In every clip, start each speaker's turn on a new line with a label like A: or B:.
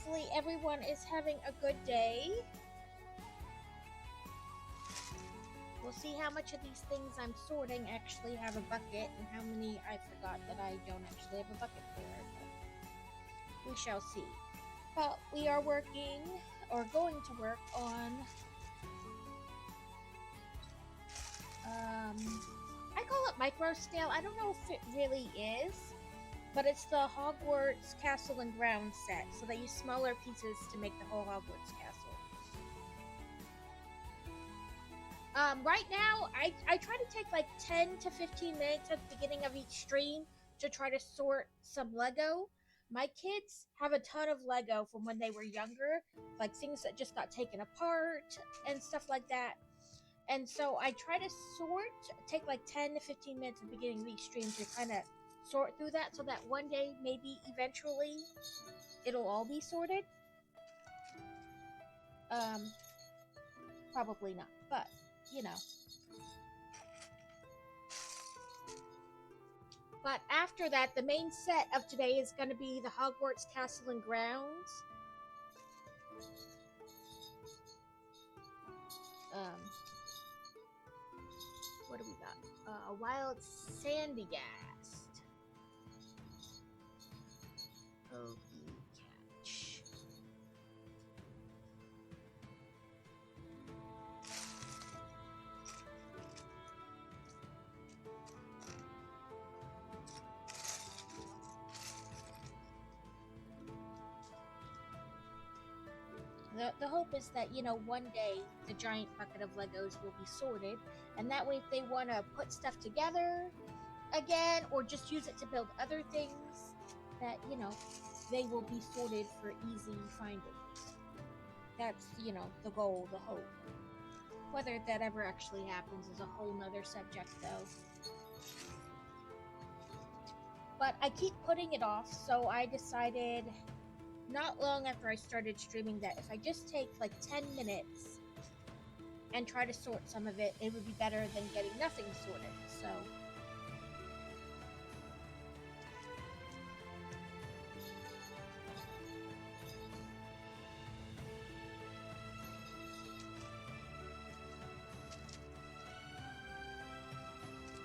A: hopefully everyone is having a good day. We'll see how much of these things I'm sorting actually have a bucket and how many I forgot that I don't actually have a bucket for. But we shall see. But we are working, or going to work on, I call it micro scale. I don't know if it really is, but it's the Hogwarts Castle and Grounds set. So they use smaller pieces to make the whole Hogwarts castle. Right now, I try to take like 10 to 15 minutes at the beginning of each stream to try to sort some Lego. My kids have a ton of Lego from when they were younger, like things that just got taken apart and stuff like that. And so I try to take like 10 to 15 minutes at the beginning of each stream to kind of sort through that so that one day, maybe eventually, it'll all be sorted. Probably not, but you know. But after that, the main set of today is going to be the Hogwarts Castle and Grounds. What do we got? Wild Sandygast. Oh, catch. The hope is that, you know, one day the giant bucket of Legos will be sorted, and that way if they want to put stuff together again or just use it to build other things, that, you know, they will be sorted for easy finding. That's, you know, the goal, the hope. Whether that ever actually happens is a whole nother subject, though. But I keep putting it off, so I decided not long after I started streaming that if I just take like 10 minutes and try to sort some of it, it would be better than getting nothing sorted. So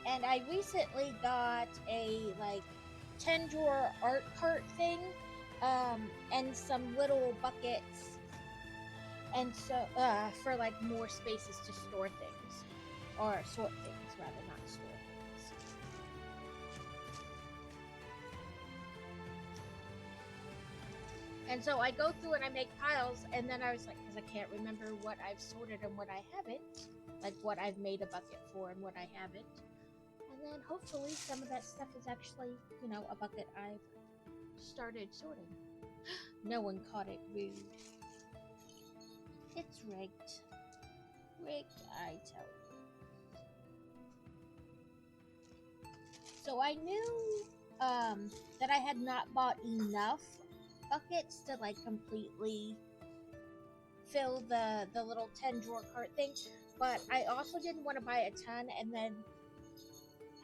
A: and I recently got a like 10 drawer art cart thing, and some little buckets, and so for like more spaces to store things, or sort things rather, not store things. And so I go through and I make piles, and then I was like, because I can't remember what I've sorted and what I haven't, like what I've made a bucket for and what I haven't. And then hopefully some of that stuff is actually, you know, a bucket I've started sorting. No one caught it, rude. It's rigged. Rigged, I tell you. So I knew that I had not bought enough buckets to like completely fill the little 10 drawer cart thing, but I also didn't want to buy a ton and then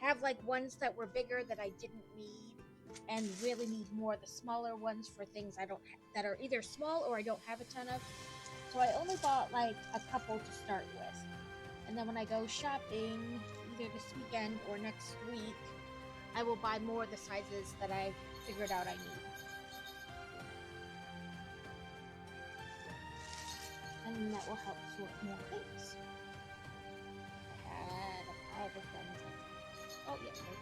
A: have like ones that were bigger that I didn't need, and really need more of the smaller ones for things I don't that are either small or I don't have a ton of. So I only bought like a couple to start with, and then when I go shopping either this weekend or next week, I will buy more of the sizes that I've figured out I need. And that will help sort more things. I had a pile of things. Oh, yeah, there you go.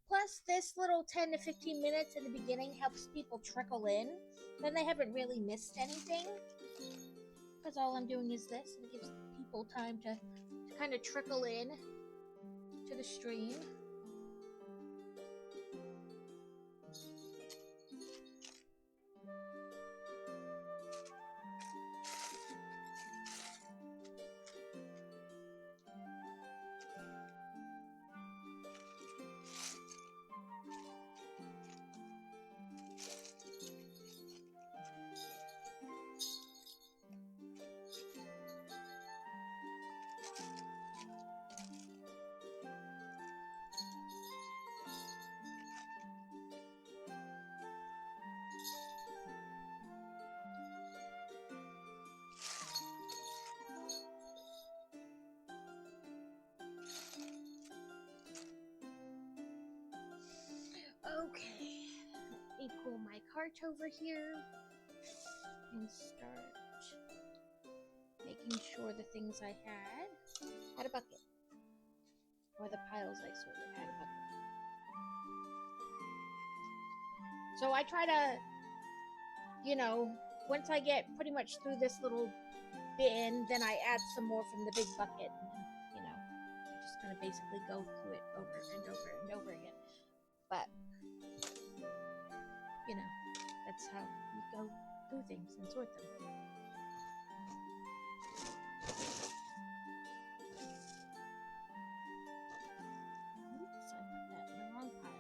A: Plus, this little 10 to 15 minutes in the beginning helps people trickle in. Then they haven't really missed anything, because all I'm doing is this, and it gives people time to kind of trickle in to the stream. Okay, let me pull my cart over here and start making sure the things I had a bucket, or the piles I sorted had a bucket. So I try to, you know, once I get pretty much through this little bin, then I add some more from the big bucket, and you know, I just kind of basically go through it over and over and over again. But you know, that's how you go through things and sort them. Oops, I put that in the wrong pile.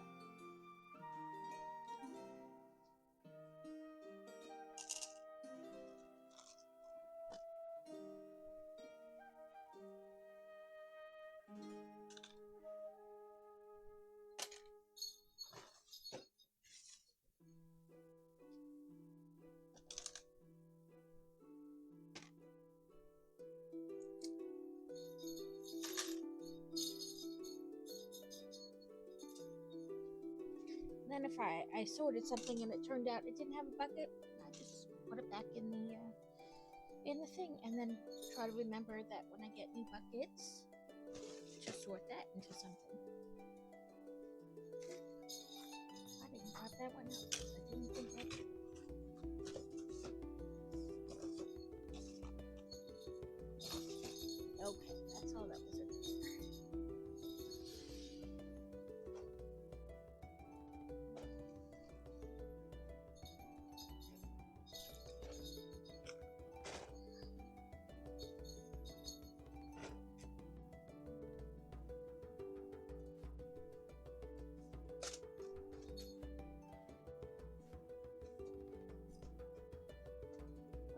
A: Then if I sorted something and it turned out it didn't have a bucket, I just put it back in the thing, and then try to remember that when I get new buckets, to sort that into something. I didn't grab that one out because I didn't think I did. Okay, that's all that was in there.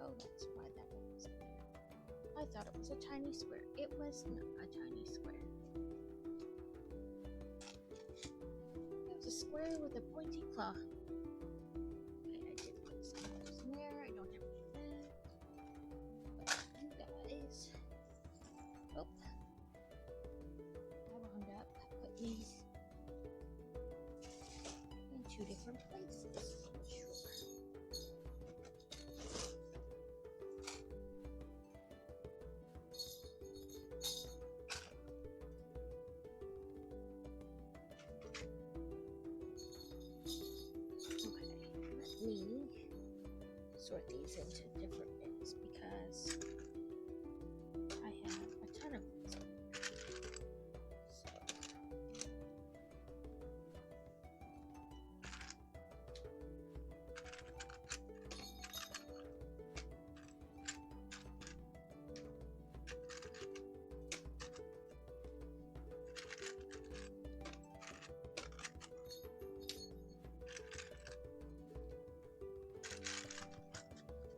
A: Oh, that's why that one was in there. I thought it was a tiny square. It was not a tiny square. It was a square with a pointy claw. Okay, I did put some of those in there. I don't have any of that. But you guys... Oh. I wound up put these in two different places. Sure. Me sort these into different bins because I have a ton of these.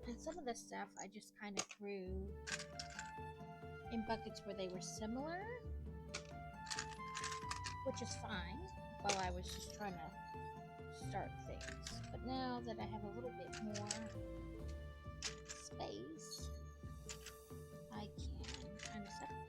A: And some of the stuff I just kind of threw in buckets where they were similar, which is fine, while I was just trying to start things. But now that I have a little bit more space, I can kind of separate.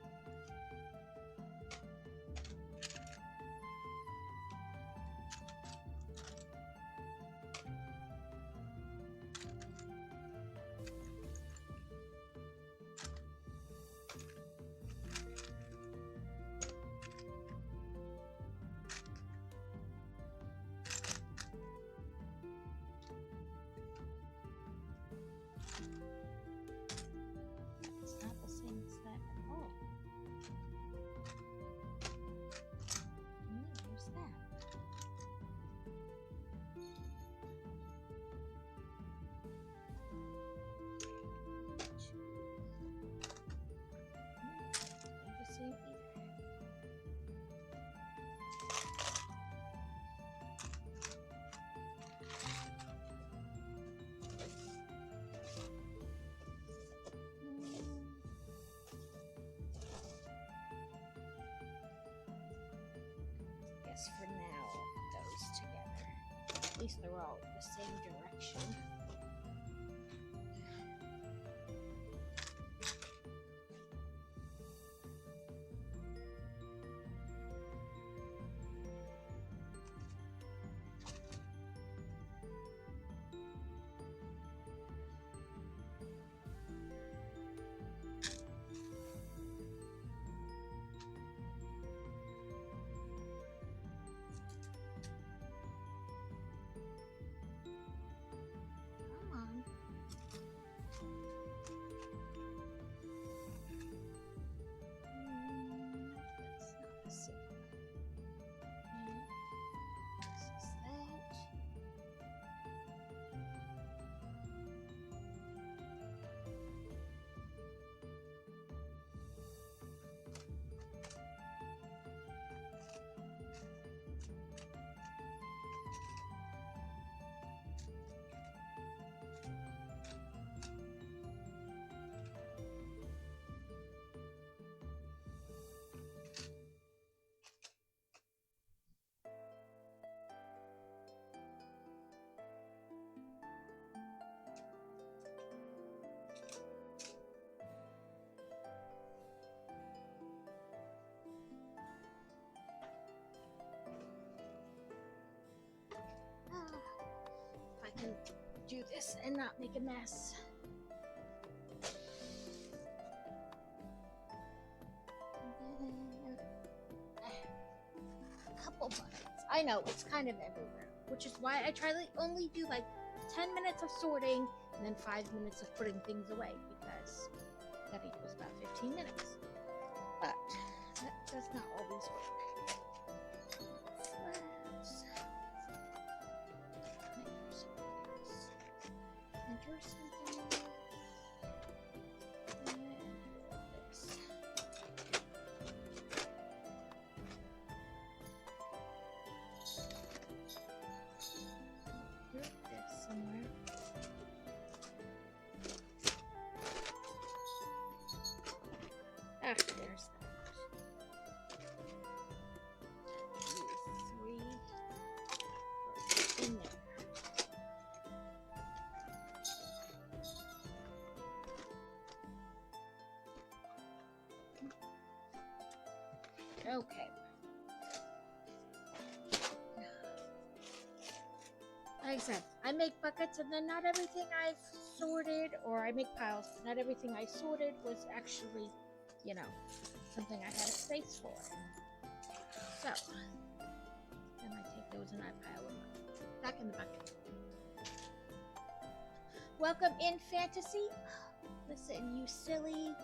A: least they're all the same direction. If I can do this and not make a mess. A couple buttons. I know, it's kind of everywhere, which is why I try to only do like 10 minutes of sorting and then 5 minutes of putting things away, because that equals about 15 minutes. But that does not always work. Enter something. And this. Put this somewhere. Ah, there's that. 3 in there. Okay. Like I said, I make buckets and then not everything I've sorted, or I make piles, but not everything I sorted was actually, you know, something I had a space for. So, then I take those and I pile them up. Back in the bucket. Welcome in, Fantasy. Listen, you silly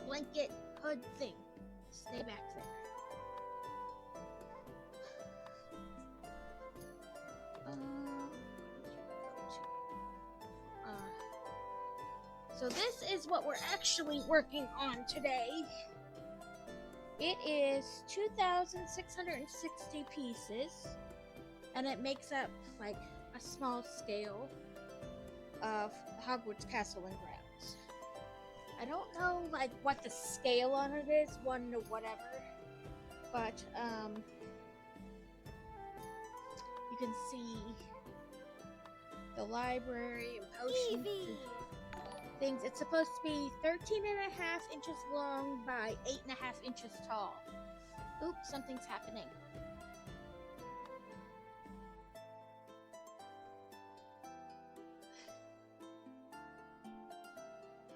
A: blanket hood thing. Stay back there. So this is what we're actually working on today. It is 2,660 pieces, and it makes up like a small scale of Hogwarts Castle and Grounds. I don't know like what the scale on it is, 1 to whatever, but you can see the library and potions and things. It's supposed to be 13.5 inches long by 8.5 inches tall. Oops, something's happening.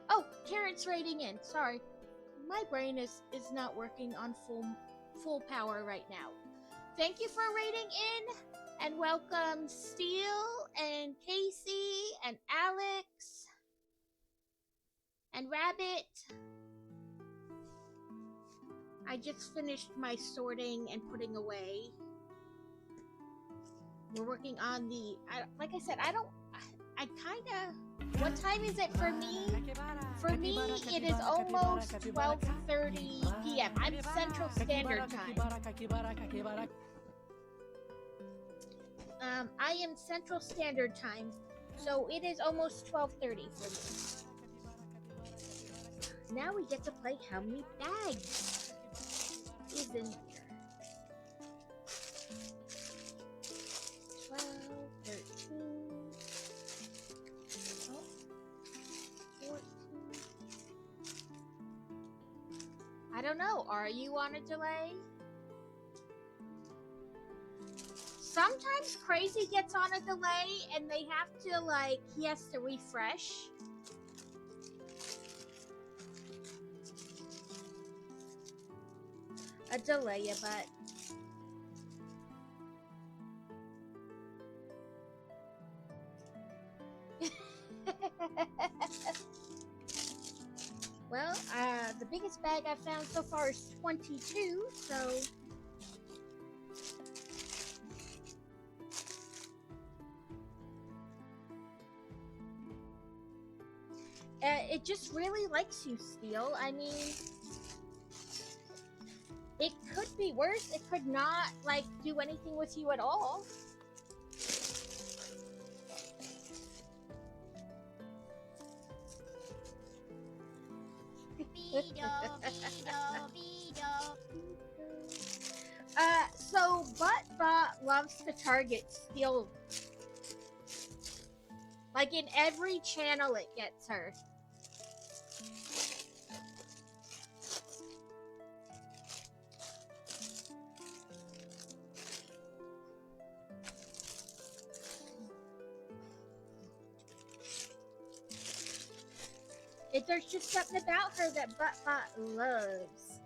A: Oh, Karen's raiding in. Sorry, my brain is not working on full power right now. Thank you for raiding in, and welcome Steel and Casey and Alex and Rabbit. I just finished my sorting and putting away. We're working on the, like I said, I kinda, what time is it for me? For me, it is almost 12:30 p.m. I'm Central Standard Time. I am Central Standard Time, so it is almost 12:30 for me. Now we get to play how many bags is in here. 12. I don't know. Are you on a delay? Sometimes Crazy gets on a delay and they have to, like, he has to refresh. A delay, but... Well, the biggest bag I've found so far is 22, so... It just really likes you, Steel. I mean... It could be worse. It could not, like, do anything with you at all. So Buttbot loves to target Steel. Like, in every channel it gets her. There's just something about her that Buttbot loves.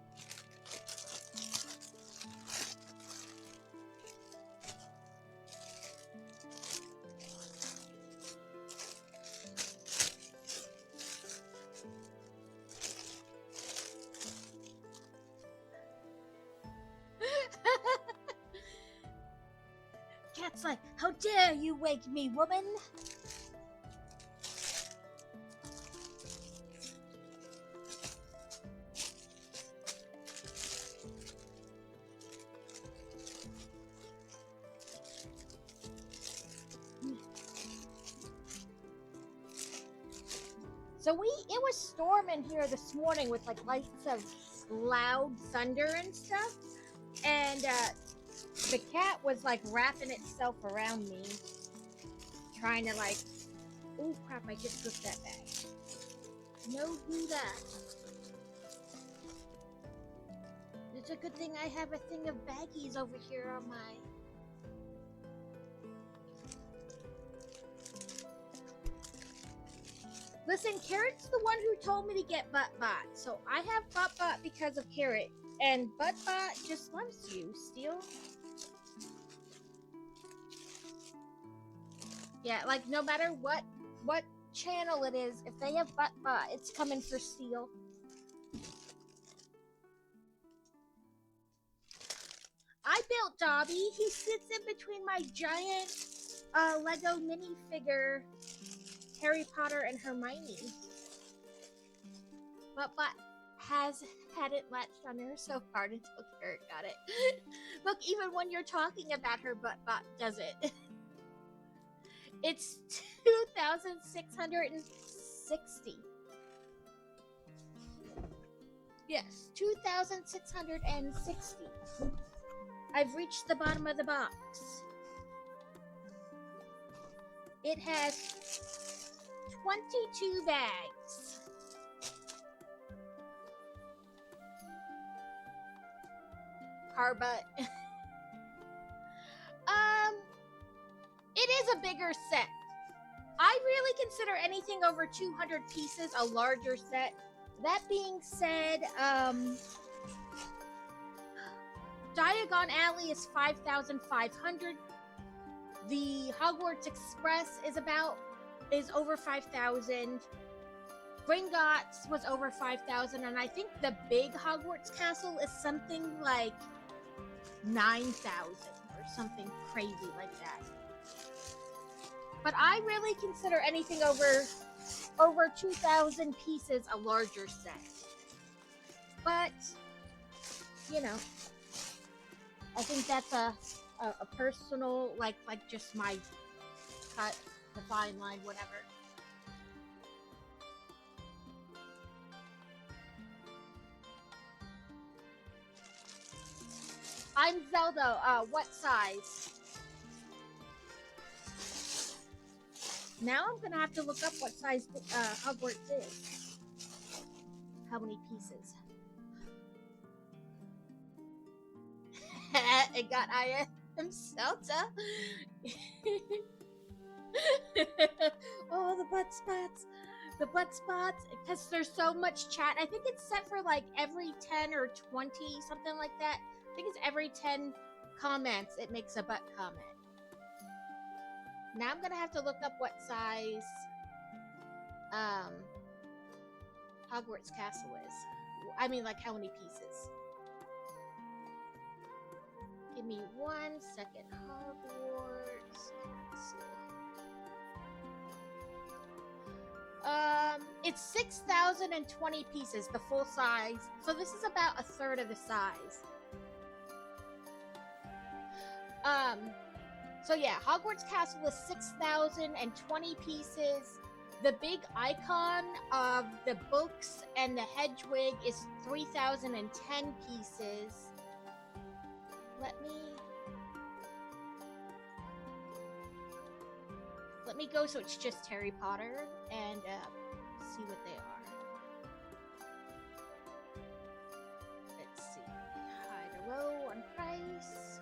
A: Cat's like, how dare you wake me, woman? So it was storming here this morning with like lights of loud thunder and stuff, and the cat was like wrapping itself around me, trying to like, oh crap, I just took that bag. No, do that. It's a good thing I have a thing of baggies over here on my... Listen, Carrot's the one who told me to get Buttbot, so I have Buttbot because of Carrot, and Buttbot just loves you, Steel. Yeah, like no matter what channel it is, if they have Buttbot, it's coming for Steel. I built Dobby. He sits in between my giant Lego minifigure Harry Potter and Hermione. Buttbot has had it latched on her so hard until Carrot got it. Look, even when you're talking about her, Buttbot does it. It's 2,660. Yes, 2,660. I've reached the bottom of the box. It has 22 bags. Carbutt. It is a bigger set. I really consider anything over 200 pieces a larger set. That being said, Diagon Alley is 5,500. The Hogwarts Express is over 5,000. Gringotts was over 5,000, and I think the big Hogwarts Castle is something like 9,000 or something crazy like that. But I really consider anything over 2,000 pieces a larger set. But, you know, I think that's a personal, like just my cut, the fine line, whatever. I'm Zelda. What size? Now I'm gonna have to look up what size Hogwarts is. How many pieces? It got I am Celta. Oh, the butt spots. The butt spots. Because there's so much chat. I think it's set for like every 10 or 20, something like that. I think it's every 10 comments it makes a butt comment. Now I'm gonna have to look up what size Hogwarts Castle is. I mean, like how many pieces. Give me 1 second. Hogwarts Castle. It's 6,020 pieces, the full size. So this is about a third of the size. So yeah, Hogwarts Castle is 6,020 pieces. The big icon of the books and the Hedwig is 3,010 pieces. Let me go so it's just Harry Potter and see what they are. Let's see. Hide a row on price.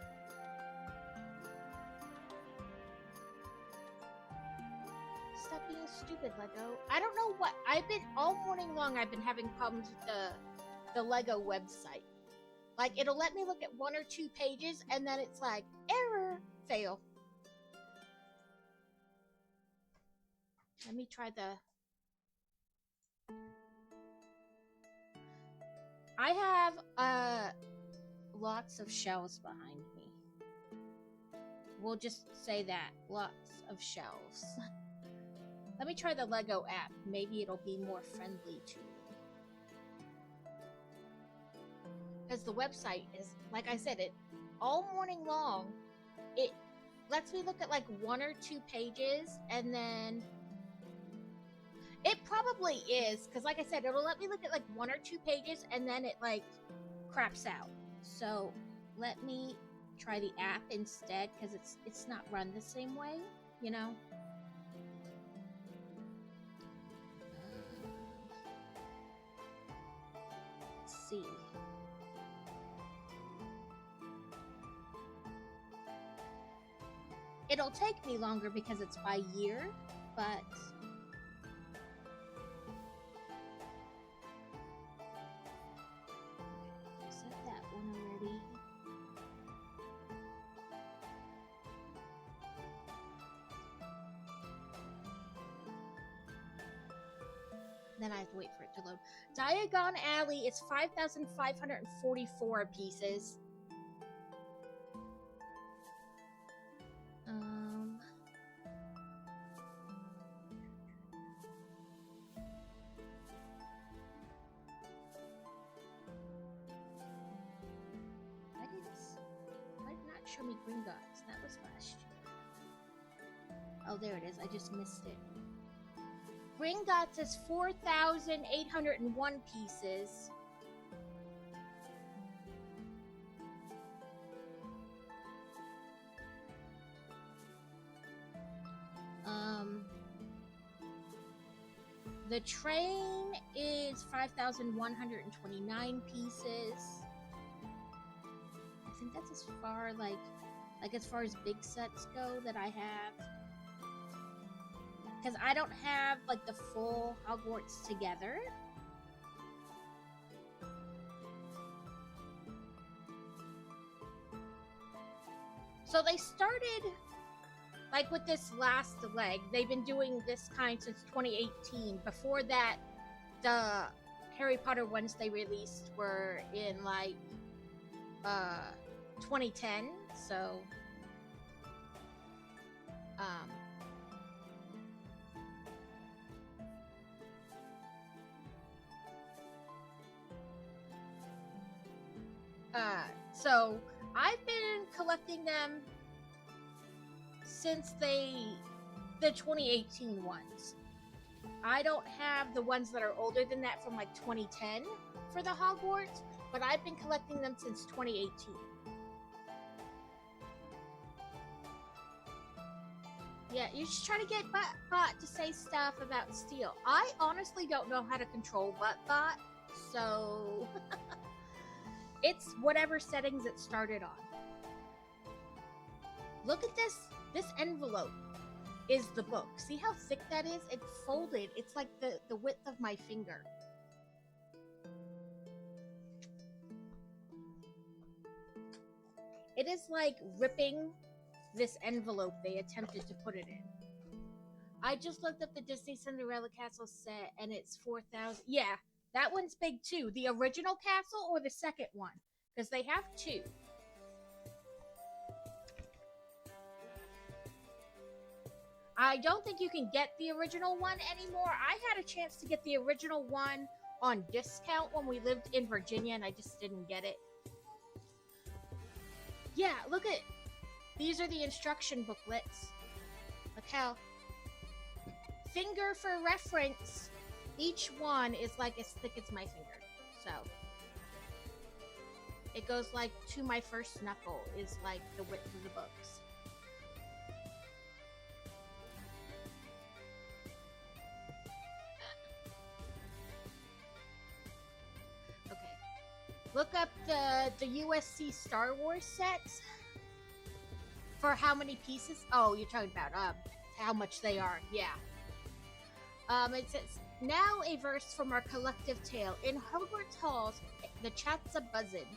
A: Stop being stupid, Lego. I don't know what all morning long I've been having problems with the Lego website. Like, it'll let me look at 1 or 2 pages and then it's like, error, fail. Let me try I have lots of shelves behind me. We'll just say that. Lots of shelves. Let me try the Lego app. Maybe it'll be more friendly to you. Because the website is, like I said, it all morning long, it lets me look at like 1 or 2 pages and then it probably is, because like I said, it'll let me look at like 1 or 2 pages and then it like craps out. So let me try the app instead, because it's not run the same way, you know? Let's see. It'll take me longer because it's by year, but then I have to wait for it to load. Diagon Alley is 5,544 pieces. Why did not show me Gringotts? That was last year. Oh, there it is. I just missed it. Gringotts is 4,801 pieces. The train is 5,129 pieces. I think that's as far like as far as big sets go that I have. Because I don't have like the full Hogwarts together. So they started like with this last leg. They've been doing this kind since 2018. Before that, the Harry Potter ones they released were in like 2010. So so I've been collecting them since the 2018 ones. I don't have the ones that are older than that from like 2010 for the Hogwarts, but I've been collecting them since 2018. Yeah, you just try to get Bot to say stuff about Steel. I honestly don't know how to control Bot, so it's whatever settings it started on. Look at this. This envelope is the book. See how thick that is? It's folded. It's like the width of my finger. It is like ripping this envelope they attempted to put it in. I just looked up the Disney Cinderella Castle set and it's 4,000. Yeah, that one's big too. The original castle or the second one? Because they have two. I don't think you can get the original one anymore. I had a chance to get the original one on discount when we lived in Virginia and I just didn't get it. Yeah, look at, these are the instruction booklets. Look how, finger for reference, each one is like as thick as my finger. So, it goes like to my first knuckle is like the width of the books. Look up the USC Star Wars sets for how many pieces. Oh, you're talking about how much they are. Yeah. It says, now a verse from our collective tale. In Hogwarts halls, the chats a buzzin',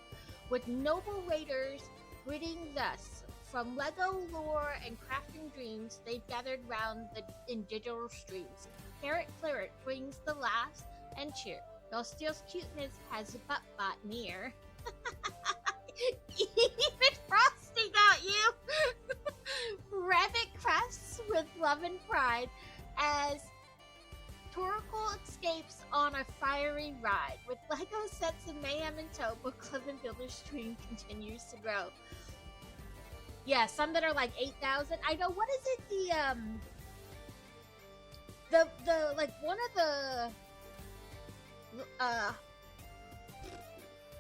A: with noble raiders greeting thus. From Lego lore and crafting dreams, they've gathered round in digital streams. Carrot Claret brings the laughs and cheer. Steel's cuteness has a butt-bot near. Even Frosty got you! Rabbit crests with love and pride as Torkoal escapes on a fiery ride. With Lego sets and mayhem in tow, Book Club and Builder's dream continues to grow. Yeah, some that are like 8,000. I know, what is it, the like, one of the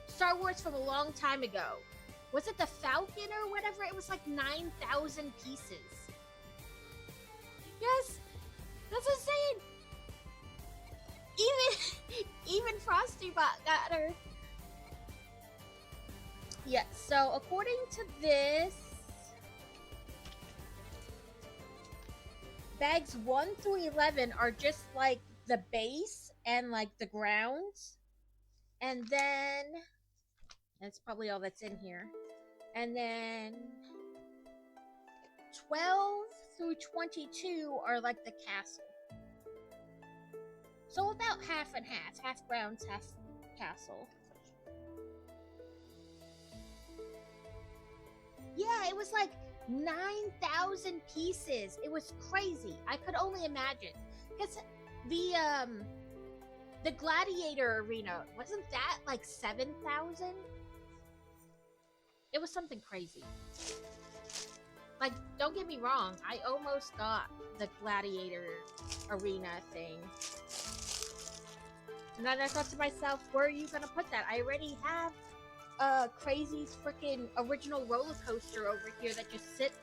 A: Star Wars from a long time ago. Was it the Falcon or whatever? It was like 9,000 pieces. Yes, that's insane. Even Frosty Bot got her. Yeah. So according to this, bags 1 through 11 are just like the base and like the grounds, and then that's probably all that's in here, and then 12 through 22 are like the castle, so about half and half grounds, half castle. Yeah, it was like 9,000 pieces. It was crazy. I could only imagine, because the Gladiator Arena, wasn't that like 7,000? It was something crazy. Like, don't get me wrong, I almost got the Gladiator Arena thing. And then I thought to myself, where are you gonna put that? I already have a crazy freaking original roller coaster over here that just sits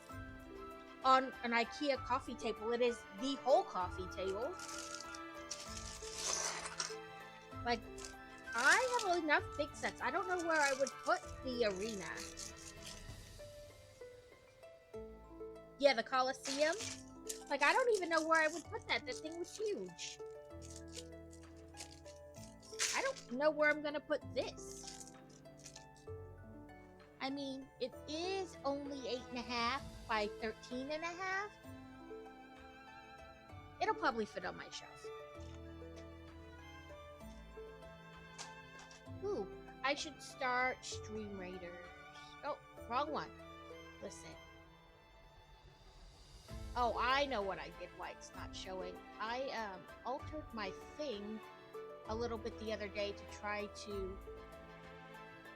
A: on an IKEA coffee table. It is the whole coffee table. Like, I have enough big sets. I don't know where I would put the arena. Yeah, the Coliseum. Like, I don't even know where I would put that. That thing was huge. I don't know where I'm gonna put this. I mean, it is only 8.5 by 13.5. It'll probably fit on my shelf. Ooh, I should start Stream Raiders. Oh, wrong one. Listen. Oh, I know what I did why it's not showing. I altered my thing a little bit the other day to try to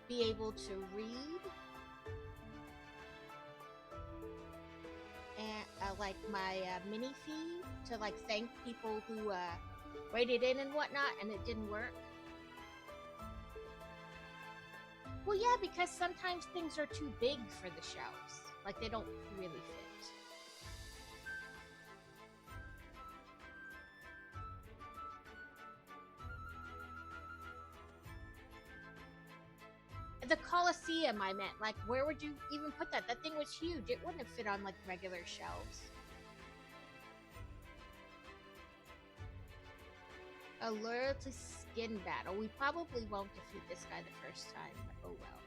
A: be able to read and like my mini feed to like thank people who rated in and whatnot, and it didn't work. Well, yeah, because sometimes things are too big for the shelves. Like, they don't really fit. the Colosseum, I meant. Like, where would you even put that? That thing was huge. It wouldn't have fit on, like, regular shelves. A loyalty skin battle. We probably won't defeat this guy the first time, but oh well.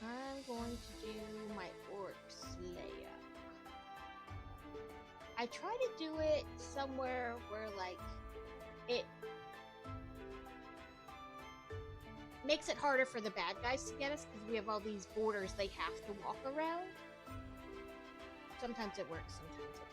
A: I'm going to do my Orc Slayer. I try to do it somewhere where, like, it makes it harder for the bad guys to get us, because we have all these borders they have to walk around. Sometimes it works, sometimes it doesn't.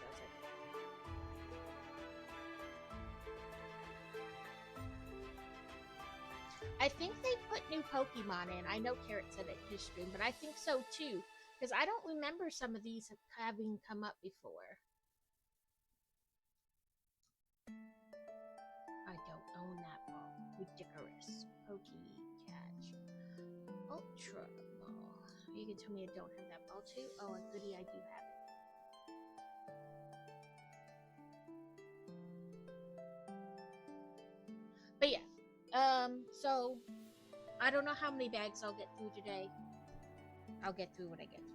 A: I think they put new Pokemon in. I know Carrot said it in his stream, but I think so too, because I don't remember some of these having come up before. I don't own that ball. Ridiculous. Catch. Ultra Ball. You can tell me I don't have that ball too? Oh, a goodie, I do have it. But yeah, so I don't know how many bags I'll get through today. I'll get through what I get through.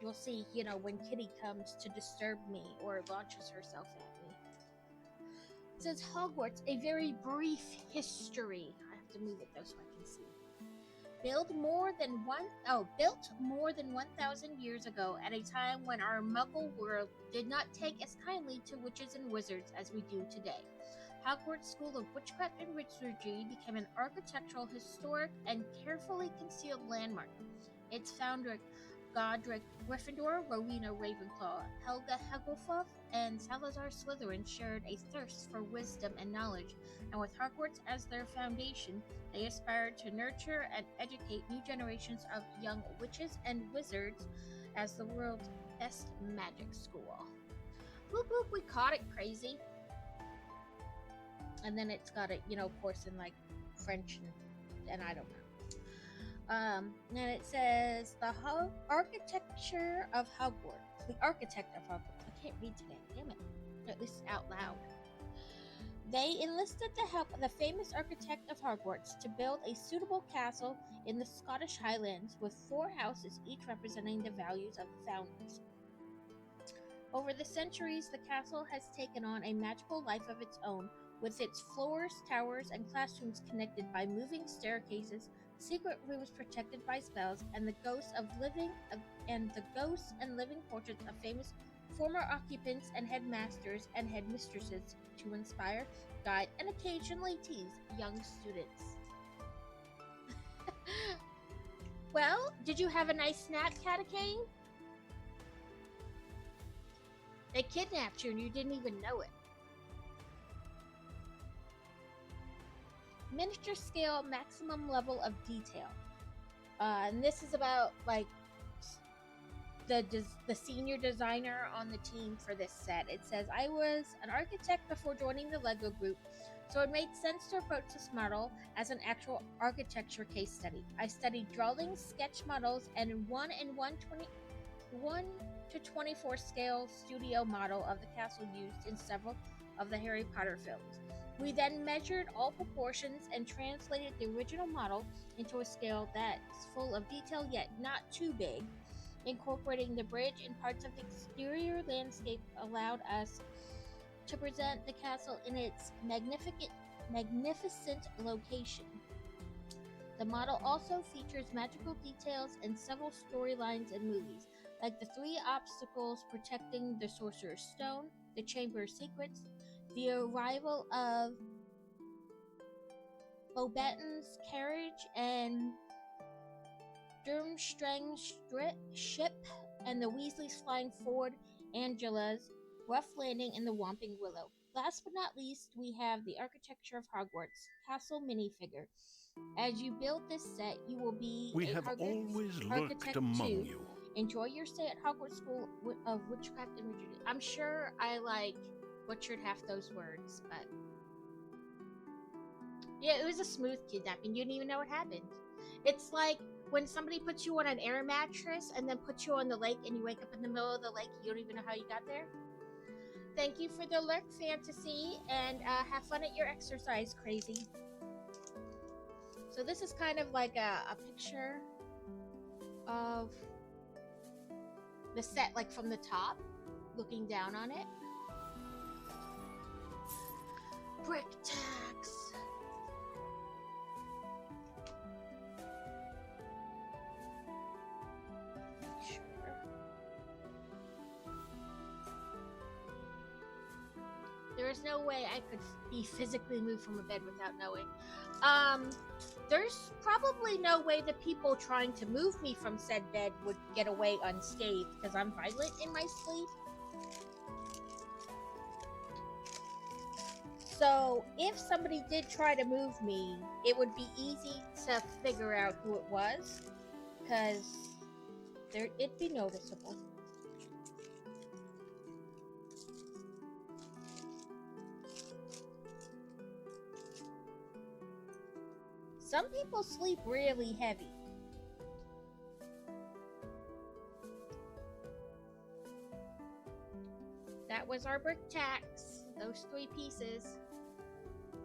A: We'll see, you know, when Kitty comes to disturb me or launches herself at me. It says Hogwarts, a very brief history. I have to move it though so I can see. Built more than 1,000 years ago, at a time when our Muggle world did not take as kindly to witches and wizards as we do today. Hogwarts School of Witchcraft and Wizardry became an architectural, historic, and carefully concealed landmark. Its founder, Godric Gryffindor, Rowena Ravenclaw, Helga Hufflepuff, and Salazar Slytherin shared a thirst for wisdom and knowledge, and with Hogwarts as their foundation, they aspired to nurture and educate new generations of young witches and wizards as the world's best magic school. Whoop whoop, we caught it, crazy. And then it's got it, you know, of course, in like French and I don't know. And it says the architecture of Hogwarts. The architect of Hogwarts. I can't read today. Damn it. At least out loud. They enlisted the help of the famous architect of Hogwarts to build a suitable castle in the Scottish Highlands with 4 houses, each representing the values of the founders. Over the centuries, the castle has taken on a magical life of its own, with its floors, towers, and classrooms connected by moving staircases, secret rooms protected by spells, and the ghosts and living portraits of famous former occupants and headmasters and headmistresses to inspire, guide, and occasionally tease young students. Well, did you have a nice nap, Catacane? They kidnapped you and you didn't even know it. Miniature scale, maximum level of detail. And this is about like the senior designer on the team for this set. It says, I was an architect before joining the LEGO group, so it made sense to approach this model as an actual architecture case study. I studied drawings, sketch models, and 1 to 24 scale studio model of the castle used in several of the Harry Potter films. We then measured all proportions and translated the original model into a scale that's full of detail yet not too big. Incorporating the bridge and parts of the exterior landscape allowed us to present the castle in its magnificent location. The model also features magical details and several storylines and movies, like the 3 obstacles protecting the Sorcerer's Stone, the Chamber of Secrets, the arrival of Beauxbaton's carriage and Durmstrang's ship, and the Weasleys flying forward Angela's rough landing in the Whomping Willow. Last but not least, we have the architecture of Hogwarts castle minifigure. As you build this set, you will be
B: We
A: a
B: have
A: Hogwarts
B: always
A: architect
B: lurked among
A: too.
B: you.
A: Enjoy your stay at Hogwarts School of Witchcraft and Wizardry. I'm sure I butchered half those words, but yeah, it was a smooth kidnapping. You didn't even know what happened. It's like when somebody puts you on an air mattress and then puts you on the lake and you wake up in the middle of the lake, you don't even know how you got there. Thank you for the lurk, Fantasy, and have fun at your exercise, Crazy. So this is kind of like a picture of the set, like from the top, looking down on it. Brick tax. Sure. There is no way I could be physically moved from a bed without knowing. There's probably no way the people trying to move me from said bed would get away unscathed because I'm violent in my sleep. So if somebody did try to move me, it would be easy to figure out who it was because it'd be noticeable. Some people sleep really heavy. That was our brick tax. Those 3 pieces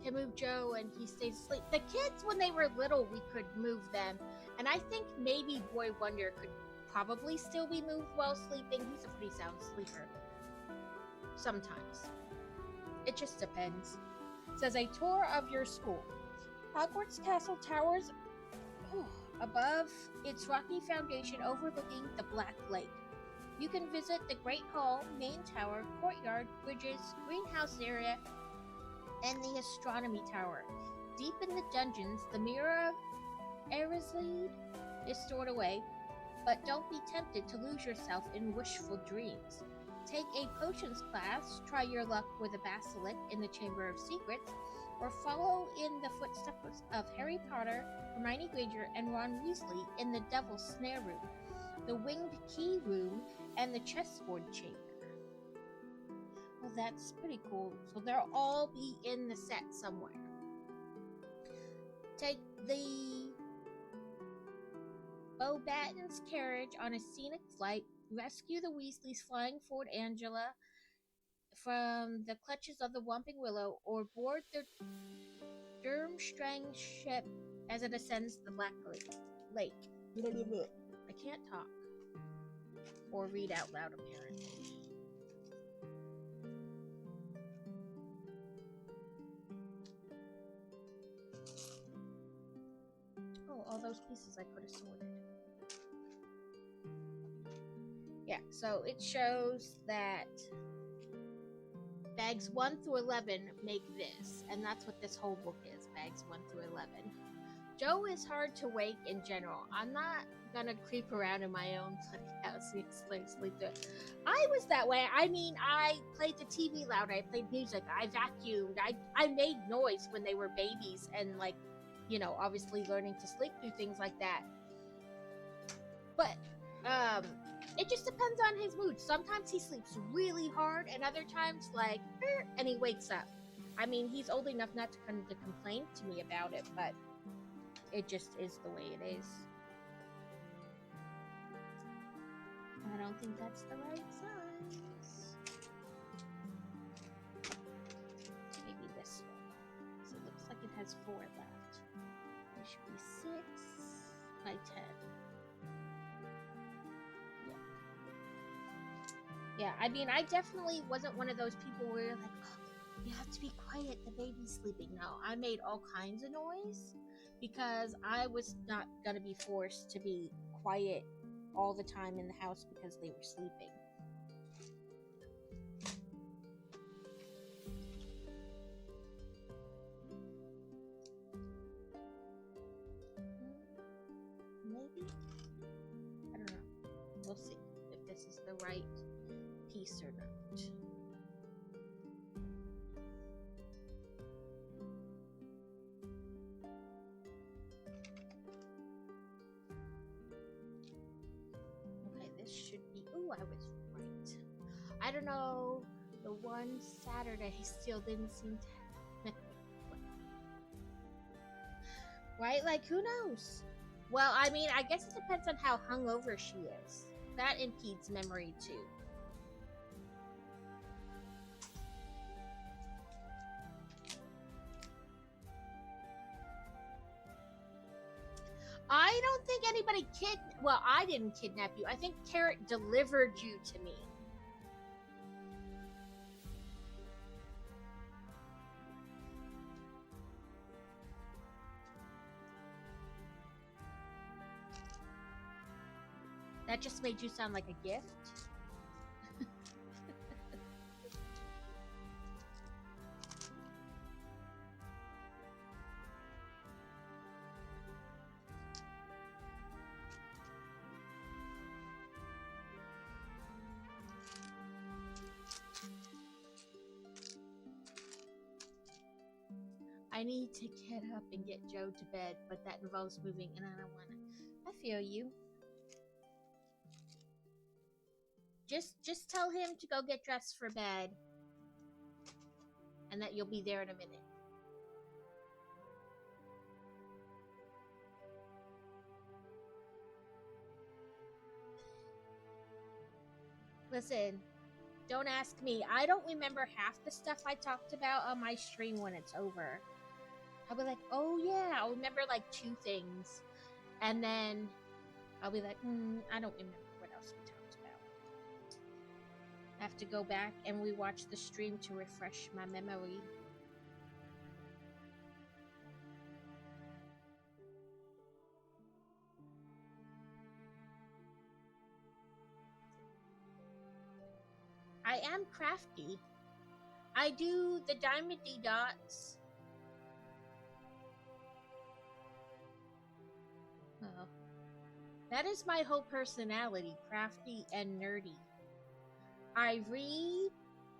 A: can move Joe and he stays asleep. The kids, when they were little, we could move them. And I think maybe Boy Wonder could probably still be moved while sleeping. He's a pretty sound sleeper. Sometimes. It just depends. It says a tour of your school. Hogwarts Castle towers above its rocky foundation overlooking the Black Lake. You can visit the Great Hall, Main Tower, Courtyard, Bridges, Greenhouse area, and the Astronomy Tower. Deep in the dungeons, the Mirror of Erised is stored away, but don't be tempted to lose yourself in wishful dreams. Take a potions class, try your luck with a basilisk in the Chamber of Secrets, or follow in the footsteps of Harry Potter, Hermione Granger, and Ron Weasley in the Devil's Snare Room, the Winged Key Room, and the Chessboard Chamber. Well, that's pretty cool. So they'll all be in the set somewhere. Take the Beauxbatons carriage on a scenic flight, rescue the Weasleys flying Ford Angela from the clutches of the Whomping Willow, or board the Durmstrang ship as it ascends the Black Lake. I can't talk or read out loud, apparently. Oh, all those pieces I could have sorted. Yeah, so it shows that bags 1 through 11 make this, and that's what this whole book is, bags 1 through 11. Joe is hard to wake in general. I'm not gonna creep around in my own house and sleep through it. I was that way. I mean, I played the TV loud, I played music, I vacuumed, I made noise when they were babies, and like, you know, obviously learning to sleep through things like that. But, it just depends on his mood. Sometimes he sleeps really hard, and other times, like, and he wakes up. I mean, he's old enough not to come to complain to me about it, but it just is the way it is. I don't think that's the right size. Maybe this one. So it looks like it has 4 left. It should be 6 by 10. Yeah, I mean, I definitely wasn't one of those people where you're like, oh, you have to be quiet, the baby's sleeping. No, I made all kinds of noise because I was not going to be forced to be quiet all the time in the house because they were sleeping. Maybe? I don't know. We'll see if this is the right piece or not. Okay, this should be. Ooh, I was right. I don't know. The one Saturday still didn't seem to. Right? Like, who knows? Well, I mean, I guess it depends on how hungover she is. That impedes memory too. I don't think anybody well, I didn't kidnap you. I think Carrot delivered you to me. That just made you sound like a gift. I need to get up and get Joe to bed, but that involves moving, and I don't want to. I feel you. Just tell him to go get dressed for bed, and that you'll be there in a minute. Listen, don't ask me. I don't remember half the stuff I talked about on my stream when it's over. I'll be like, oh yeah, I'll remember like 2 things. And then I'll be like, I don't remember what else we talked about. I have to go back and rewatch the stream to refresh my memory. I am crafty. I do the diamond-y dots. Oh. That is my whole personality, crafty and nerdy. I read,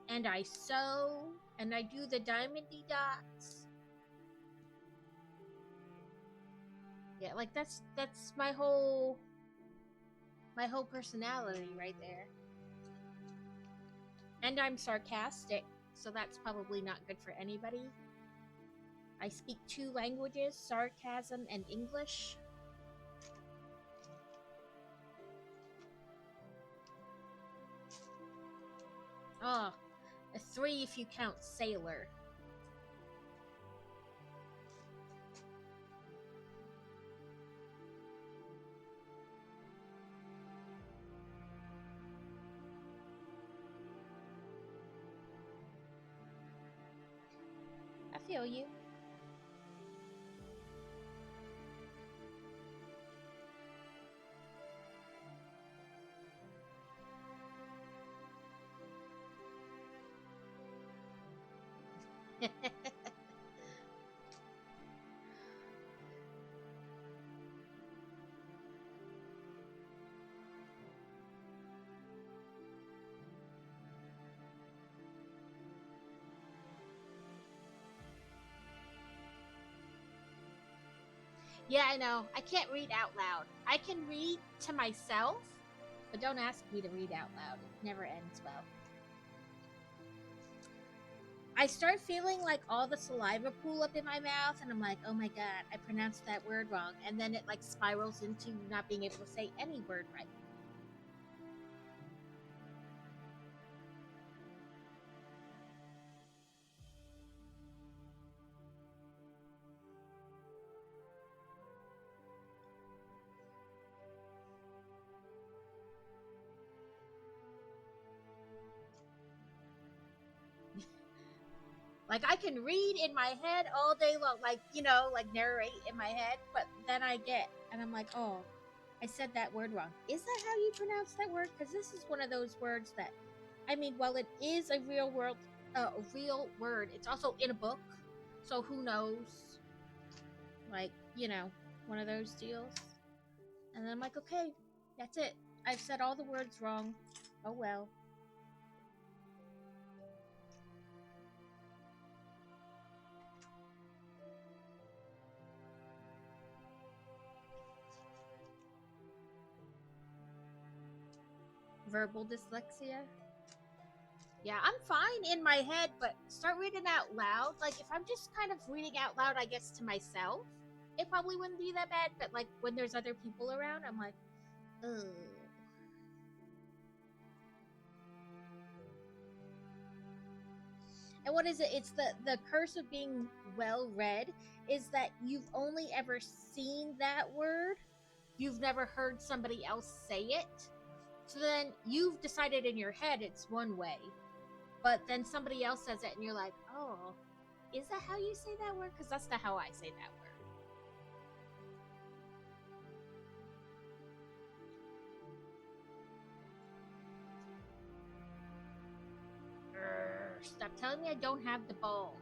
A: and I sew, and I do the diamond-y dots. Yeah, like that's my whole personality right there. And I'm sarcastic, so that's probably not good for anybody. I speak 2 languages, sarcasm and English. Oh, a 3 if you count sailor. I feel you. Yeah, I know. I can't read out loud. I can read to myself, but don't ask me to read out loud. It never ends well. I start feeling like all the saliva pool up in my mouth, and I'm like, oh my god, I pronounced that word wrong. And then it like spirals into not being able to say any word right. Like, I can read in my head all day long, like, you know, like narrate in my head, but then and I'm like, oh, I said that word wrong. Is that how you pronounce that word? Because this is one of those words that, I mean, while it is a real word, it's also in a book, so who knows? Like, you know, one of those deals. And then I'm like, okay, that's it. I've said all the words wrong. Oh well. Verbal dyslexia. Yeah, I'm fine in my head, but start reading out loud. Like, if I'm just kind of reading out loud, I guess, to myself, it probably wouldn't be that bad. But, like, when there's other people around, I'm like, ugh. And what is it? It's the curse of being well read is that you've only ever seen that word, you've never heard somebody else say it. So then you've decided in your head it's one way, but then somebody else says it and you're like, oh, is that how you say that word? Because that's not how I say that word. Stop telling me I don't have the balls.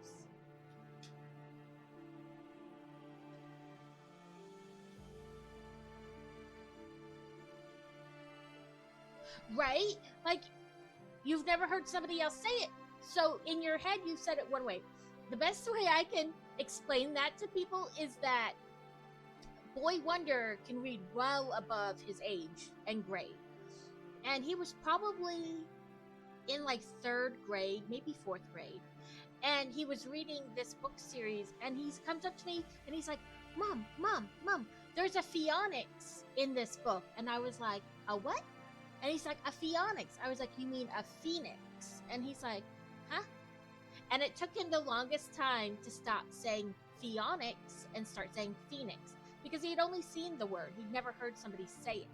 A: Right? Like, you've never heard somebody else say it. So in your head, you said it one way. The best way I can explain that to people is that Boy Wonder can read well above his age and grade. And he was probably in like 3rd grade, maybe 4th grade. And he was reading this book series, and he comes up to me and he's like, Mom, there's a Phoenix in this book. And I was like, a what? And he's like, a Phoenix. I was like, you mean a phoenix? And he's like, huh? And it took him the longest time to stop saying Phoenix and start saying Phoenix, because he had only seen the word. He'd never heard somebody say it.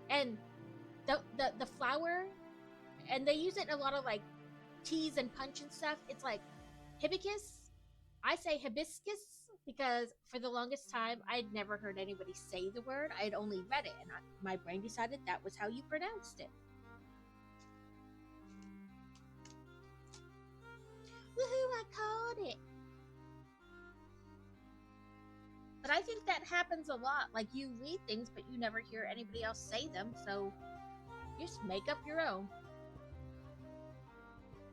A: And the flower, and they use it in a lot of like teas and punch and stuff. It's like hibiscus. I say hibiscus because for the longest time I'd never heard anybody say the word. I'd only read it, and my brain decided that was how you pronounced it. Woohoo, I called it. But I think that happens a lot. Like, you read things, but you never hear anybody else say them, so you just make up your own.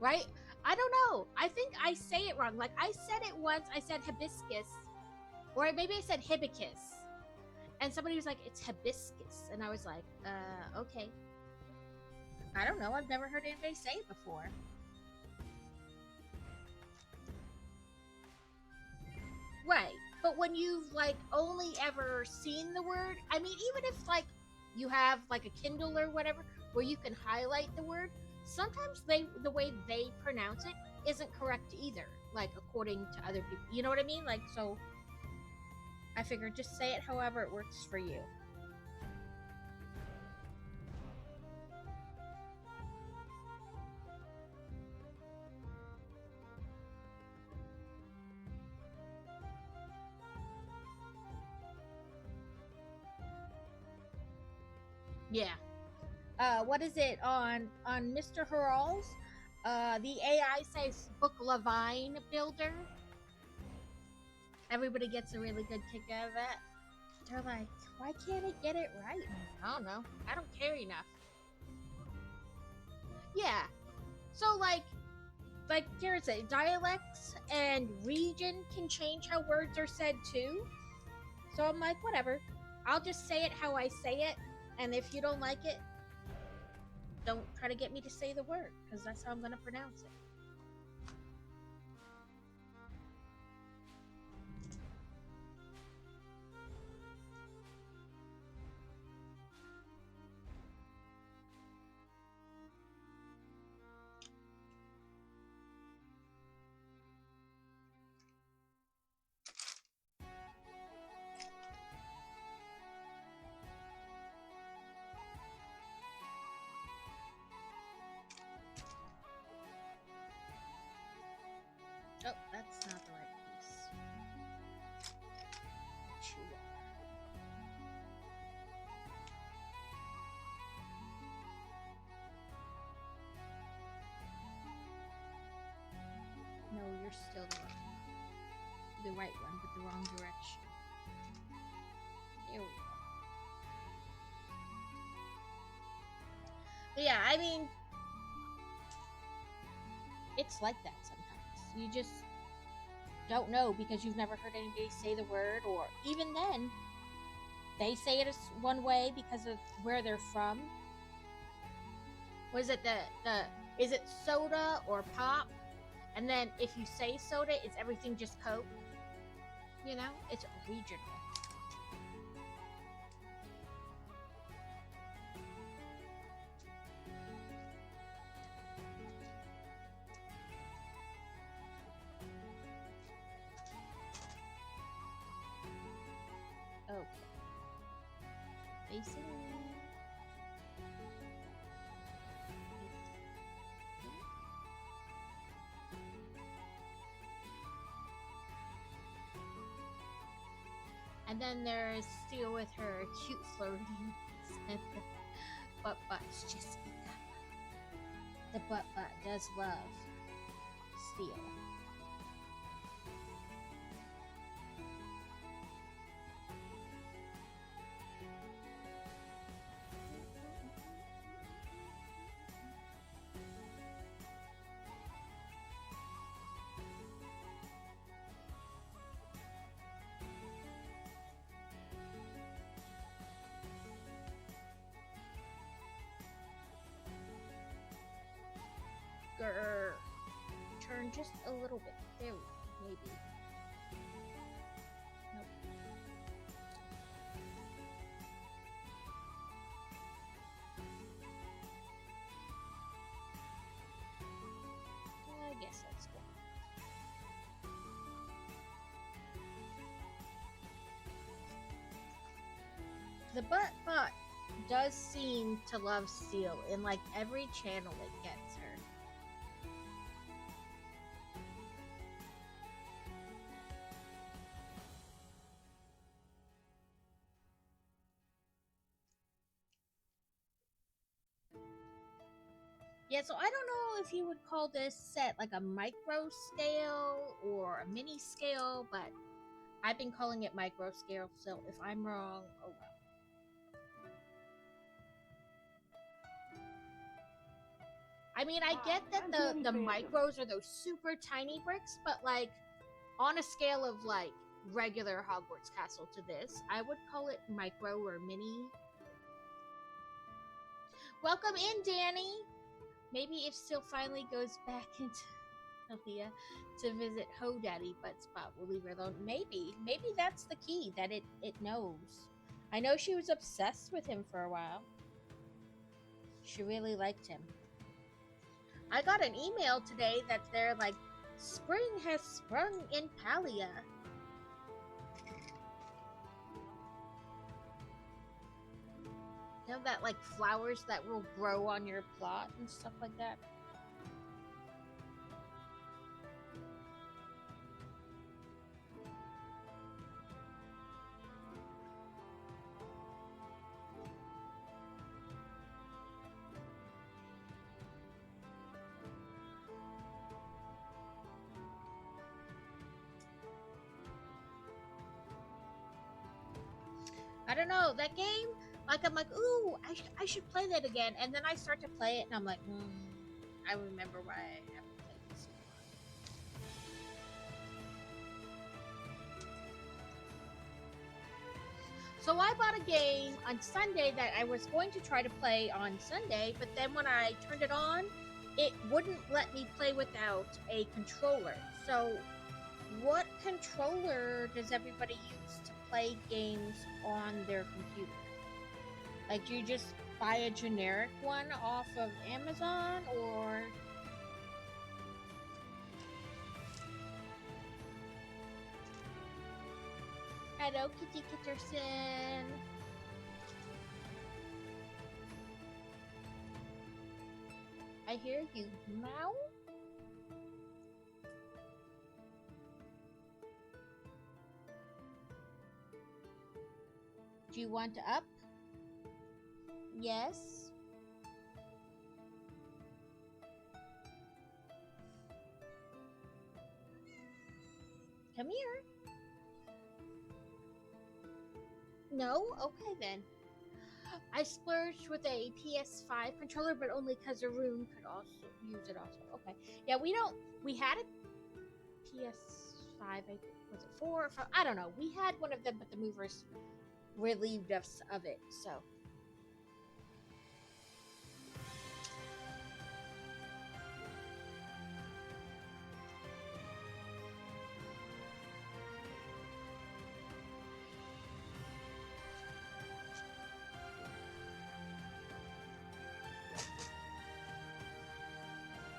A: Right? I don't know. I think I say it wrong. Like, I said it once. I said hibiscus. Or maybe I said hibiscus. And somebody was like, it's hibiscus. And I was like, okay. I don't know. I've never heard anybody say it before. Right. But when you've, like, only ever seen the word, I mean, even if, like, you have, like, a Kindle or whatever, where you can highlight the word, sometimes the way they pronounce it isn't correct either, like, according to other people. You know what I mean? Like, so I figured just say it however it works for you. Yeah. What is it on Mr. Harals? The AI says Book Levine Builder. Everybody gets a really good kick out of that. They're like, why can't it get it right? I don't know. I don't care enough. Yeah. So like here's it. Dialects and region can change how words are said too. So I'm like, whatever. I'll just say it how I say it, and if you don't like it, don't try to get me to say the word, because that's how I'm gonna pronounce it. Oh, that's not the right piece. No, you're still the right one, but the wrong direction. There we go. But yeah, I mean, it's like that sometimes. You just don't know because you've never heard anybody say the word, or even then, they say it one way because of where they're from. Was it is it soda or pop? And then if you say soda, it's everything just Coke. You know, it's regional. Okay. facing me. And then there's Steel with her cute flirting. Butt's just enough. The Butt does love Steel. Grr. Turn just a little bit. There we go, maybe. Nope. I guess that's good. The Butt does seem to love Steel in like every channel it gets her. Yeah, so I don't know if you would call this set like a micro scale or a mini scale, but I've been calling it micro scale, so if I'm wrong, oh well. I mean, I get that the micros are those super tiny bricks, but like on a scale of like regular Hogwarts Castle to this, I would call it micro or mini. Welcome in, Danny! Maybe if Steel finally goes back into Aaliyah to visit Ho Daddy, but Spot will leave her alone. Maybe that's the key, that it knows. I know she was obsessed with him for a while. She really liked him. I got an email today that they're like, spring has sprung in Palia. You know that like flowers that will grow on your plot and stuff like that? I don't know, that game, like I'm like, ooh, I should play that again, and then I start to play it and I'm like, I remember why I haven't played this so long. So I bought a game on Sunday that I was going to try to play on Sunday, but then when I turned it on, it wouldn't let me play without a controller. So what controller does everybody use to play games on their computer? Like, do you just buy a generic one off of Amazon, or... Hello, Kitty Kitterson. I hear you, meow. Do you want to up? Yes. Come here. No? Okay then. I splurged with a PS5 controller, but only because Arun could also use it also. Okay. Yeah, we had a PS5, was it 4 or 5? I don't know. We had one of them, but the movers relieved us of it, so.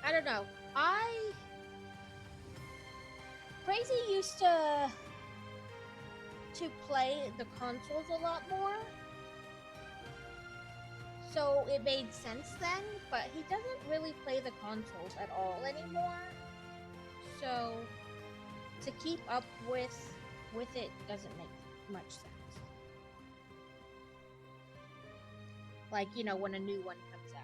A: I don't know. Crazy used to play the consoles a lot more. So it made sense then, but he doesn't really play the consoles at all anymore. So to keep up with it doesn't make much sense. Like, you know, when a new one comes out.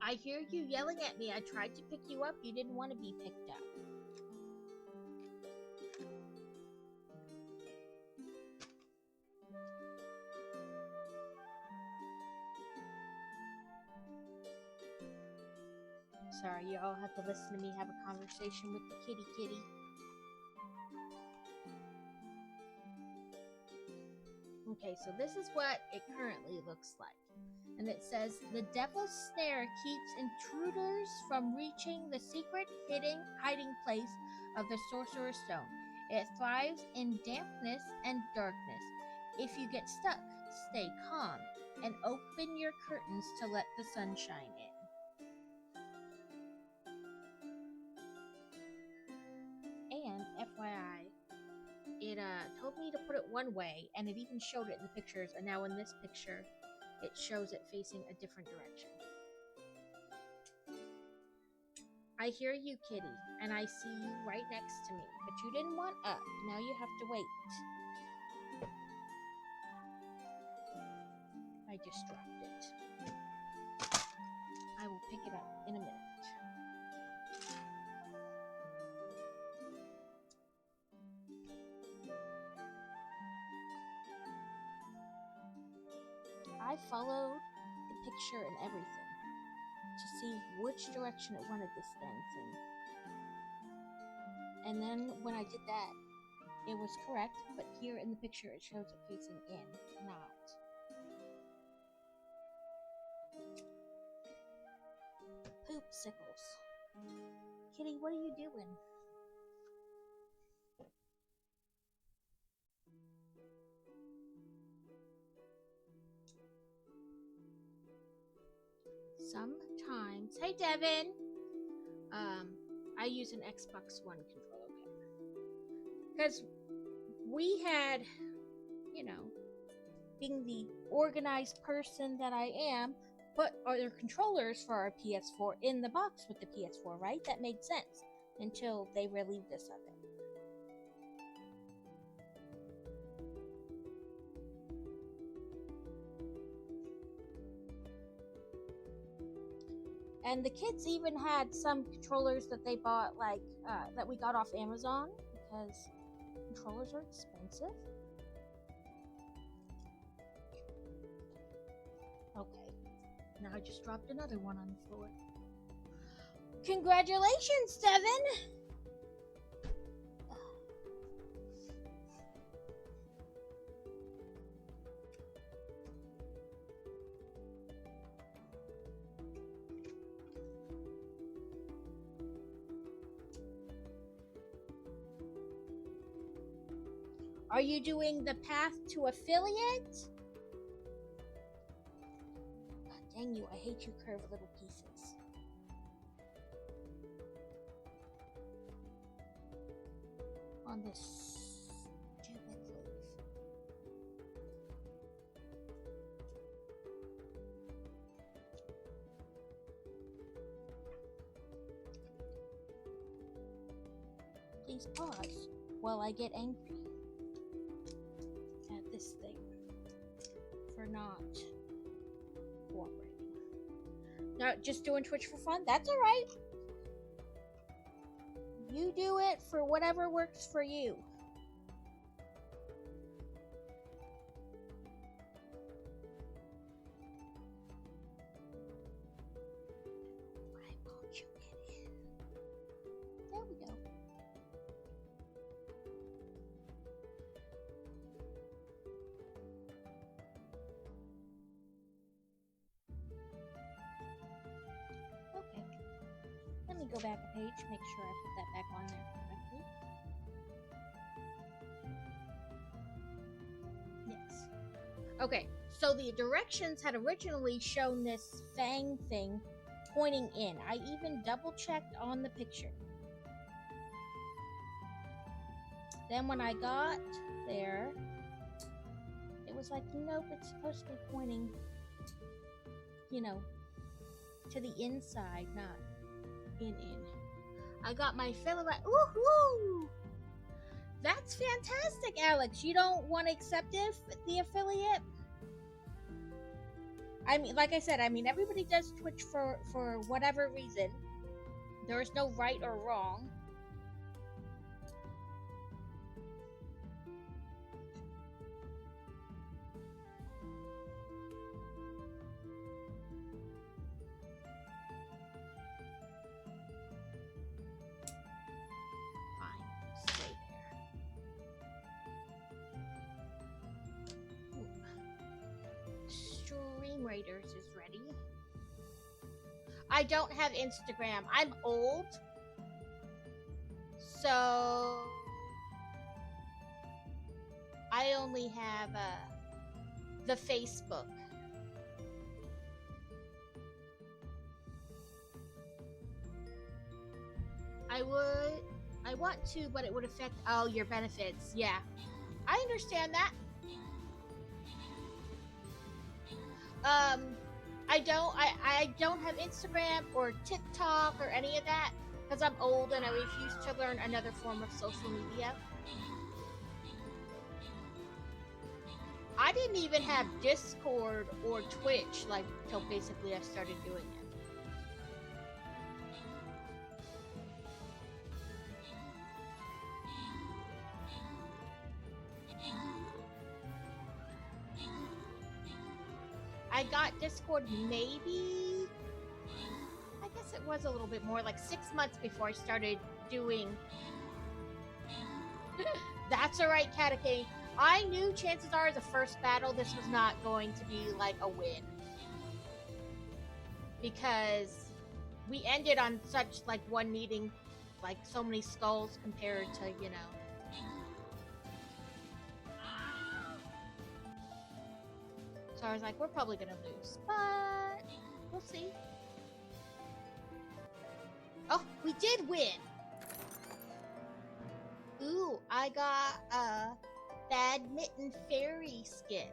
A: I hear you yelling at me. I tried to pick you up. You didn't want to be picked up. Sorry, you all have to listen to me have a conversation with the kitty. Okay, so this is what it currently looks like. And it says, the devil's snare keeps intruders from reaching the secret hiding place of the sorcerer's stone. It thrives in dampness and darkness. If you get stuck, stay calm and open your curtains to let the sun shine in. And FYI, it told me to put it one way, and it even showed it in the pictures, and now in this picture, it shows it facing a different direction. I hear you, kitty, and I see you right next to me, but you didn't want up. Now you have to wait. I just dropped it. I will pick it up in a minute. I followed the picture and everything to see which direction it wanted this dang thing. And then when I did that, it was correct, but here in the picture it shows it facing in, not. Poopsicles. Kitty, what are you doing? Sometimes, hey Devin, I use an Xbox One controller, okay? Because we had, you know, being the organized person that I am, put other controllers for our PS4 in the box with the PS4, right? That made sense until they relieved us of it. And the kids even had some controllers that they bought, like, that we got off Amazon, because controllers are expensive. Okay, now I just dropped another one on the floor. Congratulations, Devin! Are you doing the path to affiliate? God dang you, I hate you curved little pieces. On this stupid leaf. Please pause while I get angry at this thing for not cooperating. Not just doing Twitch for fun? That's alright. You do it for whatever works for you. Why won't you get in? There we go. Okay. Let me go back a page, make sure I put that back on there correctly. Yes. Okay, so the directions had originally shown this fang thing pointing in. I even double checked on the picture. Then when I got there, it was like, nope, it's supposed to be pointing, you know, to the inside, not in. I got my fill of that. Woohoo! That's fantastic, Alex. You don't want to accept the affiliate? I mean, like I said, I mean, everybody does Twitch for whatever reason. There is no right or wrong. Raiders is ready. I don't have Instagram. I'm old. So I only have the Facebook. I want to, but it would affect all your benefits. Yeah. I understand that. I don't have Instagram or TikTok or any of that because I'm old and I refuse to learn another form of social media. I didn't even have Discord or Twitch like till basically I started doing it. I got Discord maybe, I guess it was a little bit more, like 6 months before I started doing. That's alright, Catacane. I knew chances are the first battle this was not going to be like a win. Because we ended on such like one needing like so many skulls compared to, you know. So I was like, we're probably gonna lose, but we'll see. Oh, we did win! Ooh, I got a Badminton Fairy skin.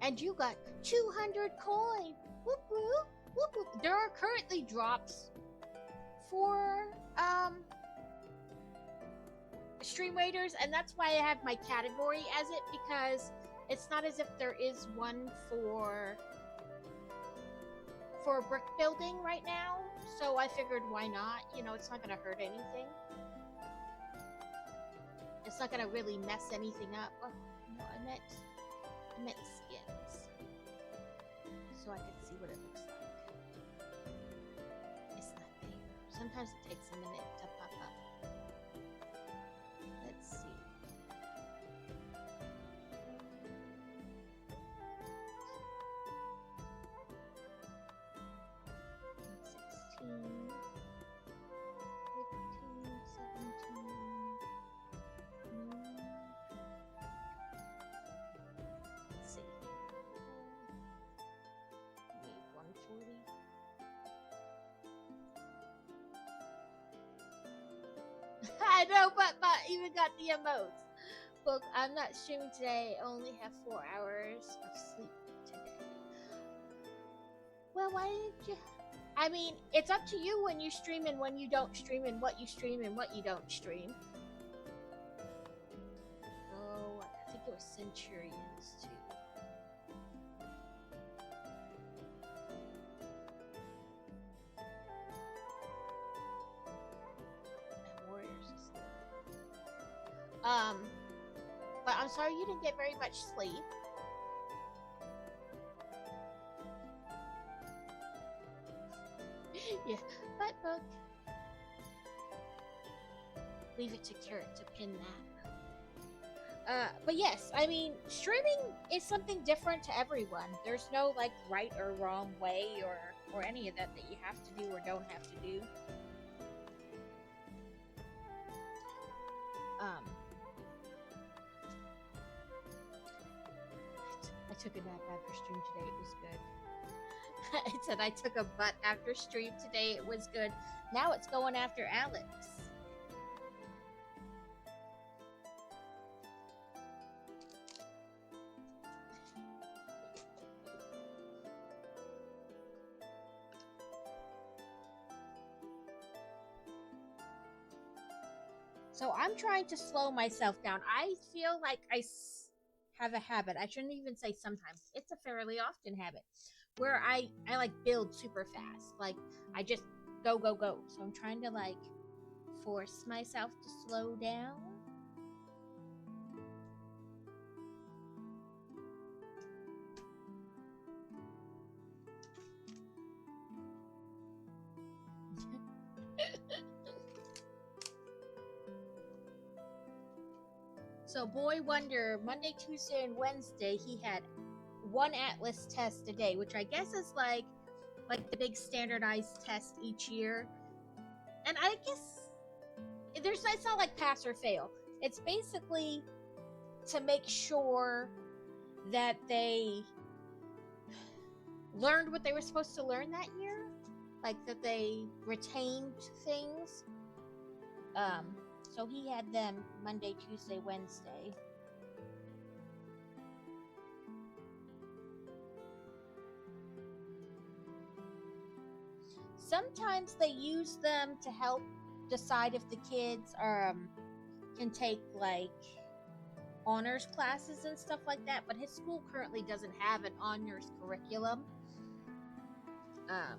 A: And you got 200 coin! Whoop whoop! Whoop whoop! There are currently drops for, Stream Raiders, and that's why I have my category as it, because it's not as if there is one for brick building right now, so I figured why not? You know, it's not gonna hurt anything. It's not gonna really mess anything up. Oh, no, I meant skins. So I could see what it looks like. It's not there. Sometimes it takes a minute to pop up. Let's see. I know, but even got the emotes. Look, I'm not streaming today. I only have 4 hours of sleep today. Well, why didn't you? I mean, it's up to you when you stream and when you don't stream and what you stream and what you don't stream. Oh, I think it was Centurions too. But I'm sorry you didn't get very much sleep. Yeah, but book. Leave it to Carrot to pin that. But yes, I mean, streaming is something different to everyone. There's no like right or wrong way or any of that you have to do or don't have to do. Um, I took a nap after stream today. It was good. I said I took a butt after stream today. It was good. Now it's going after Alex. So I'm trying to slow myself down. I feel like have a habit. I shouldn't even say sometimes. It's a fairly often habit where I like build super fast. Like I just go go go. So I'm trying to like force myself to slow down. So Boy Wonder, Monday, Tuesday, and Wednesday, he had one Atlas test a day, which I guess is like the big standardized test each year. And I guess it's not like pass or fail. It's basically to make sure that they learned what they were supposed to learn that year, like that they retained things. So he had them Monday, Tuesday, Wednesday. Sometimes they use them to help decide if the kids can take like honors classes and stuff like that, but his school currently doesn't have an honors curriculum. Oh,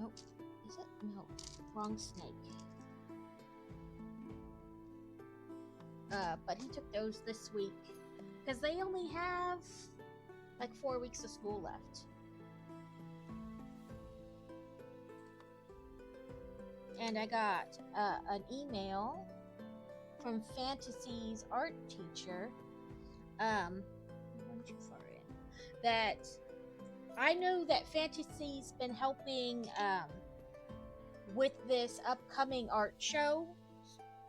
A: nope. Is it? No. Wrong snake. But he took those this week because they only have like 4 weeks of school left. And I got an email from Fantasy's art teacher. I'm too far in. That I know that Fantasy's been helping with this upcoming art show.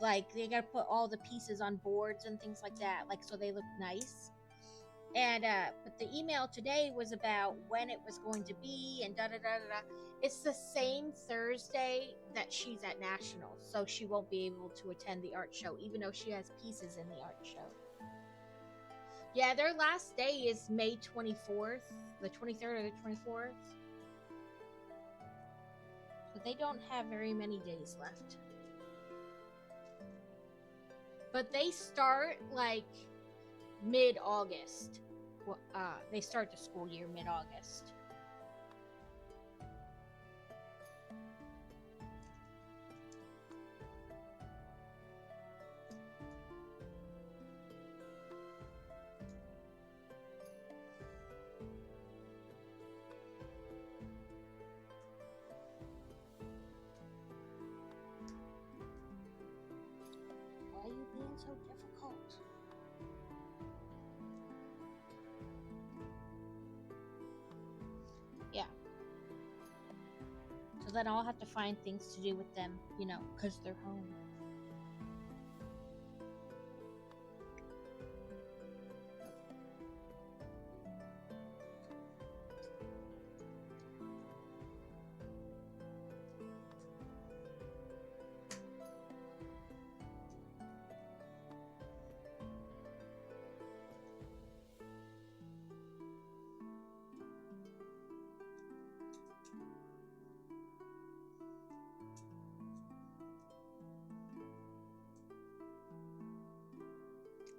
A: Like they gotta put all the pieces on boards and things like that, like so they look nice. And but the email today was about when it was going to be and da da da da. It's the same Thursday that she's at Nationals, so she won't be able to attend the art show, even though she has pieces in the art show. Yeah, their last day is May 24th, the 23rd or the 24th. So they don't have very many days left. But they start like mid-August. They start the school year mid-August. Why are you being so difficult? Yeah. So then I'll have to find things to do with them, you know, because they're home.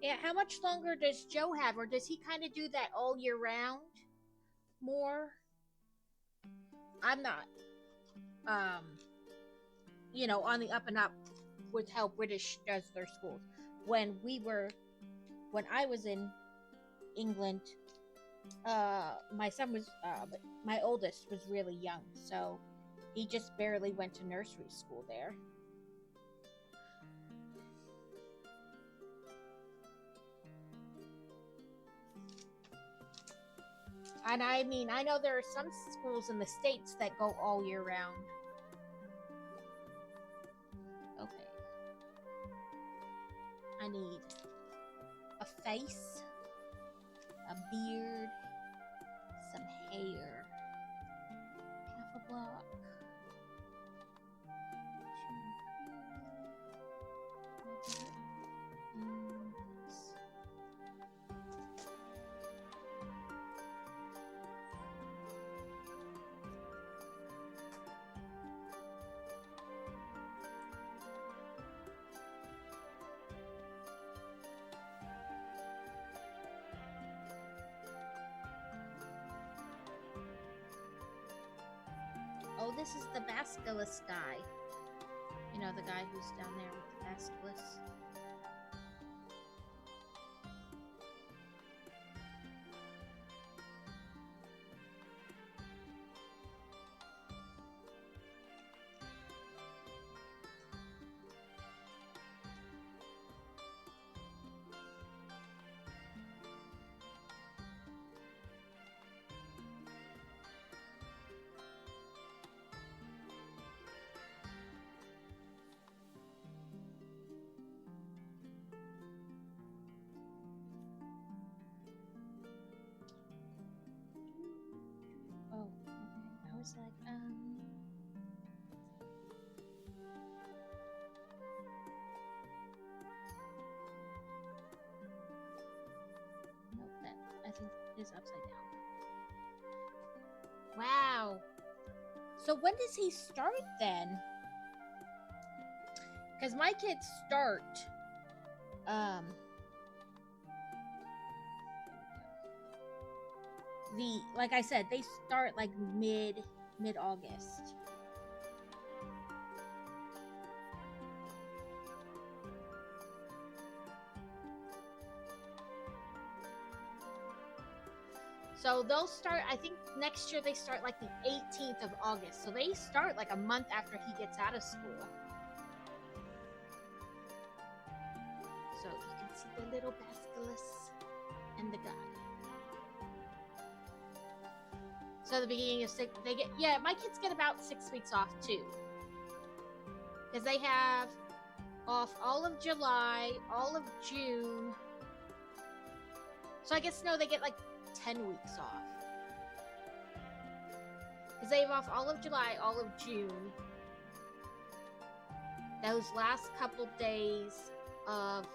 A: Yeah, how much longer does Joe have, or does he kind of do that all year round? More? I'm not, um, you know, on the up and up with how British does their schools. When I was in England, my son was, my oldest was really young, so he just barely went to nursery school there. And I mean, I know there are some schools in the States that go all year round. Okay. I need a face, a beard, some hair, half a block. Oh, this is the Basculus guy. You know, the guy who's down there with the Basculus. Oh, okay. I was like, nope, that I think is upside down. Wow. So when does he start then? Because my kids start, like I said, they start like mid-August. So they'll start, I think next year they start like the 18th of August. So they start like a month after he gets out of school. So you can see the little Basculus and the guy. So the beginning of they get, yeah, my kids get about 6 weeks off too. Because they have off all of July, all of June. So I guess no, they get like 10 weeks off. Because they have off all of July, all of June. Those last couple days of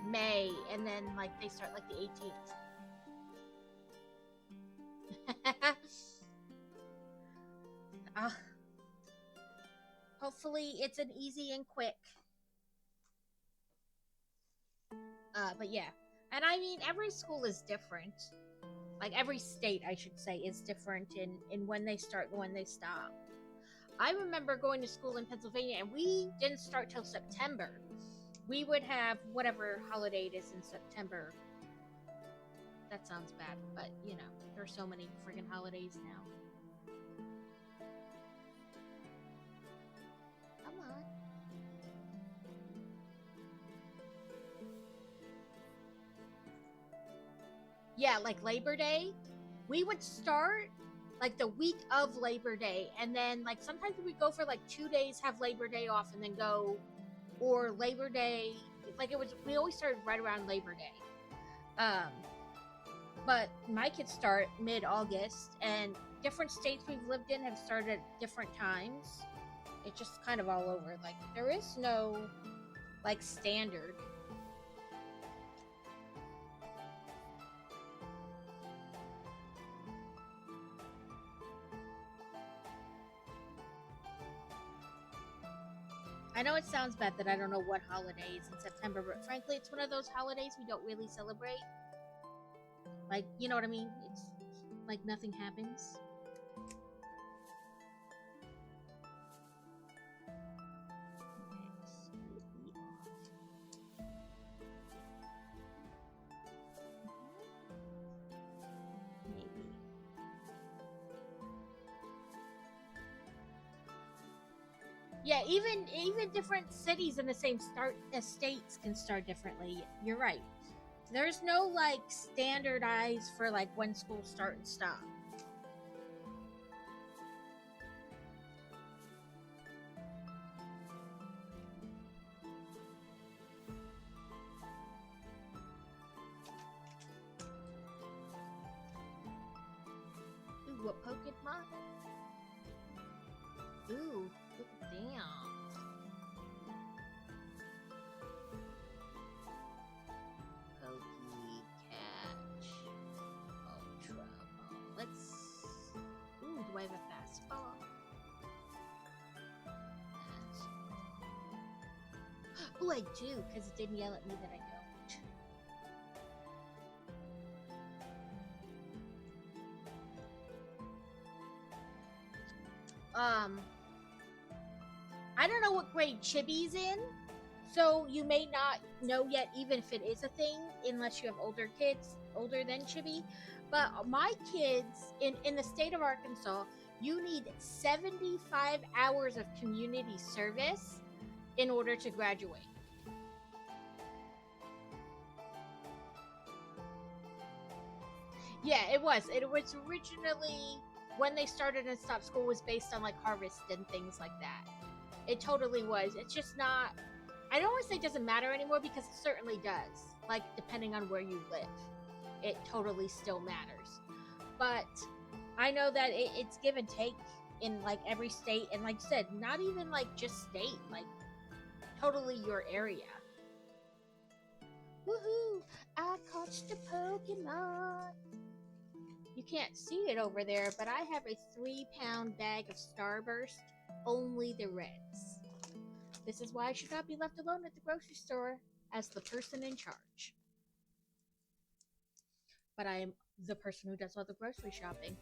A: May, and then like they start like the 18th. Hopefully it's an easy and quick. But yeah. And I mean, every school is different. Like every state, I should say, is different in when they start and when they stop. I remember going to school in Pennsylvania, and we didn't start till September. We would have whatever holiday it is in September. That sounds bad, but you know, there are so many friggin' holidays now. Come on. Yeah, like Labor Day, we would start like the week of Labor Day, and then like sometimes we would go for like 2 days, have Labor Day off, and then go, or Labor Day, like it was, we always started right around Labor Day. But my kids start mid-August, and different states we've lived in have started at different times. It's just kind of all over. Like there is no like standard. I know it sounds bad that I don't know what holiday is in September, but frankly, it's one of those holidays we don't really celebrate. Like, you know what I mean? It's like nothing happens. Yeah, even different cities in the same states can start differently. You're right. There's no like standardized for like when schools start and stop. Ooh, what Pokemon? Ooh, look at them. Catch. Ultra Ball. Let's. Ooh, do I have a fastball? Ooh, I do, because it didn't yell at me that I don't. I don't know what grade Chibi's in, so you may not know yet, even if it is a thing, unless you have older kids, older than Chibi. But my kids, in the state of Arkansas, you need 75 hours of community service in order to graduate. Yeah, it was. It was originally, when they started and stopped school, was based on like harvest and things like that. It totally was. It's just not. I don't want to say it doesn't matter anymore, because it certainly does. Like, depending on where you live, it totally still matters. But I know that it's give and take in like every state, and like I said, not even like just state, like totally your area. Woohoo! I caught the Pokemon. You can't see it over there, but I have a 3-pound bag of Starburst, only the reds. This is why I should not be left alone at the grocery store as the person in charge. But I am the person who does all the grocery shopping.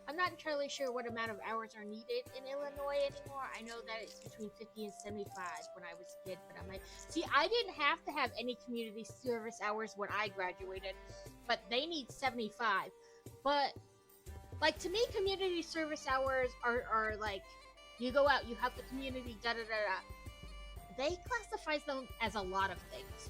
A: I'm not entirely sure what amount of hours are needed in Illinois anymore. I know that it's between 50 and 75 when I was a kid, but I'm like, see, I didn't have to have any community service hours when I graduated, but they need 75. But, like, to me, community service hours are like, you go out, you help the community, da-da-da-da. They classify them as a lot of things.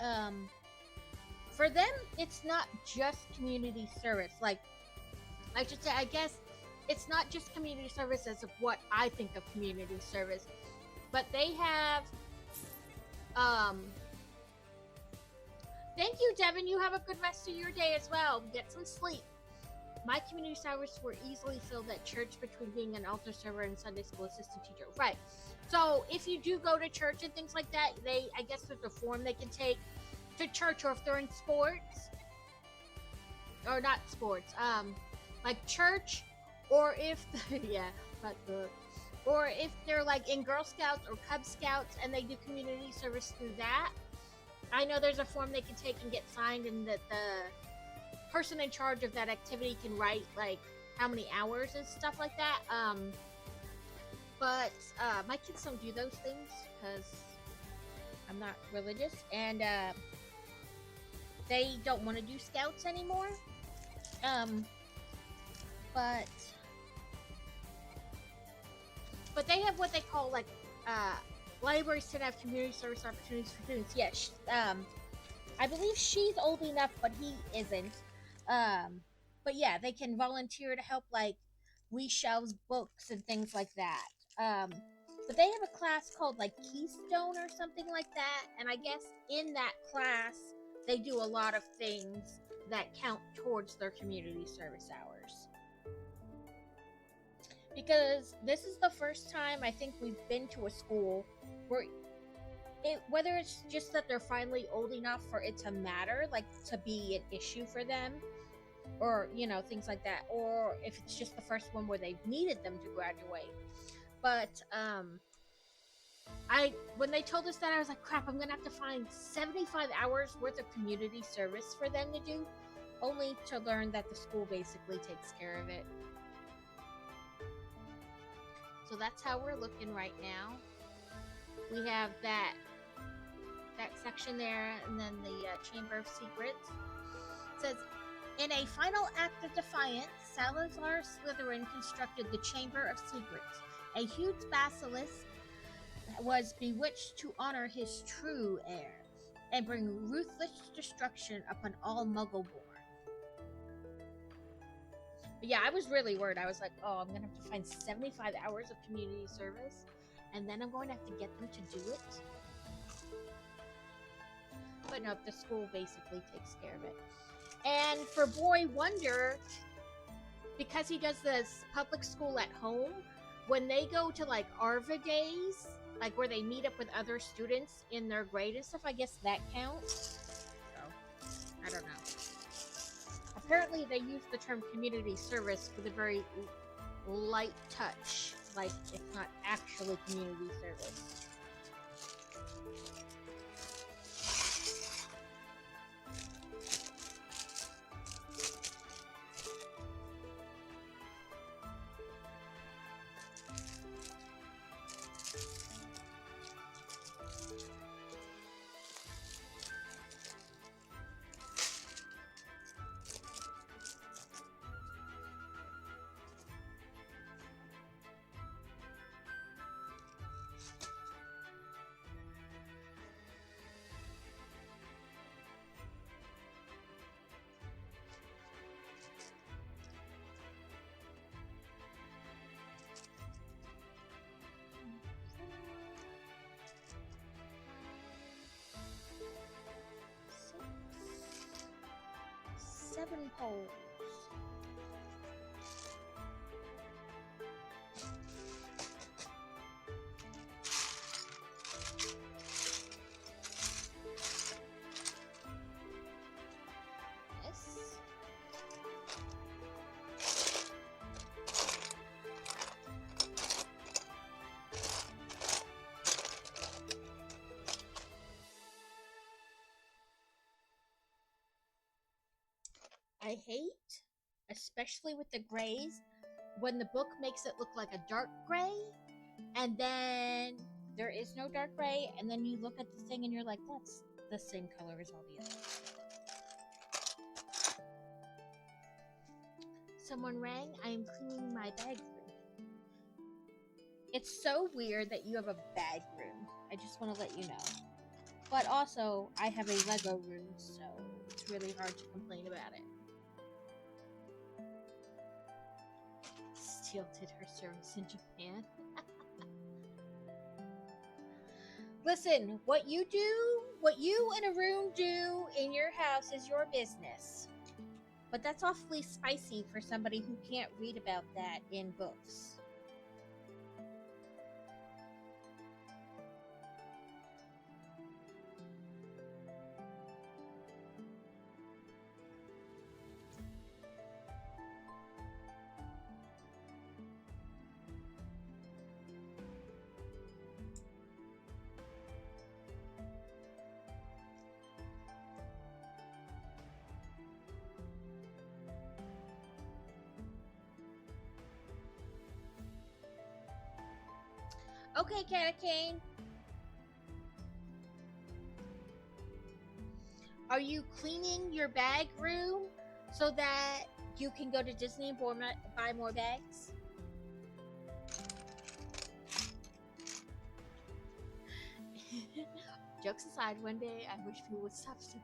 A: Um, for them, it's not just community service. Like, I should say, I guess it's not just community service as of what I think of community service, but they have, um, thank you, Devin. You have a good rest of your day as well. Get some sleep. My community service were easily filled at church between being an altar server and Sunday school assistant teacher. Right. So if you do go to church and things like that, I guess there's a form they can take to church, or if they're in sports, or not sports, like church, or if, yeah, but or if they're like in Girl Scouts or Cub Scouts and they do community service through that. I know there's a form they can take and get signed, and that the person in charge of that activity can write like how many hours and stuff like that. But my kids don't do those things because I'm not religious, and they don't want to do scouts anymore. But they have what they call like libraries to have community service opportunities for students. Yes, I believe she's old enough, but he isn't. But yeah, they can volunteer to help, like, we shelves books and things like that. But they have a class called like Keystone or something like that, and I guess in that class they do a lot of things that count towards their community service hours. Because this is the first time I think we've been to a school where whether it's just that they're finally old enough for it to matter, like to be an issue for them, or things like that, or if it's just the first one where they've needed them to graduate. But when they told us that, I was like, crap, I'm gonna have to find 75 hours worth of community service for them to do, only to learn that the school basically takes care of it. So that's how we're looking right now. We have that section there, and then the Chamber of Secrets. It says, in a final act of defiance, Salazar Slytherin constructed the Chamber of Secrets. A huge basilisk was bewitched to honor his true heir and bring ruthless destruction upon all Muggleborn. But yeah, I was really worried. I was like, oh, I'm going to have to find 75 hours of community service, and then I'm going to have to get them to do it. But no, the school basically takes care of it. And for Boy Wonder, because he does this public school at home, when they go to like Arva days, like where they meet up with other students in their grade and stuff, I guess that counts. So, I don't know. Apparently they use the term community service with a very light touch, like it's not actually community service. Seven poles. Yes. I hate, especially with the grays, when the book makes it look like a dark gray, and then there is no dark gray, and then you look at the thing and you're like, that's the same color as all the others. Someone rang. I am cleaning my bag room. It's so weird that you have a bag room. I just want to let you know. But also, I have a Lego room, so it's really hard to complain about it. Steele did her service in Japan. Listen, what you and Arun do in your house is your business. But that's awfully spicy for somebody who can't read about that in books. Okay, Catacane. Are you cleaning your bag room so that you can go to Disney and buy more bags? Jokes aside, one day I wish people would stop singing.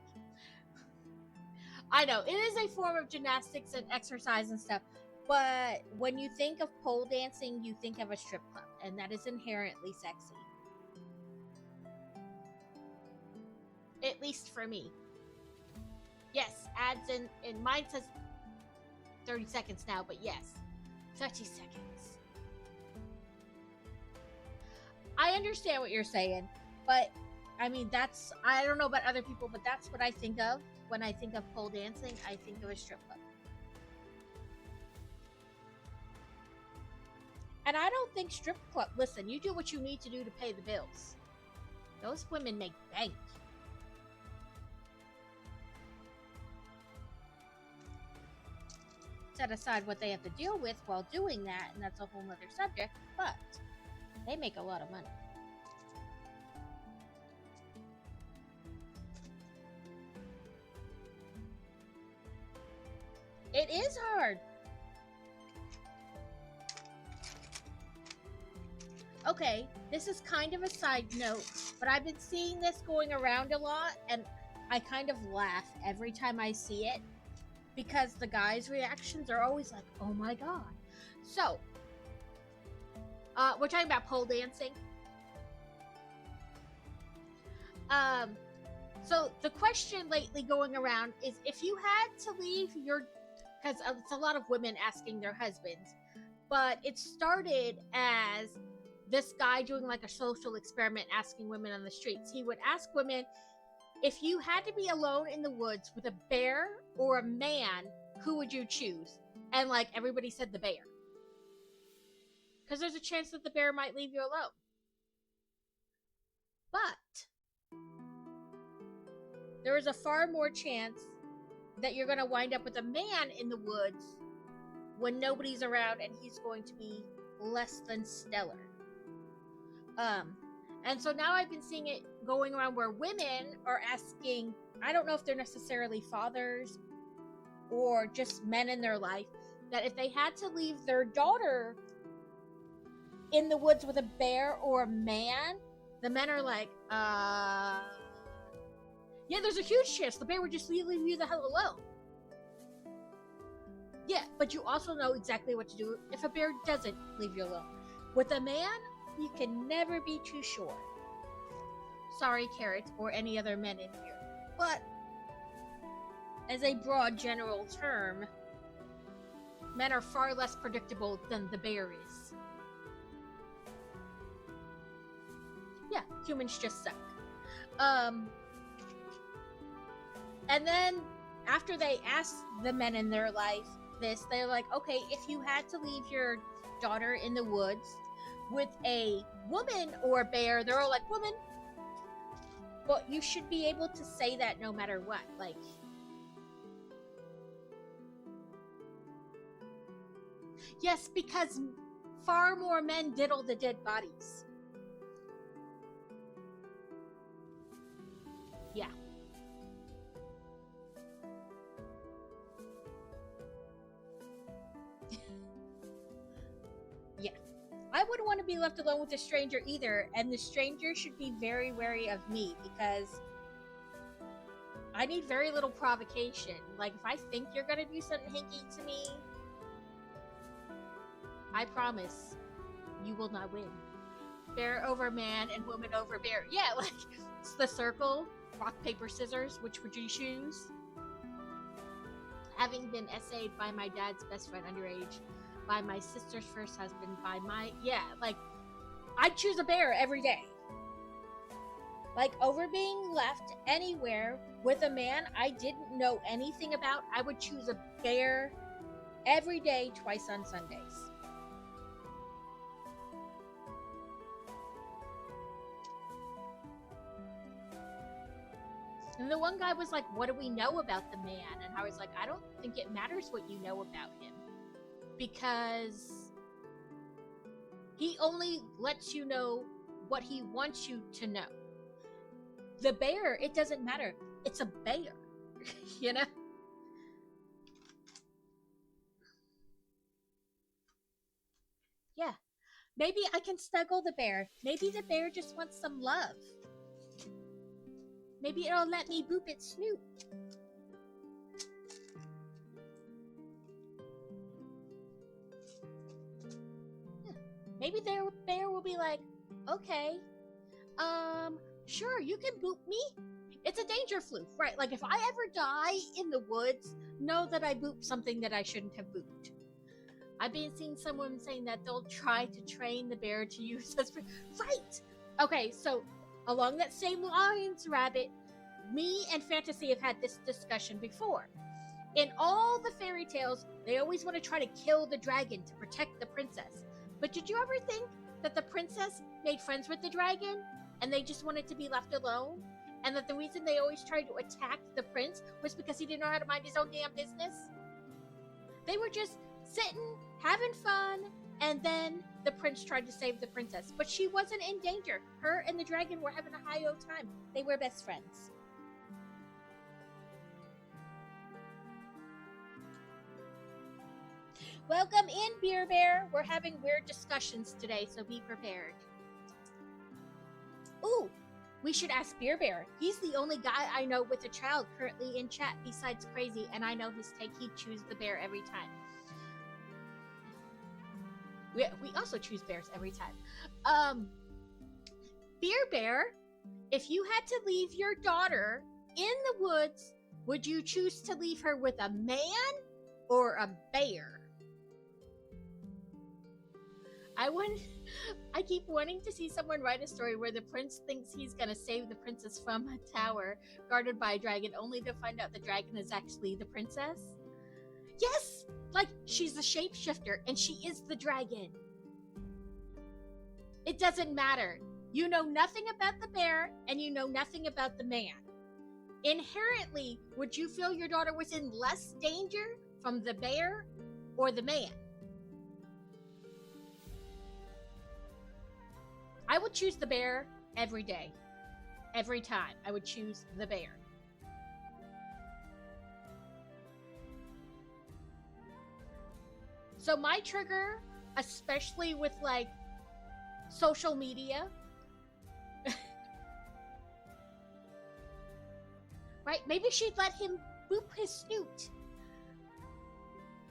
A: I know, it is a form of gymnastics and exercise and stuff. But when you think of pole dancing, you think of a strip club, and that is inherently sexy. At least for me. Yes, ads in mine says 30 seconds now, but yes, 30 seconds. I understand what you're saying, but I mean, I don't know about other people, but that's what I think of when I think of pole dancing. I think of a strip club. And I don't think strip club. Listen, you do what you need to do to pay the bills. Those women make bank. set aside what they have to deal with while doing that, and that's a whole other subject, but they make a lot of money. It is hard. Okay, this is kind of a side note, but I've been seeing this going around a lot, and I kind of laugh every time I see it because the guys' reactions are always like, oh my god. So, we're talking about pole dancing. So the question lately going around is if you had to leave your, because it's a lot of women asking their husbands, but it started as this guy doing like a social experiment asking women on the streets. He would ask women, if you had to be alone in the woods with a bear or a man, who would you choose? And like everybody said the bear. Because there's a chance that the bear might leave you alone. But there is a far more chance that you're going to wind up with a man in the woods when nobody's around and he's going to be less than stellar. And so now I've been seeing it going around where women are asking, I don't know if they're necessarily fathers or just men in their life, that if they had to leave their daughter in the woods with a bear or a man, the men are like, yeah, there's a huge chance the bear would just leave you the hell alone. Yeah, but you also know exactly what to do if a bear doesn't leave you alone. With a man, you can never be too sure. Sorry, Carrot, or any other men in here. But, as a broad general term, men are far less predictable than the bear is. Yeah, humans just suck. And then, after they ask the men in their life this, they're like, okay, if you had to leave your daughter in the woods with a woman or a bear, they're all like, woman. But you should be able to say that no matter what. Like, yes, because far more men diddle the dead bodies. Yeah. Yeah. I wouldn't want to be left alone with a stranger either, and the stranger should be very wary of me because I need very little provocation. Like, if I think you're gonna do something hinky to me, I promise you will not win. Bear over man and woman over bear. Yeah, like, it's the circle. Rock, paper, scissors. Which would you choose? Having been essayed by my dad's best friend underage, by my sister's first husband, by my... Yeah, like, I'd choose a bear every day. Like, over being left anywhere with a man I didn't know anything about, I would choose a bear every day, twice on Sundays. And the one guy was like, what do we know about the man? And I was like, I don't think it matters what you know about him. Because he only lets you know what he wants you to know. The bear, it doesn't matter. It's a bear. You know? Yeah. Maybe I can snuggle the bear. Maybe the bear just wants some love. Maybe it'll let me boop its snoot. Yeah. Maybe the bear will be like, okay, sure, you can boop me. It's a danger floof, right? Like, if I ever die in the woods, know that I booped something that I shouldn't have booped. I've been seeing someone saying that they'll try to train the bear to use us. Right! Okay, so along that same lines, Rabbit, me and Fantasy have had this discussion before. In all the fairy tales, they always want to try to kill the dragon to protect the princess. But did you ever think that the princess made friends with the dragon and they just wanted to be left alone? And that the reason they always tried to attack the prince was because he didn't know how to mind his own damn business? They were just sitting, having fun, and then the prince tried to save the princess. But she wasn't in danger. Her and the dragon were having a high old time. They were best friends. Welcome in, Beer Bear. We're having weird discussions today, so be prepared. Ooh, we should ask Beer Bear. He's the only guy I know with a child currently in chat besides Crazy, and I know his take. He'd choose the bear every time. We also choose bears every time. Beer Bear, if you had to leave your daughter in the woods, would you choose to leave her with a man or a bear? I keep wanting to see someone write a story where the prince thinks he's gonna save the princess from a tower guarded by a dragon, only to find out the dragon is actually the princess. Yes! Like, she's the shapeshifter, and she is the dragon. It doesn't matter. You know nothing about the bear, and you know nothing about the man. Inherently, would you feel your daughter was in less danger from the bear or the man? I would choose the bear every day. Every time, I would choose the bear. So my trigger, especially with like social media, right? Maybe she'd let him boop his snoot.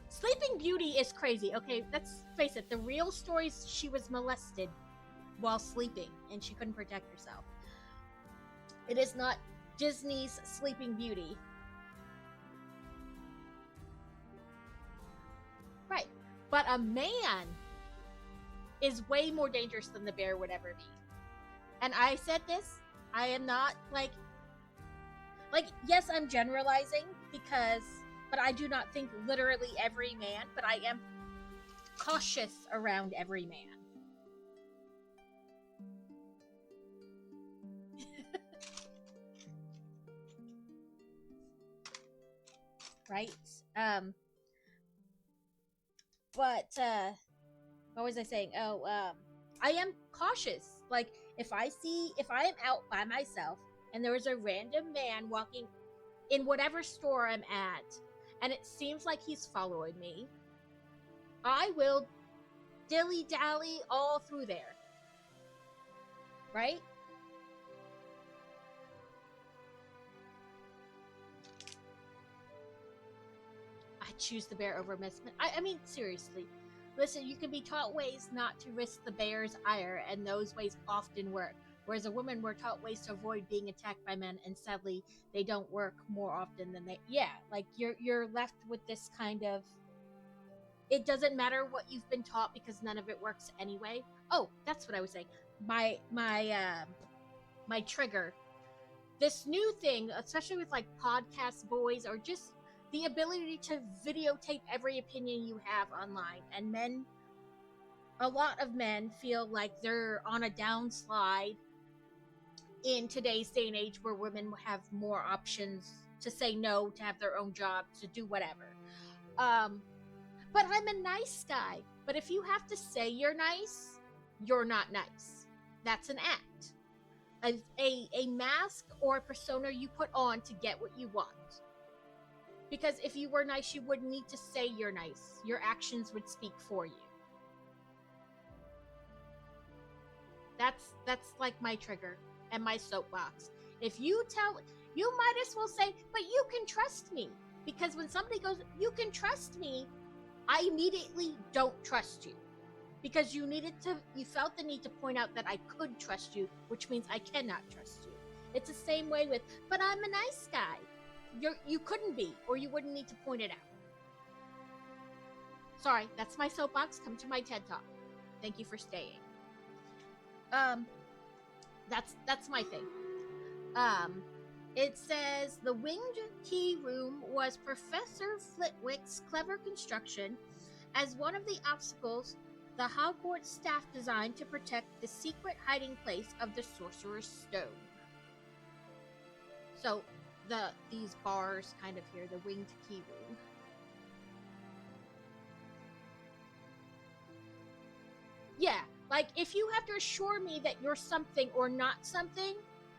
A: Sleeping Beauty is crazy. Okay, let's face it. The real stories, she was molested while sleeping and she couldn't protect herself. It is not Disney's Sleeping Beauty. Right. But a man is way more dangerous than the bear would ever be. And I said this, I am not like, yes, I'm generalizing but I do not think literally every man, but I am cautious around every man. Right? What was I saying? I am cautious. Like, if I am out by myself and there is a random man walking in whatever store I'm at, and it seems like he's following me, I will dilly-dally all through there. Right? I choose the bear over Miss. I mean, seriously. Listen, you can be taught ways not to risk the bear's ire, and those ways often work. Whereas a woman, we're taught ways to avoid being attacked by men, and sadly, they don't work more often than they. Yeah, like you're left with this kind of. It doesn't matter what you've been taught because none of it works anyway. Oh, that's what I was saying. My trigger. This new thing, especially with like podcast boys or just the ability to videotape every opinion you have online, and a lot of men feel like they're on a downslide in today's day and age where women have more options to say no, to have their own job, to do whatever. But I'm a nice guy. But if you have to say you're nice, you're not nice. That's an act. A mask or a persona you put on to get what you want. Because if you were nice, you wouldn't need to say you're nice. Your actions would speak for you. That's like my trigger and my soapbox. If you might as well say, but you can trust me. Because when somebody goes, you can trust me, I immediately don't trust you. Because you felt the need to point out that I could trust you, which means I cannot trust you. It's the same way with, but I'm a nice guy. You couldn't be, or you wouldn't need to point it out. Sorry, that's my soapbox. Come to my TED Talk. Thank you for staying. That's my thing. It says the winged key room was Professor Flitwick's clever construction as one of the obstacles the Hogwarts staff designed to protect the secret hiding place of the Sorcerer's Stone. So these bars kind of here, the winged key room. Yeah, like if you have to assure me that you're something or not something,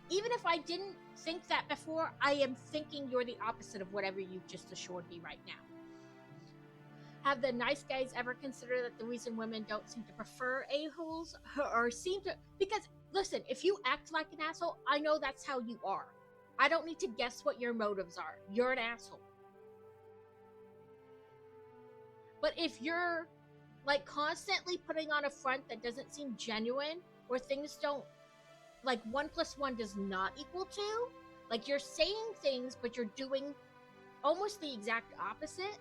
A: even if I didn't think that before, I am thinking you're the opposite of whatever you've just assured me right now. Have the nice guys ever considered that the reason women don't seem to prefer a-holes or seem to. Because, listen, if you act like an asshole, I know that's how you are. I don't need to guess what your motives are. You're an asshole. But if you're like constantly putting on a front that doesn't seem genuine, or things don't, like 1 + 1 does not equal 2, like you're saying things but you're doing almost the exact opposite.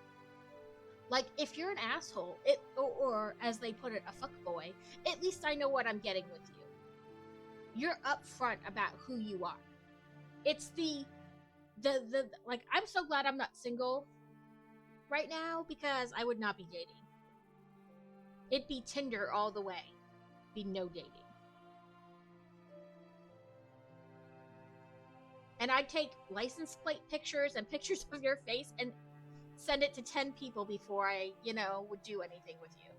A: Like if you're an asshole, or as they put it, a fuckboy, at least I know what I'm getting with you. You're upfront about who you are. It's the like, I'm so glad I'm not single right now, because I would not be dating. It'd be Tinder all the way. Be no dating. And I'd take license plate pictures and pictures of your face and send it to 10 people before I, would do anything with you.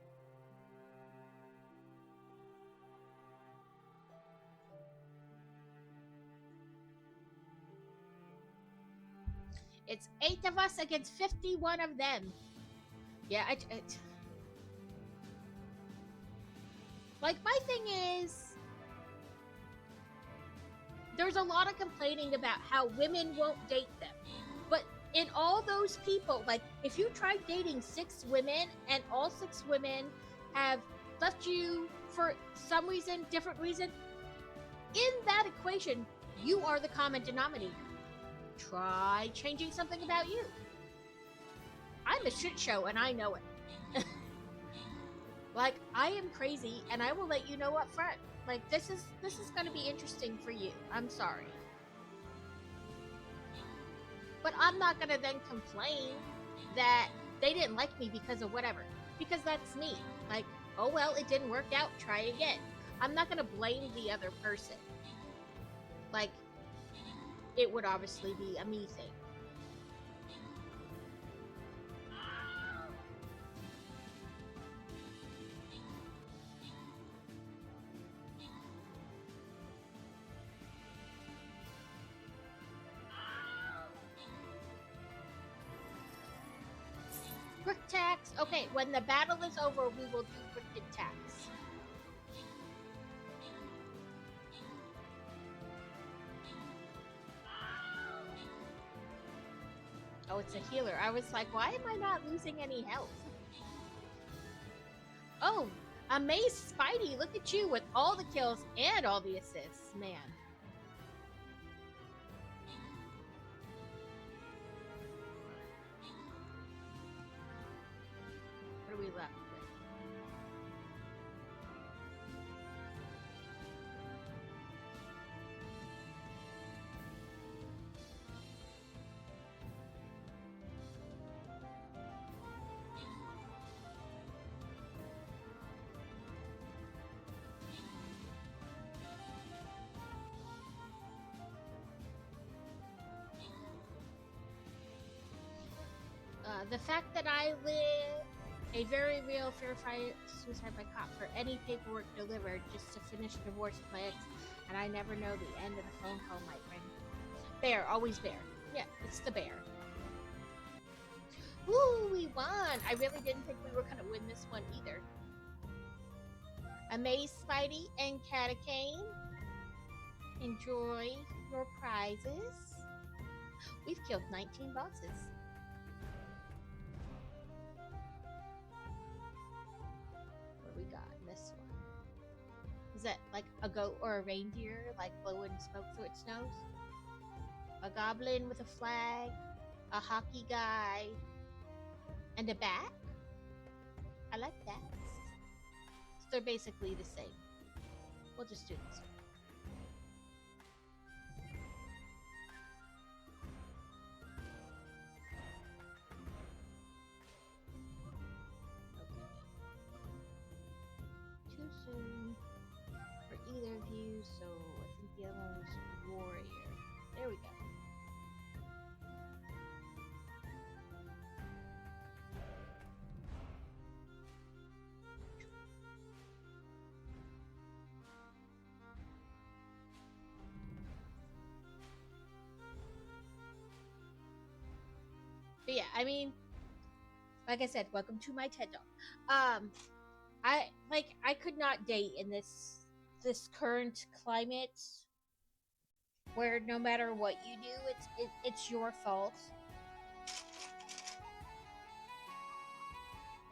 A: It's 8 of us against 51 of them. Yeah, like, my thing is, there's a lot of complaining about how women won't date them. But in all those people, like, if you try dating 6 women and all 6 women have left you for some reason, different reason, in that equation, you are the common denominator. Try changing something about you. I'm a shit show and I know it. Like, I am crazy and I will let you know up front. Like, this is going to be interesting for you. I'm sorry. But I'm not going to then complain that they didn't like me because of whatever. Because that's me. Like, oh well, it didn't work out, try again. I'm not going to blame the other person. Like, it would obviously be a me thing. Quick tax. Okay, when the battle is over, we will do quick tax. Oh, it's a healer. I was like, why am I not losing any health? Oh, amazed Spidey, look at you with all the kills and all the assists, man. What are we left with? The fact that I live a very real verified suicide by cop for any paperwork delivered just to finish divorce with my ex, and I never know the end of the phone call might ring. Bear, always bear. Yeah, it's the bear. Ooh, we won! I really didn't think we were gonna win this one either. Amaze Spidey and Catacane. Enjoy your prizes. We've killed 19 bosses. What do we got in this one? Is that like a goat or a reindeer, like blowing smoke through its nose? A goblin with a flag, a hockey guy, and a bat? I like that. So they're basically the same. We'll just do this one. Too soon for either of you, so I think the other one was warrior. There we go. I mean, like I said, welcome to my TED Talk. I could not date in this current climate where no matter what you do, it's your fault.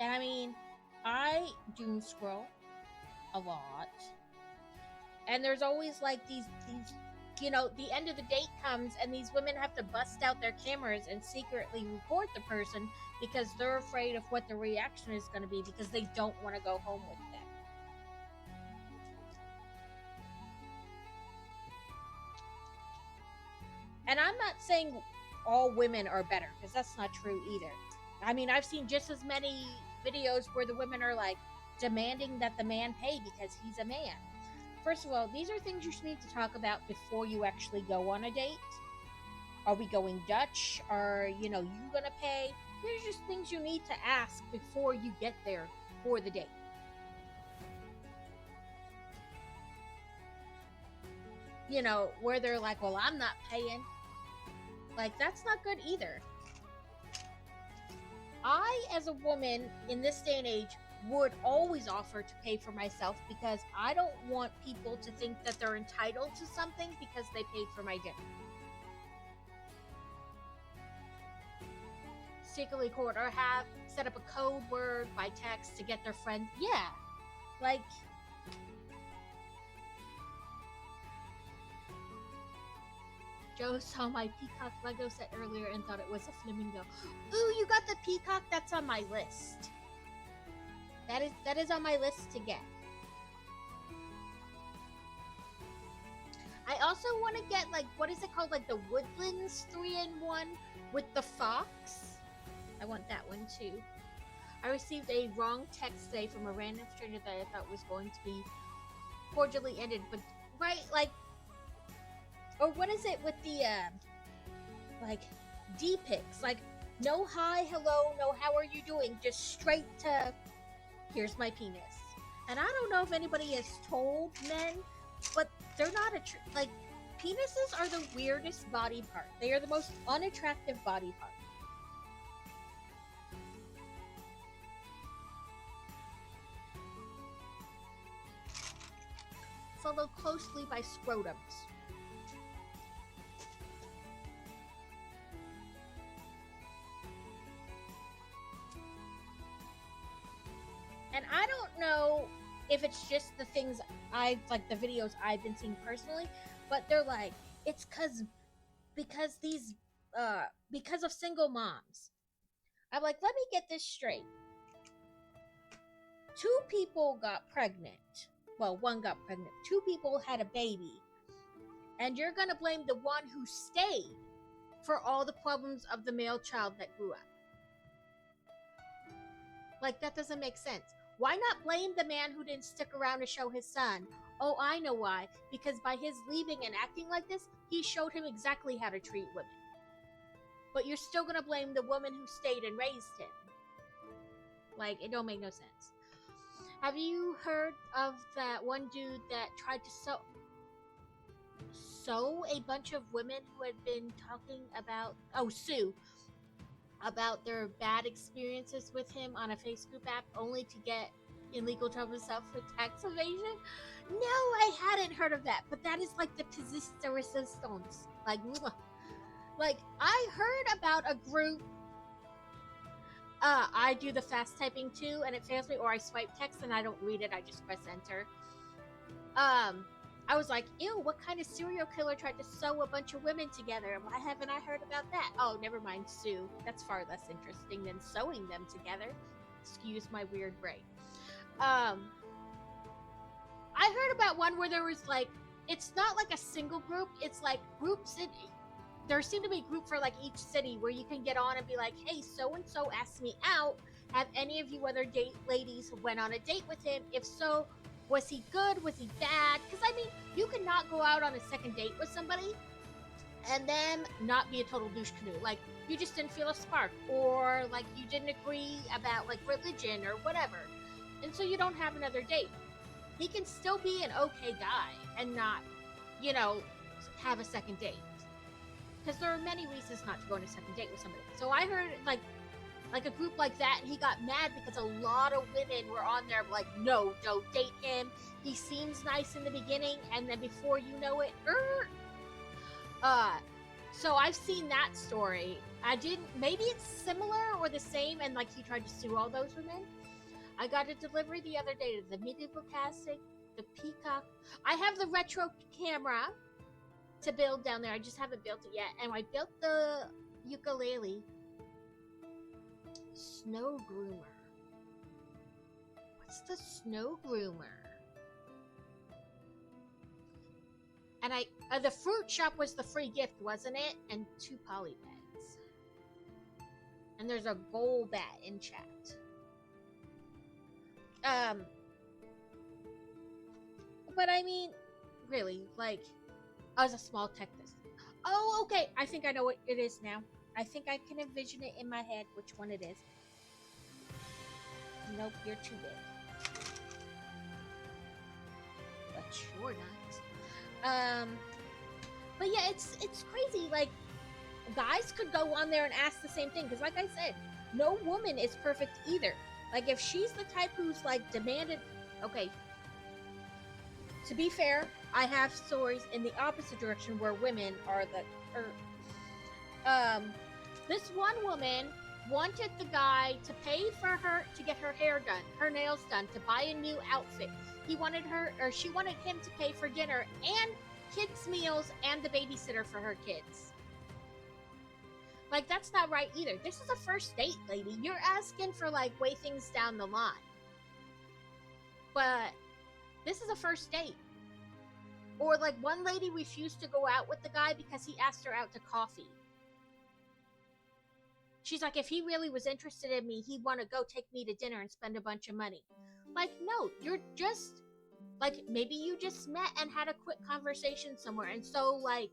A: And I mean, I doom scroll a lot, and there's always like these the end of the date comes and these women have to bust out their cameras and secretly record the person because they're afraid of what the reaction is going to be because they don't want to go home with them. And I'm not saying all women are better because that's not true either. I mean, I've seen just as many videos where the women are like demanding that the man pay because he's a man. First of all, these are things you should need to talk about before you actually go on a date. Are we going Dutch? Are, you gonna pay? There's just things you need to ask before you get there for the date. Where they're like, well, I'm not paying. Like, that's not good either. I, as a woman in this day and age, would always offer to pay for myself because I don't want people to think that they're entitled to something because they paid for my dinner. Secretly record or have set up a code word by text to get their friends. Yeah. Like, Joe saw my peacock Lego set earlier and thought it was a flamingo. Ooh, you got the peacock? That's on my list. That is on my list to get. I also want to get, like, what is it called? Like the Woodlands 3-in-1 with the fox. I want that one too. I received a wrong text today from a random stranger that I thought was going to be cordially ended, but right, like, or what is it with the like D-pics? Like, no hi, hello, no how are you doing? Just straight to here's my penis. And I don't know if anybody has told men, but they're not like, penises are the weirdest body part. They are the most unattractive body part. Followed closely by scrotums. And I don't know if it's just the things the videos I've been seeing personally, but they're like, it's because of single moms. I'm like, let me get this straight. 2 people got pregnant. Well, 1 got pregnant. 2 people had a baby. And you're gonna blame the one who stayed for all the problems of the male child that grew up. Like, that doesn't make sense. Why not blame the man who didn't stick around to show his son? Oh, I know why. Because by his leaving and acting like this, he showed him exactly how to treat women. But you're still gonna blame the woman who stayed and raised him. Like, it don't make no sense. Have you heard of that one dude that tried to sew a bunch of women who had been talking about, sue, about their bad experiences with him on a Facebook app only to get in legal trouble himself for tax evasion? No, I hadn't heard of that, but that is like the pièce de résistance. Like, I heard about a group. I do the fast typing too, and it fails me, or I swipe text and I don't read it. I just press enter. I was like, ew, what kind of serial killer tried to sew a bunch of women together? Why haven't I heard about that? Oh, never mind, sue. That's far less interesting than sewing them together. Excuse my weird brain. I heard about one where there was like, it's not like a single group, it's like groups in, there seem to be a group for like each city where you can get on and be like, hey, so-and-so asked me out. Have any of you other ladies went on a date with him? If so, was he good? Was he bad? Because, I mean, you cannot go out on a second date with somebody and then not be a total douche canoe. Like, you just didn't feel a spark, or like you didn't agree about like religion or whatever. And so you don't have another date. He can still be an okay guy and not, have a second date. Because there are many reasons not to go on a second date with somebody. So I heard, like, like a group like that, and he got mad because a lot of women were on there like, no, don't date him. He seems nice in the beginning, and then before you know it, so I've seen that story. I didn't. Maybe it's similar or the same, and like he tried to sue all those women. I got a delivery the other day to the medieval casting, the Peacock. I have the retro camera to build down there. I just haven't built it yet, and I built the ukulele. Snow groomer. What's the snow groomer? And the fruit shop was the free gift, wasn't it? And 2 poly bags. And there's a gold bat in chat. But I mean, really, like, as a small tech business. Oh, okay. I think I know what it is now. I think I can envision it in my head which one it is. Nope, you're too big. But you're not. But yeah, it's crazy. Like, guys could go on there and ask the same thing, because like I said, no woman is perfect either. Like, if she's the type who's like demanded, okay, to be fair, I have stories in the opposite direction where women are this one woman wanted the guy to pay for her to get her hair done, her nails done, to buy a new outfit. She wanted him to pay for dinner and kids' meals and the babysitter for her kids. Like, that's not right either. This is a first date, lady. You're asking for, like, way things down the line. But this is a first date. Or, like, one lady refused to go out with the guy because he asked her out to coffee. She's like, if he really was interested in me, he'd want to go take me to dinner and spend a bunch of money. Like, no, you're just, like, maybe you just met and had a quick conversation somewhere. And so, like,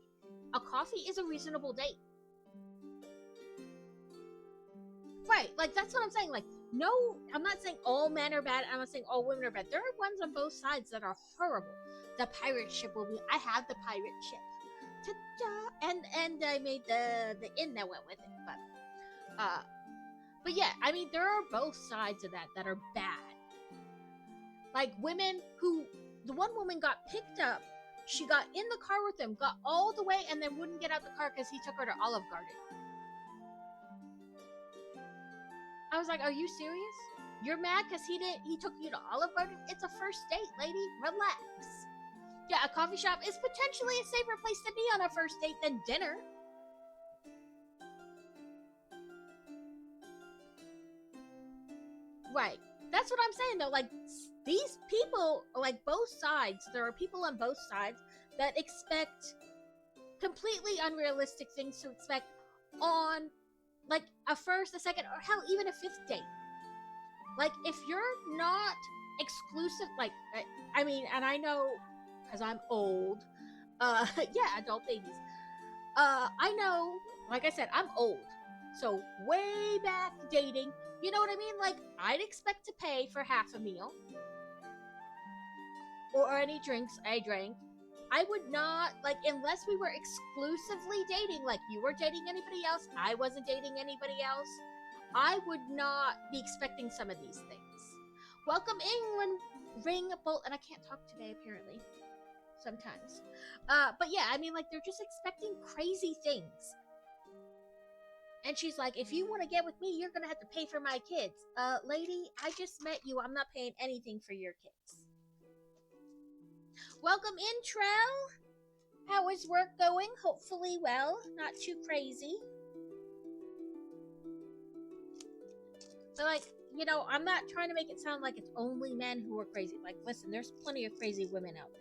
A: a coffee is a reasonable date. Right, like, that's what I'm saying. Like, no, I'm not saying all men are bad. I'm not saying all women are bad. There are ones on both sides that are horrible. The pirate ship will be, I have the pirate ship. Ta-da! And I made the inn that went with it. But yeah, I mean, there are both sides of that are bad. Like, women who, the one woman got picked up, she got in the car with him, got all the way, and then wouldn't get out the car because he took her to Olive Garden. I was like, are you serious? You're mad because he took you to Olive Garden? It's a first date, lady. Relax. Yeah, a coffee shop is potentially a safer place to be on a first date than dinner. Right. That's what I'm saying, though. Like, these people, like, both sides, there are people on both sides that expect completely unrealistic things to expect on, like, a first, a second, or hell, even a fifth date. Like, if you're not exclusive, like, I mean, and I know, because I'm old, yeah, adult babies. I know, like I said, I'm old. So, way back dating, you know what I mean? Like, I'd expect to pay for half a meal. Or any drinks I drank. I would not, like, unless we were exclusively dating, like you were dating anybody else, I wasn't dating anybody else, I would not be expecting some of these things. Welcome England, Ring Bolt, and I can't talk today, apparently. Sometimes. But yeah, I mean, like, they're just expecting crazy things. And she's like, if you want to get with me, you're going to have to pay for my kids. Lady, I just met you. I'm not paying anything for your kids. Welcome in, Trell. How is work going? Hopefully well. Not too crazy. So, like, you know, I'm not trying to make it sound like it's only men who are crazy. Like, listen, there's plenty of crazy women out there.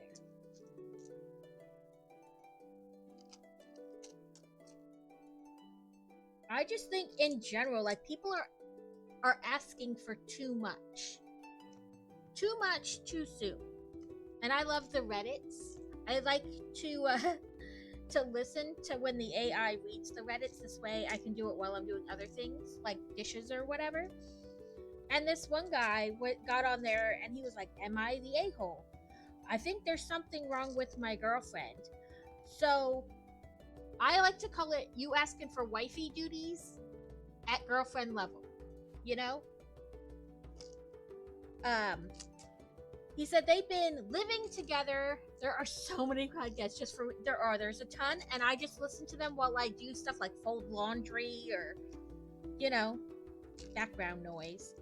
A: I just think in general, like, people are asking for too much. Too much too soon. And I love the Reddits. I like to listen to when the AI reads the Reddits. This way I can do it while I'm doing other things, like dishes or whatever. And this one guy got on there and he was like, am I the a-hole? I think there's something wrong with my girlfriend. So I like to call it you asking for wifey duties at girlfriend level. you know? Um, he said they've been living together. There are so many podcasts there's a ton, and I just listen to them while I do stuff like fold laundry or, you know, background noise.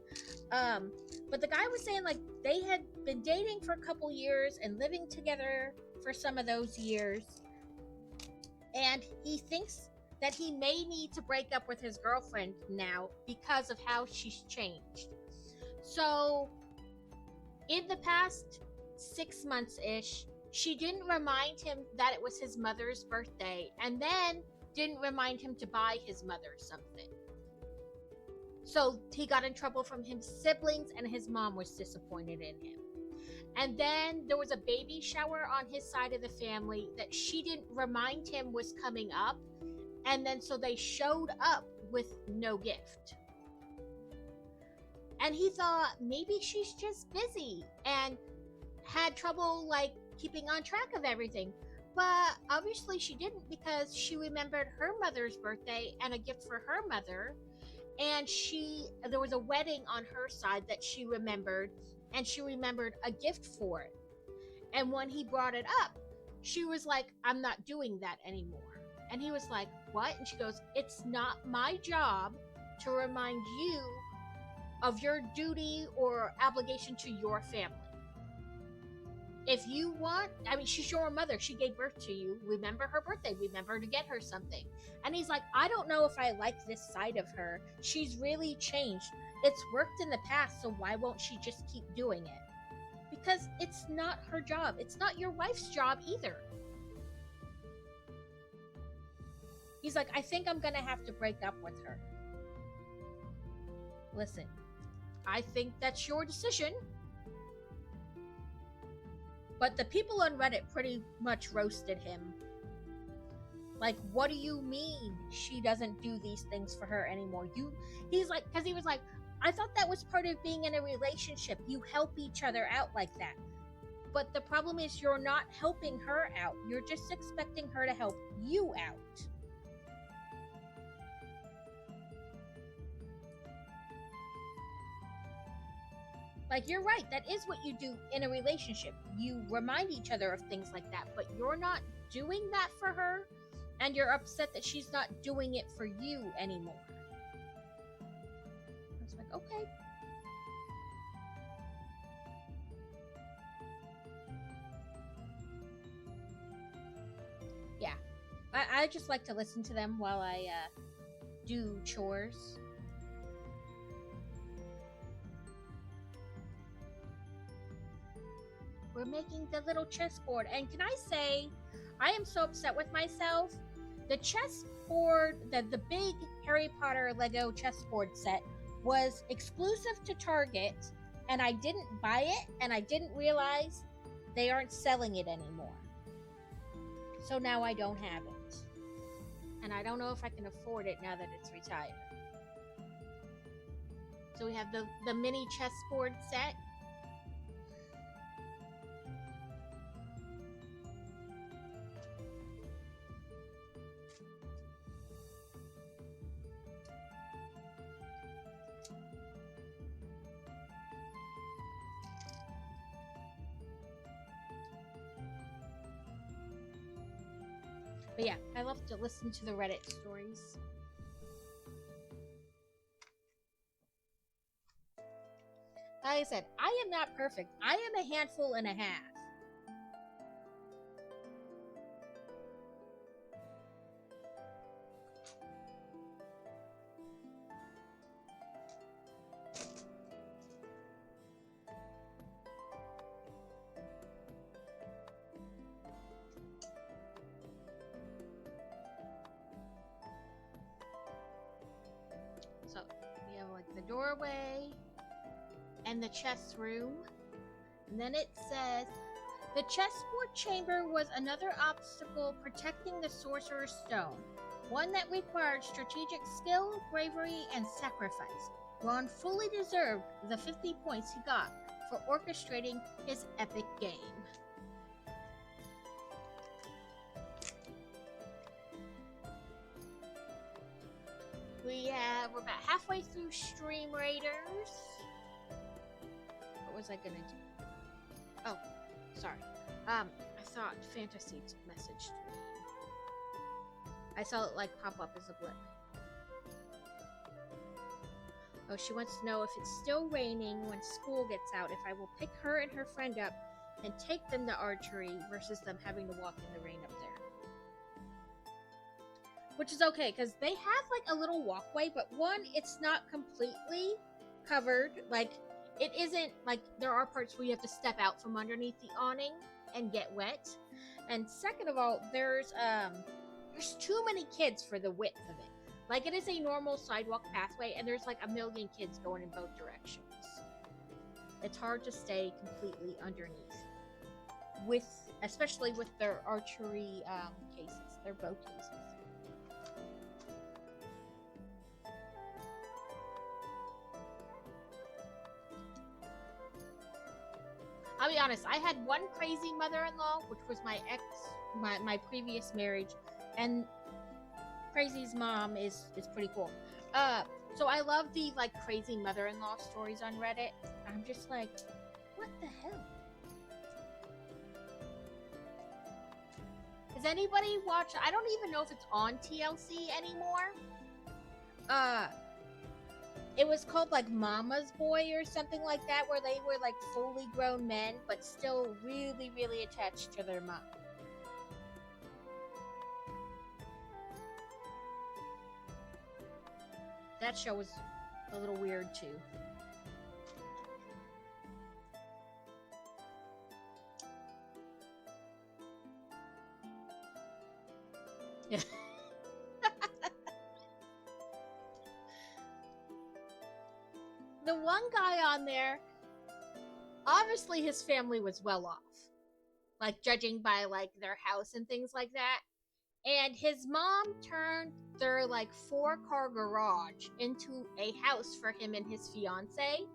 A: But the guy was saying like they had been dating for a couple years and living together for some of those years, and he thinks that he may need to break up with his girlfriend now because of how she's changed. So, in the past 6 months ish, she didn't remind him that it was his mother's birthday, and then didn't remind him to buy his mother something. So he got in trouble from his siblings, and his mom was disappointed in him. And then there was a baby shower on his side of the family that she didn't remind him was coming up. And then so they showed up with no gift. And he thought maybe she's just busy and had trouble like keeping on track of everything. But obviously she didn't, because she remembered her mother's birthday and a gift for her mother. And there was a wedding on her side that she remembered, and she remembered a gift for it. And when he brought it up, she was like, I'm not doing that anymore. And he was like, what? And she goes, it's not my job to remind you of your duty or obligation to your family. If you want, I mean, she's your mother. She gave birth to you. Remember her birthday. Remember to get her something. And he's like, I don't know if I like this side of her. She's really changed. It's worked in the past, so why won't she just keep doing it? Because it's not her job. It's not your wife's job either. He's like, I think I'm going to have to break up with her. Listen, I think that's your decision. But the people on Reddit pretty much roasted him. Like, what do you mean she doesn't do these things for her anymore? He's like, because he was like, I thought that was part of being in a relationship. You help each other out like that. But the problem is you're not helping her out. You're just expecting her to help you out. Like, you're right. That is what you do in a relationship. You remind each other of things like that, but you're not doing that for her, and you're upset that she's not doing it for you anymore. I was like, okay. Yeah. I just like to listen to them while I do chores. We're making the little chessboard. And can I say, I am so upset with myself. The chessboard, the big Harry Potter Lego chessboard set was exclusive to Target, and I didn't buy it, and I didn't realize they aren't selling it anymore. So now I don't have it. And I don't know if I can afford it now that it's retired. So we have the mini chessboard set. But yeah, I love to listen to the Reddit stories. Like I said, I am not perfect. I am a handful and a half. So we have like the doorway and the chess room. And then it says, the chessboard chamber was another obstacle protecting the Sorcerer's Stone, one that required strategic skill, bravery, and sacrifice. Ron fully deserved the 50 points he got for orchestrating his epic game. we're about halfway through Stream Raiders. What was I gonna do? Oh, sorry. I thought Fantasy messaged me. I saw it like pop up as a blip. Oh, she wants to know if it's still raining when school gets out, if I will pick her and her friend up and take them to archery versus them having to walk in the rain up there. Which is okay, because they have like a little walkway, but one, it's not completely covered. Like, it isn't like there are parts where you have to step out from underneath the awning and get wet. And second of all, there's too many kids for the width of it. Like, it is a normal sidewalk pathway, and there's like a million kids going in both directions. It's hard to stay completely underneath, especially with their archery cases, their bow cases. I'll be honest, I had one crazy mother-in-law, which was my previous marriage, and Crazy's mom is pretty cool. So I love the like crazy mother-in-law stories on Reddit. I'm just like, what the hell? Does anybody watch? I don't even know if it's on TLC anymore. It was called like Mama's Boy or something like that, where they were like fully grown men, but still really, really attached to their mom. That show was a little weird too. Yeah. The one guy on there, obviously his family was well off. Like, judging by like their house and things like that. And his mom turned their like 4-car garage into a house for him and his fiance.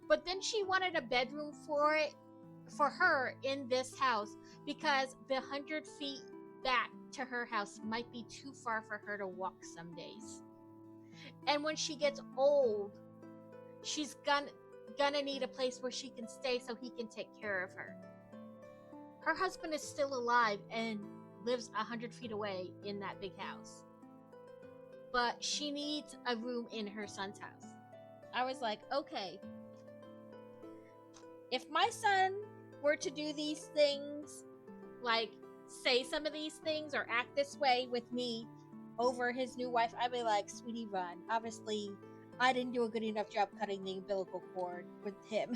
A: But then she wanted a bedroom for her in this house because the 100 feet back to her house might be too far for her to walk some days. And when she gets old, she's gonna need a place where she can stay so he can take care of her. Her husband is still alive and lives 100 feet away in that big house. But she needs a room in her son's house. I was like, okay. If my son were to do these things, like say some of these things or act this way with me over his new wife, I'd be like, sweetie, run. Obviously, I didn't do a good enough job cutting the umbilical cord with him.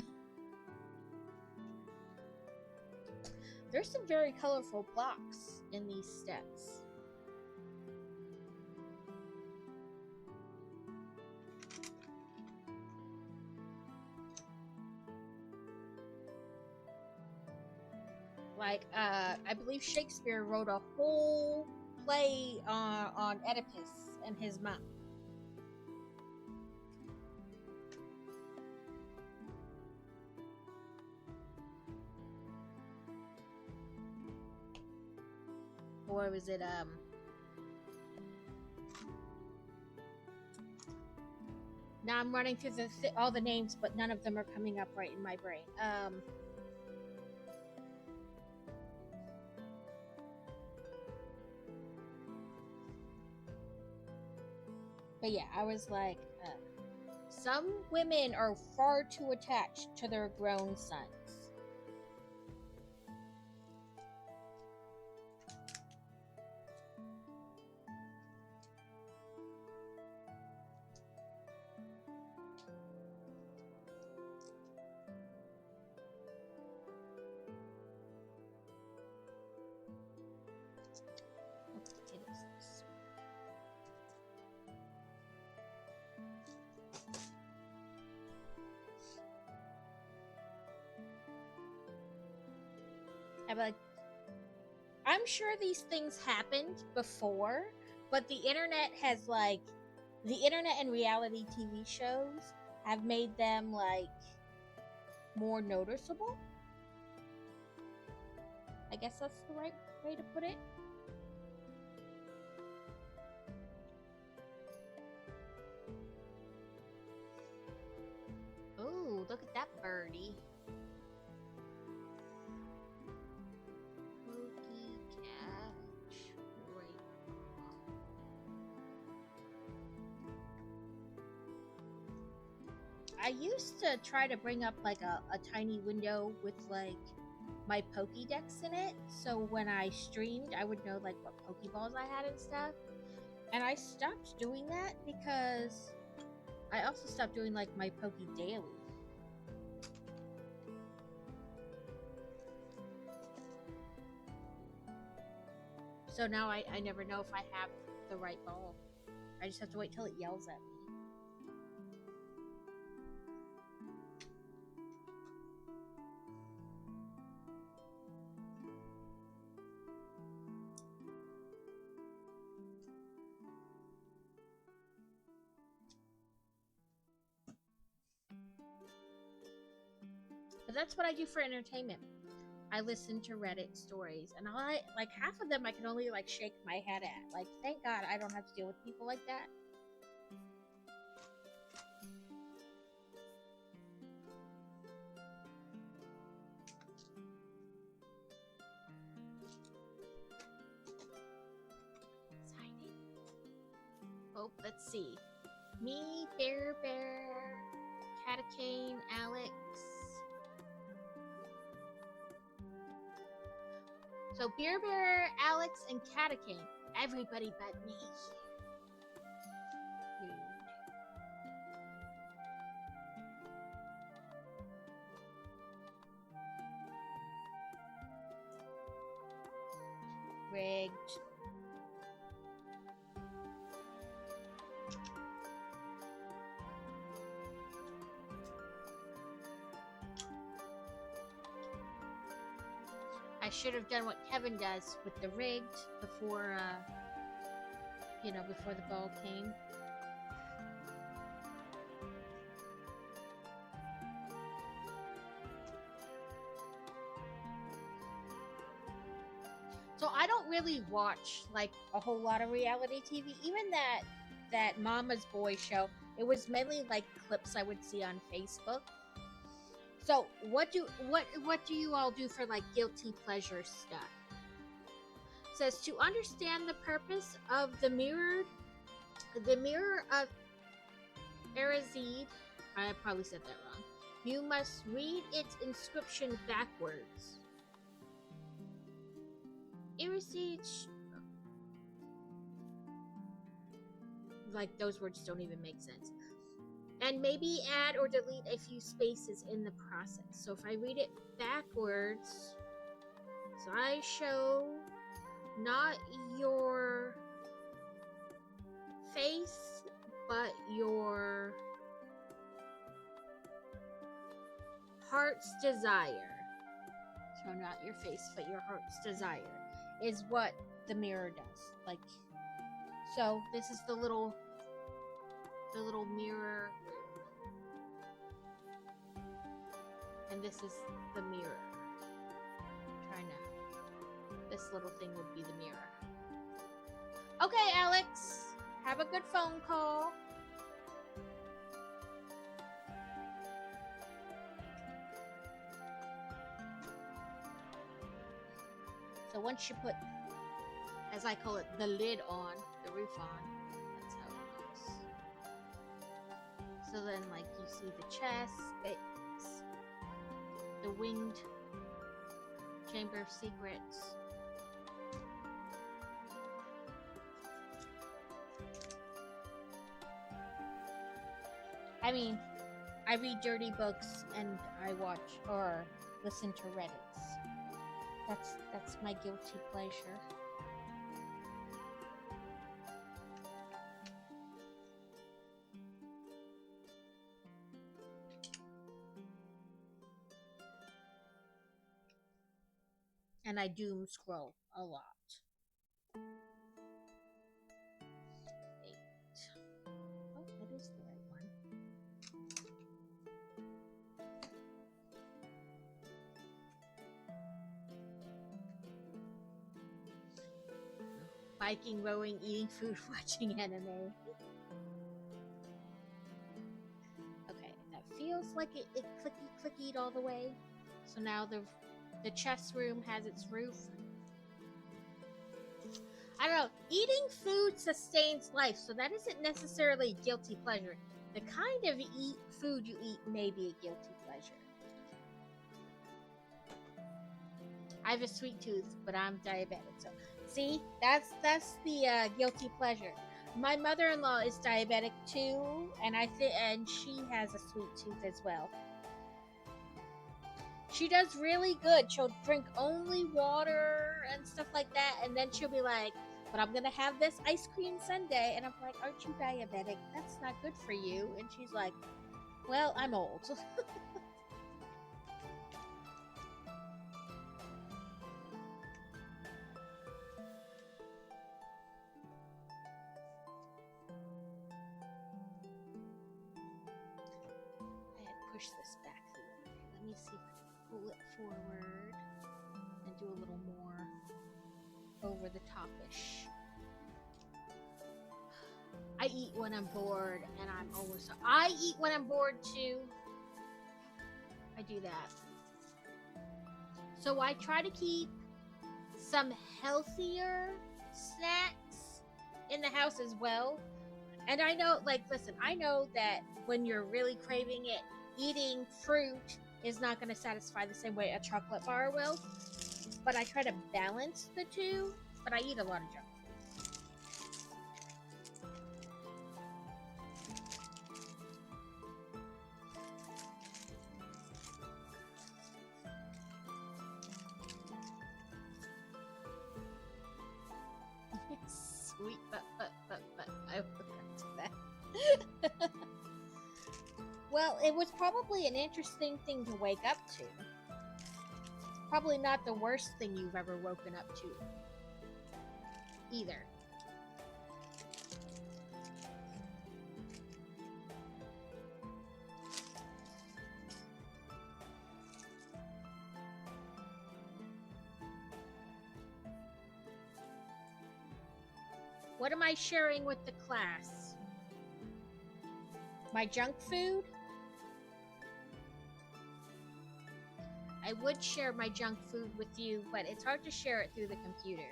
A: There's some very colorful blocks in these steps. Like, I believe Shakespeare wrote a whole play on Oedipus and his mom. Or was it, now I'm running through all the names, but none of them are coming up right in my brain. But yeah, I was like, some women are far too attached to their grown sons. I'm like, I'm sure these things happened before, but the internet has like, the internet and reality TV shows have made them like more noticeable. I guess that's the right way to put it. birdie. Pokey catch. Great. I used to try to bring up like a tiny window with like my Pokédex in it, so when I streamed, I would know like what Pokeballs I had and stuff. And I stopped doing that because I also stopped doing like my Poke Daily. So now I never know if I have the right ball. I just have to wait till it yells at me. But that's what I do for entertainment. I listen to Reddit stories, and I like half of them I can only like shake my head at. Like, thank God I don't have to deal with people like that. Oh, let's see. Me, Bear, Catacane, Alex. So Beer Bear, Alex, and Catacane. Everybody but me. Rude. Rigged. I should have done what Kevin does with the rigged before, before the ball came. So I don't really watch like a whole lot of reality TV. Even that Mama's Boy show, it was mainly like clips I would see on Facebook. So what do you all do for like guilty pleasure stuff? It says to understand the purpose of the mirror of Erazid, I probably said that wrong. You must read its inscription backwards. Erazid, like those words don't even make sense. And maybe add or delete a few spaces in the process. So if I read it backwards, so I show not your face, but your heart's desire. So not your face, but your heart's desire is what the mirror does. Like, so this is the little mirror. And this is the mirror. This little thing would be the mirror. Okay, Alex. Have a good phone call. So once you put, as I call it, the lid on, the roof on, that's how it looks. So then, like, you see the chest, the winged Chamber of Secrets. I mean, I read dirty books and I watch or listen to Reddits. That's my guilty pleasure. And I doom scroll a lot. 8. Oh, that is the right one. Biking, rowing, eating food, watching anime. Okay, that feels like it clicky-clickied all the way. So now the chess room has its roof. I don't know. Eating food sustains life, so that isn't necessarily a guilty pleasure. The kind of food you eat may be a guilty pleasure. I have a sweet tooth, but I'm diabetic. So, see, that's the guilty pleasure. My mother-in-law is diabetic too, and she has a sweet tooth as well. She does really good. She'll drink only water and stuff like that, and then she'll be like, but I'm gonna have this ice cream sundae. And I'm like, aren't you diabetic? That's not good for you. And she's like, well, I'm old. I had pushed this back the other way. Let me see if I can pull it forward and do a little more over the topish. I eat when I'm bored, and I eat when I'm bored too. I do that. So I try to keep some healthier snacks in the house as well. And I know, listen, I know that when you're really craving it, eating fruit is not going to satisfy the same way a chocolate bar will. But I try to balance the two, but I eat a lot of junk food. Sweet, but I will come to that. Well, it was probably an interesting thing to wake up to. Probably not the worst thing you've ever woken up to either. What am I sharing with the class? My junk food? I would share my junk food with you, but it's hard to share it through the computer.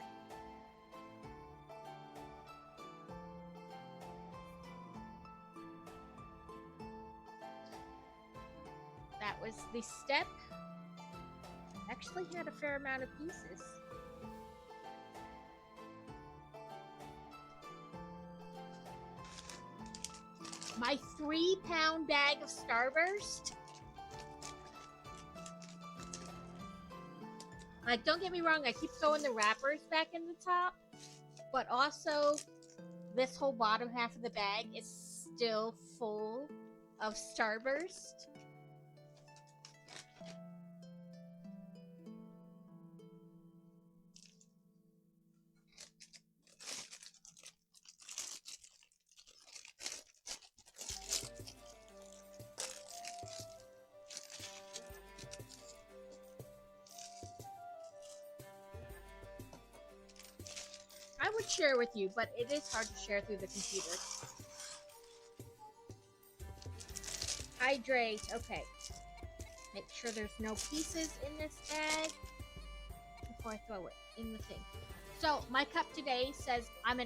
A: That was the step. Actually had a fair amount of pieces. My 3-pound bag of Starburst. Don't get me wrong, I keep throwing the wrappers back in the top, but also this whole bottom half of the bag is still full of Starburst. I would share with you, but it is hard to share through the computer. Hydrate. Okay. Make sure there's no pieces in this bag before I throw it in the thing. So my cup today says I'm a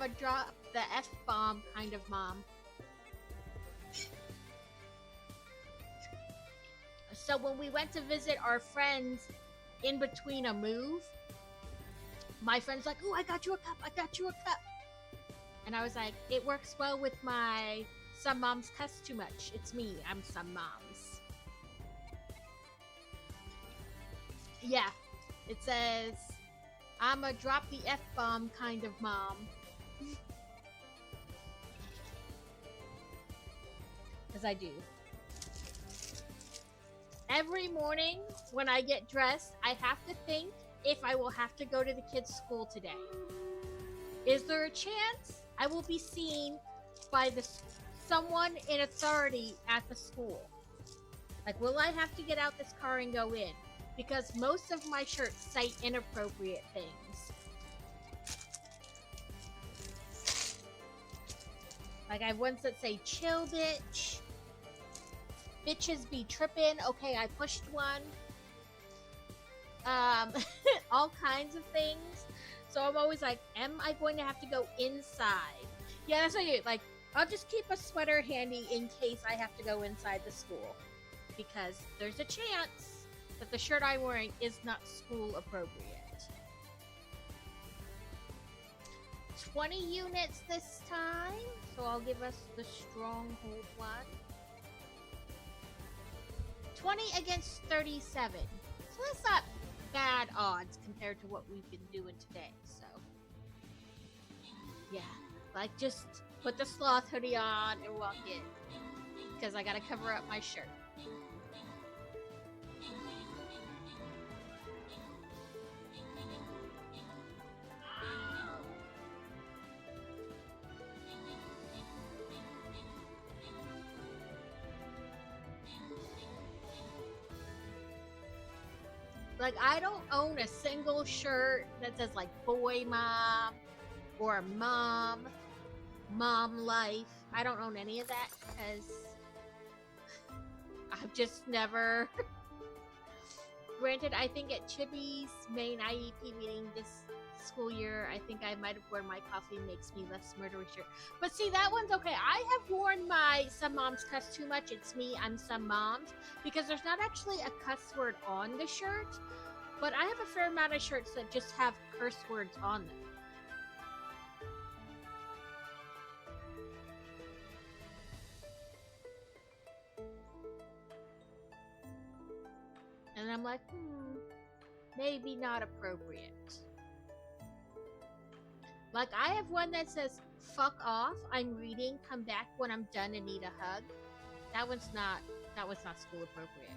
A: drop the F-bomb kind of mom. So when we went to visit our friends in between a move, my friend's like, "Oh, I got you a cup. I got you a cup." And I was like, "It works well with my some moms cuss too much. It's me. I'm some moms." Yeah. It says, "I'm a drop the F-bomb kind of mom." Because I do. Every morning when I get dressed, I have to think if I will have to go to the kids' school today. Is there a chance I will be seen by someone in authority at the school? Will I have to get out this car and go in? Because most of my shirts cite inappropriate things. I have ones that say chill bitch, Bitches be tripping. Okay, I pushed one. All kinds of things. So I'm always like, am I going to have to go inside? Yeah, that's what you like. I'll just keep a sweater handy in case I have to go inside the school, because there's a chance that the shirt I'm wearing is not school appropriate. 20 units this time, so I'll give us the stronghold one. 20 against 37. So that's not bad odds compared to what we've been doing today. So, yeah, like just put the sloth hoodie on and walk in, because I gotta cover up my shirt. Like, I don't own a single shirt that says like boy mom or mom life. I don't own any of that because I've just never. Granted, I think at Chibi's main IEP meeting this school year, I think I might have worn my coffee makes me less murdery shirt. But see, that one's okay. I have worn my some moms cuss too much. It's me, I'm some moms, because there's not actually a cuss word on the shirt, but I have a fair amount of shirts that just have curse words on them. And I'm like, maybe not appropriate. Like, I have one that says, fuck off, I'm reading, come back when I'm done and need a hug. That was not school appropriate.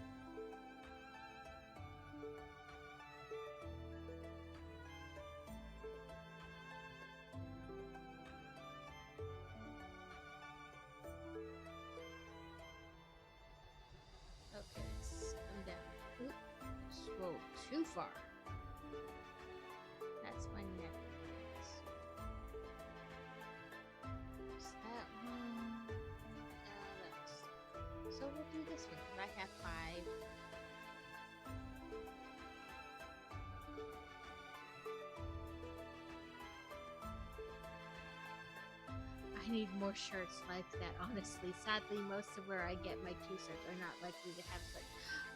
A: Okay, come down. Oop, scroll too far. That's my necklace. Is that one? So we'll do this one. I have 5. I need more shirts like that, honestly. Sadly, most of where I get my t-shirts are not likely to have such.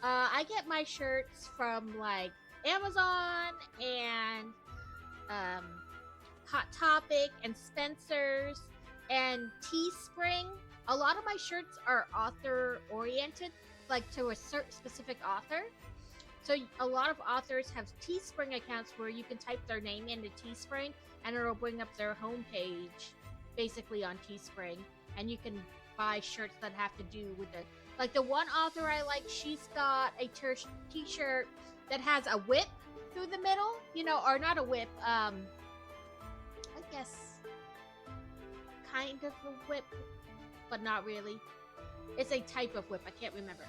A: I get my shirts from like Amazon and Hot Topic and Spencer's and Teespring. A lot of my shirts are author oriented, like to a certain specific author. So a lot of authors have Teespring accounts where you can type their name into Teespring and it'll bring up their homepage basically on Teespring, and you can buy shirts that have to do with it. Like the one author I like, she's got a t-shirt that has a whip through the middle, or not a whip, I guess kind of a whip, but not really. It's a type of whip, I can't remember.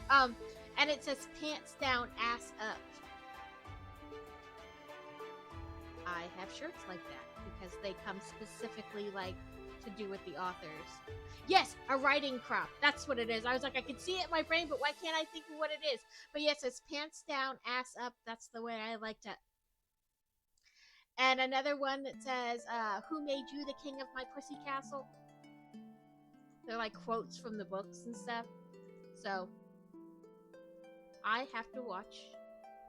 A: And it says pants down, ass up. I have shirts like that because they come specifically like to do with the authors. Yes, a writing crop. That's what it is. I was like, I can see it in my brain, but why can't I think of what it is? But yes, it's pants down, ass up. That's the way I like to. And another one that says, who made you the king of my pussy castle? They're like quotes from the books and stuff. So I have to watch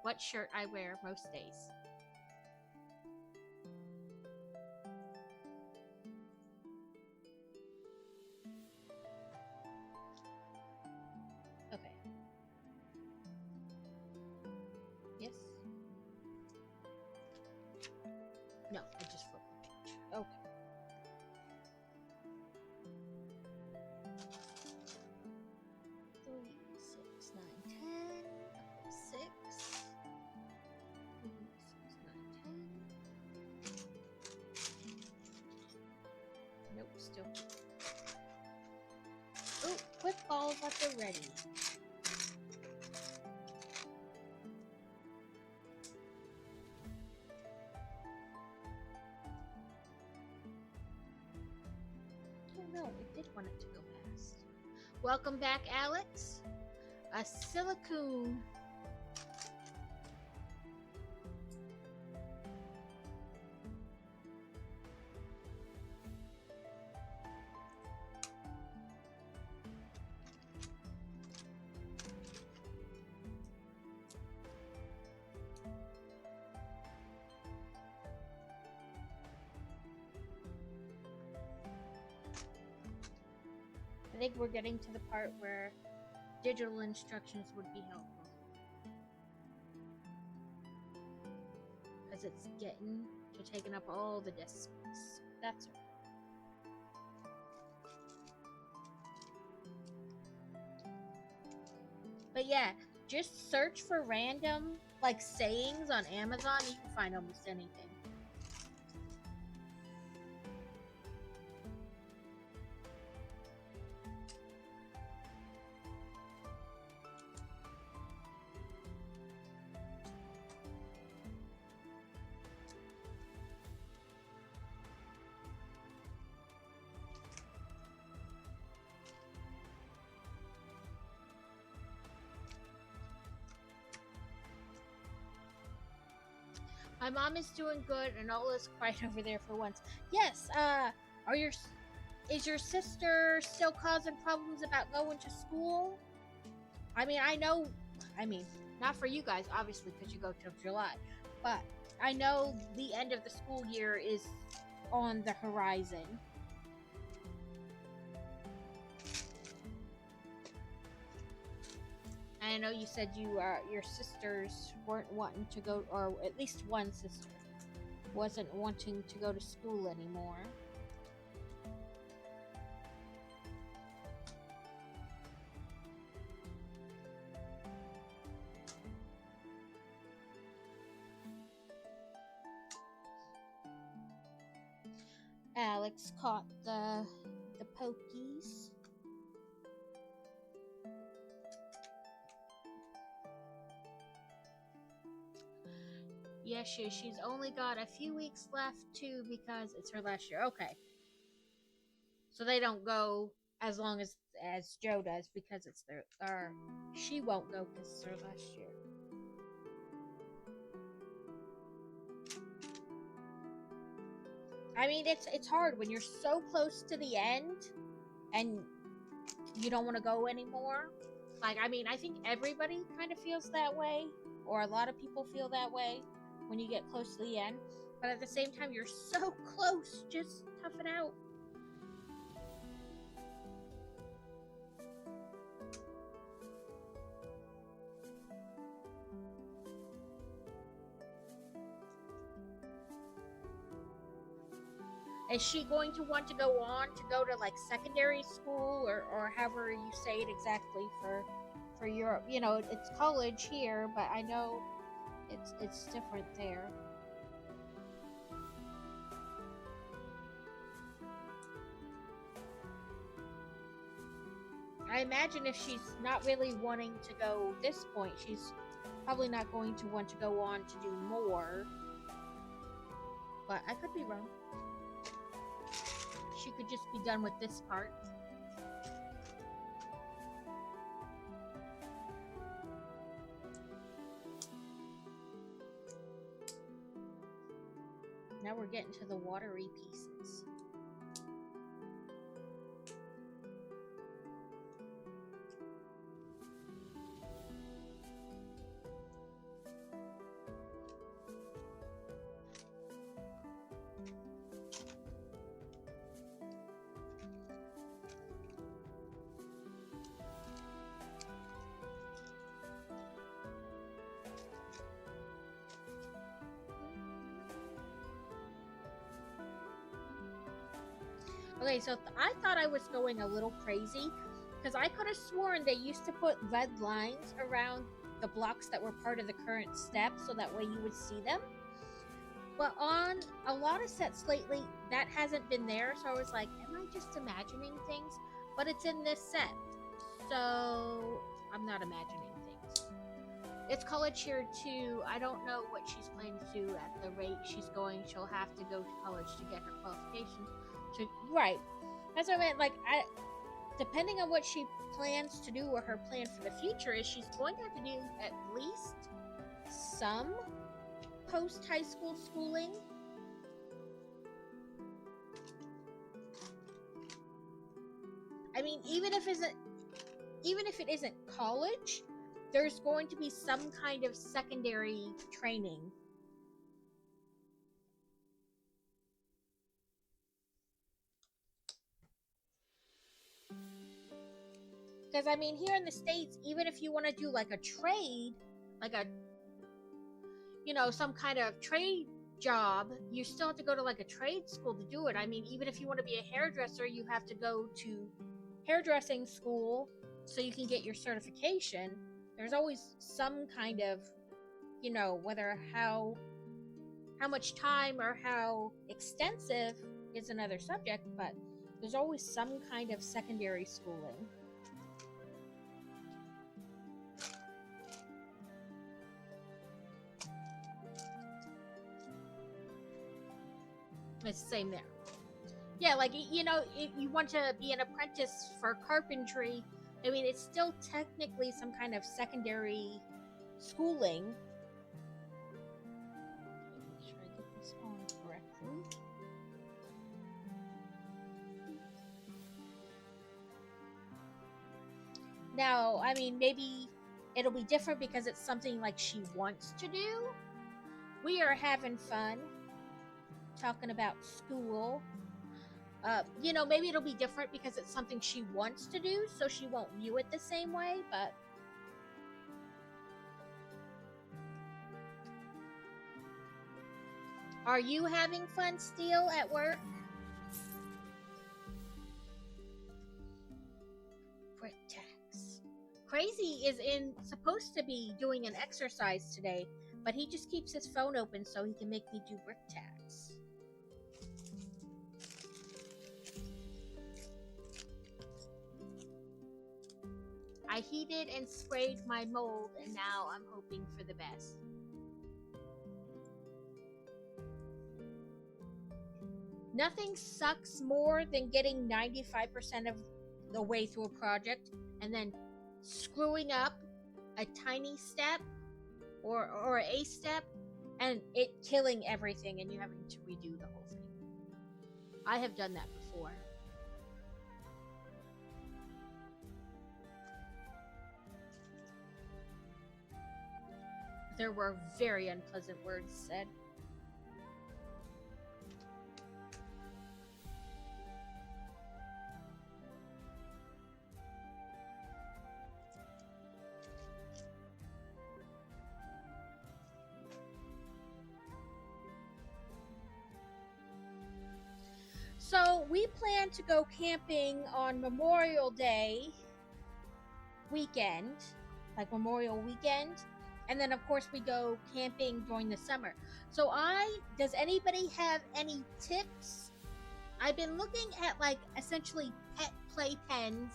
A: what shirt I wear most days. Okay. Yes? No, I just flipped the page. Okay. Still. Oh, quick balls at the ready. Oh no, it did want it to go past. Welcome back, Alex. A silicone. I think we're getting to the part where digital instructions would be helpful. Because it's getting to taking up all the disk space. That's right. But yeah, just search for random, like, sayings on Amazon. You can find almost anything. My mom is doing good, and all is quiet over there for once. Yes. Is your sister still causing problems about going to school? I mean, I know. I mean, not for you guys, obviously, because you go till July. But I know the end of the school year is on the horizon. I know you said your sisters weren't wanting to go, or at least one sister wasn't wanting to go to school anymore. Alex caught the pokies. Yes, she's only got a few weeks left too because it's her last year. Okay, so they don't go as long as Joe does because it's their. Or she won't go because it's her last year. I mean, it's hard when you're so close to the end and you don't want to go anymore. Like, I mean, I think everybody kind of feels that way, or a lot of people feel that way when you get close to the end. But at the same time, you're so close. Just tough it out. Is she going to want to go on to go to like secondary school or however you say it exactly for Europe? You know, it's college here, but I know it's different there. I imagine if she's not really wanting to go this point, she's probably not going to want to go on to do more. But I could be wrong. She could just be done with this part. Now we're getting to the watery pieces. Okay, so I thought I was going a little crazy because I could have sworn they used to put red lines around the blocks that were part of the current step so that way you would see them. But on a lot of sets lately, that hasn't been there, so I was like, am I just imagining things? But it's in this set, so I'm not imagining things. It's college here too. I don't know what she's planning to do at the rate she's going. She'll have to go to college to get her qualifications. Right. That's what I meant. Like, depending on what she plans to do or her plan for the future is, she's going to have to do at least some post high school schooling. I mean, even if it isn't college, there's going to be some kind of secondary training. Because, I mean, here in the States, even if you want to do like a trade, like some kind of trade job, you still have to go to like a trade school to do it. I mean, even if you want to be a hairdresser, you have to go to hairdressing school so you can get your certification. There's always some kind of, whether how much time or how extensive is another subject, but there's always some kind of secondary schooling. It's the same there. Yeah, like, if you want to be an apprentice for carpentry, I mean, it's still technically some kind of secondary schooling. Make sure I get this on correctly. Now, I mean, maybe it'll be different because it's something like she wants to do. We are having fun talking about school. Maybe it'll be different because it's something she wants to do, so she won't view it the same way, but are you having fun still at work? Brick tax. Crazy is supposed to be doing an exercise today, but he just keeps his phone open so he can make me do brick tax. I heated and sprayed my mold, and now I'm hoping for the best. Nothing sucks more than getting 95% of the way through a project and then screwing up a tiny step or a step and it killing everything and you having to redo the whole thing. I have done that before. There were very unpleasant words said. So we plan to go camping on Memorial Day weekend, like Memorial Weekend. And then, of course, we go camping during the summer. So does anybody have any tips? I've been looking at, like, essentially pet playpens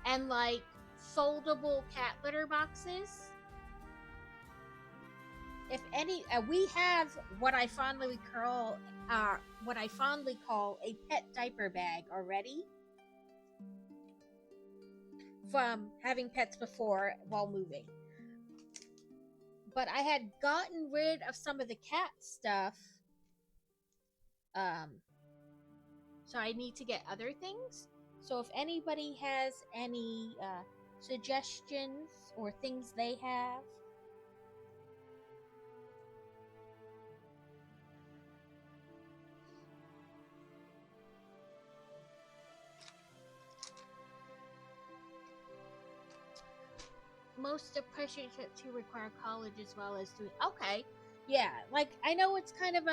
A: and, like, foldable cat litter boxes. If any, we have what I fondly call a pet diaper bag already from having pets before while moving. But I had gotten rid of some of the cat stuff. So I need to get other things. So if anybody has any suggestions or things they have. Most apprenticeships require college as well as doing. Okay, yeah, like I know it's kind of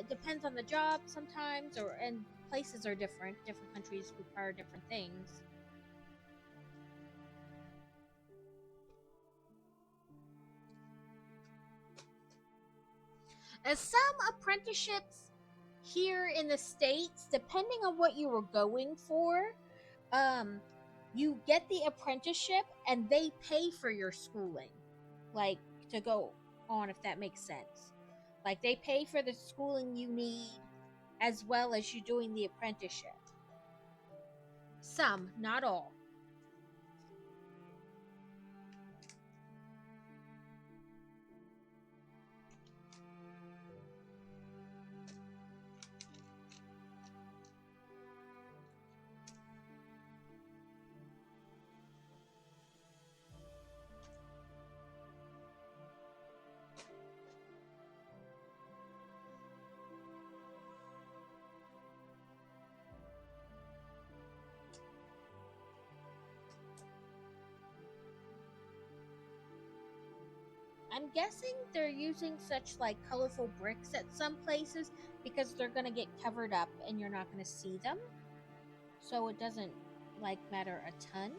A: depends on the job sometimes, and places are different. Different countries require different things. As some apprenticeships here in the States, depending on what you were going for, you get the apprenticeship and they pay for your schooling, like to go on, if that makes sense. Like they pay for the schooling you need as well as you doing the apprenticeship. Some, not all. I'm guessing they're using such like colorful bricks at some places because they're gonna get covered up and you're not gonna see them. So it doesn't like matter a ton.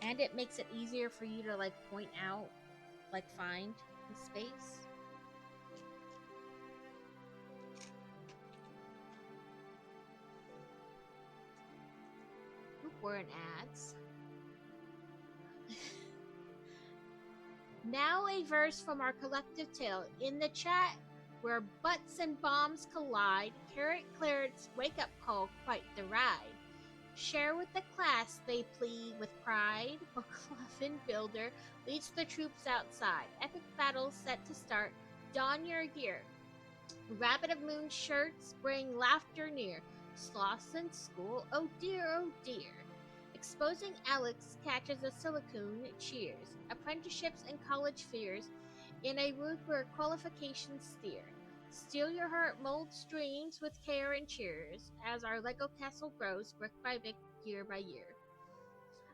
A: And it makes it easier for you to like point out, like find the space. Oop, we're in ads. Now a verse from our collective tale. In the chat, where butts and bombs collide, Carrot Claret's wake-up call quite the ride. Share with the class, they plead with pride. McLuffin Builder leads the troops outside. Epic battles set to start. Don your gear. Rabbit of Moon shirts bring laughter near. Sloths in school, oh dear, oh dear. Exposing Alex catches a silicone cheers. Apprenticeships and college fears in a route where qualifications steer. Steal your heart molds dreams with care and cheers as our Lego castle grows brick by brick, year by year.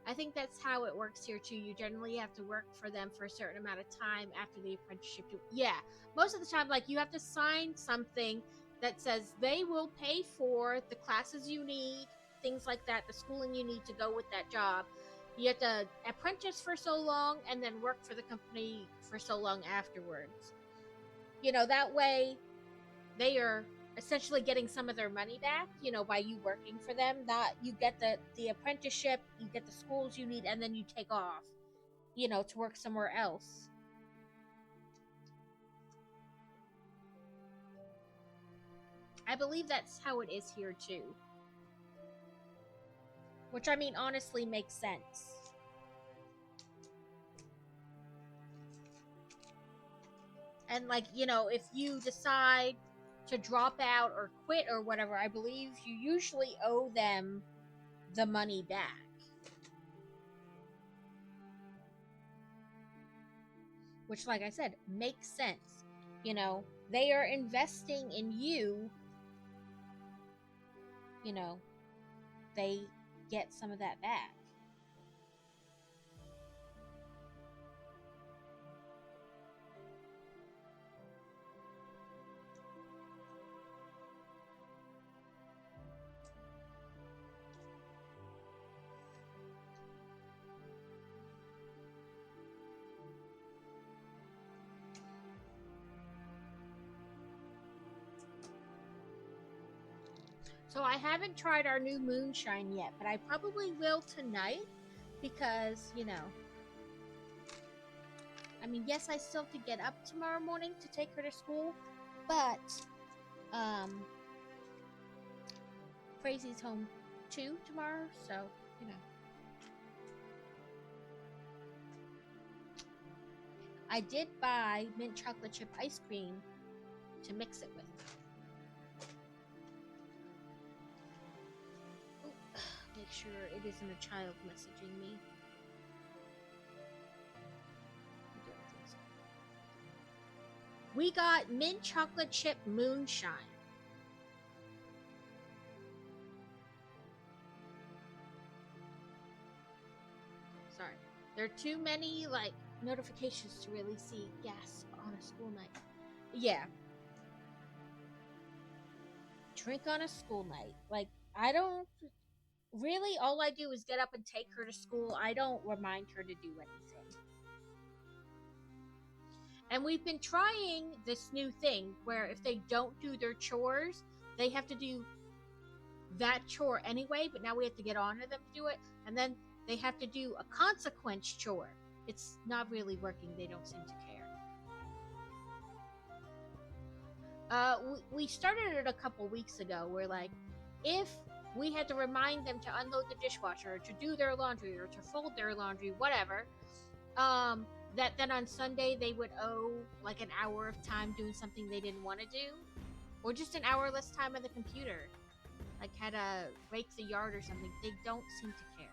A: I think that's how it works here too. You generally have to work for them for a certain amount of time after the apprenticeship. Yeah, most of the time, like you have to sign something that says they will pay for the classes you need, things like that, the schooling you need to go with that job. You have to apprentice for so long and then work for the company for so long afterwards. You know, that way they are essentially getting some of their money back, you know, by you working for them. That you get the apprenticeship, you get the schools you need, and then you take off, you know, to work somewhere else. I believe that's how it is here too. Which, I mean, honestly makes sense. And, like, you know, if you decide to drop out or quit or whatever, I believe you usually owe them the money back. Which, like I said, makes sense. You know, they are investing in you. You know, they get some of that back. So I haven't tried our new moonshine yet, but I probably will tonight because, you know, I mean, yes, I still have to get up tomorrow morning to take her to school, but Crazy's home too tomorrow, so, you know. I did buy mint chocolate chip ice cream to mix it with. Make sure it isn't a child messaging me. I don't think so. We got mint chocolate chip moonshine. Sorry. There are too many, like, notifications to really see gas on a school night. Yeah. Drink on a school night. Like, I don't... Really, all I do is get up and take her to school. I don't remind her to do anything. And we've been trying this new thing where if they don't do their chores, they have to do that chore anyway, but now we have to get on to them to do it, and then they have to do a consequence chore. It's not really working. They don't seem to care. We started it a couple weeks ago. We're like, if we had to remind them to unload the dishwasher, or to do their laundry, or to fold their laundry, whatever, that then on Sunday they would owe like an hour of time doing something they didn't want to do, or just an hour less time on the computer, like had to rake the yard or something. They don't seem to care.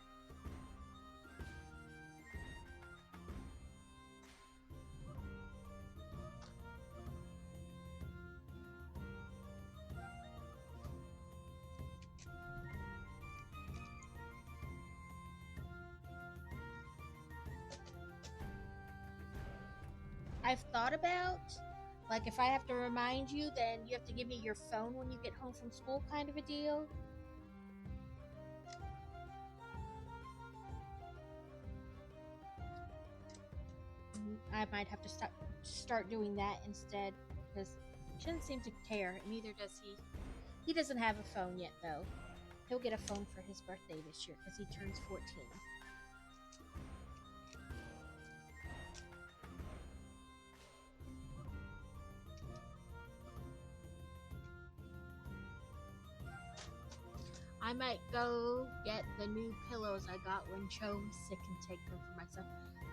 A: I've thought about, like, if I have to remind you, then you have to give me your phone when you get home from school, kind of a deal. I might have to start doing that instead, because he doesn't seem to care, and neither does he. He doesn't have a phone yet, though. He'll get a phone for his birthday this year because he turns 14. I might go get the new pillows I got when Cho was sick and take them for myself.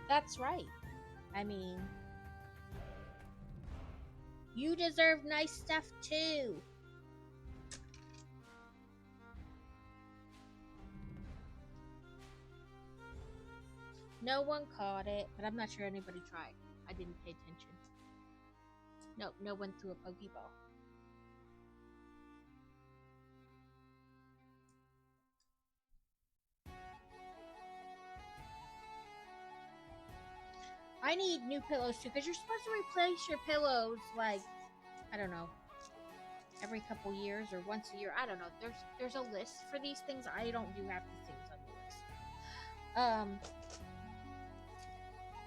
A: That's right. I mean, you deserve nice stuff too. No one caught it, but I'm not sure anybody tried. I didn't pay attention. Nope, no one threw a Pokeball. I need new pillows too, because you're supposed to replace your pillows like, I don't know, every couple years or once a year. I don't know. There's a list for these things. I don't do half the things on the list.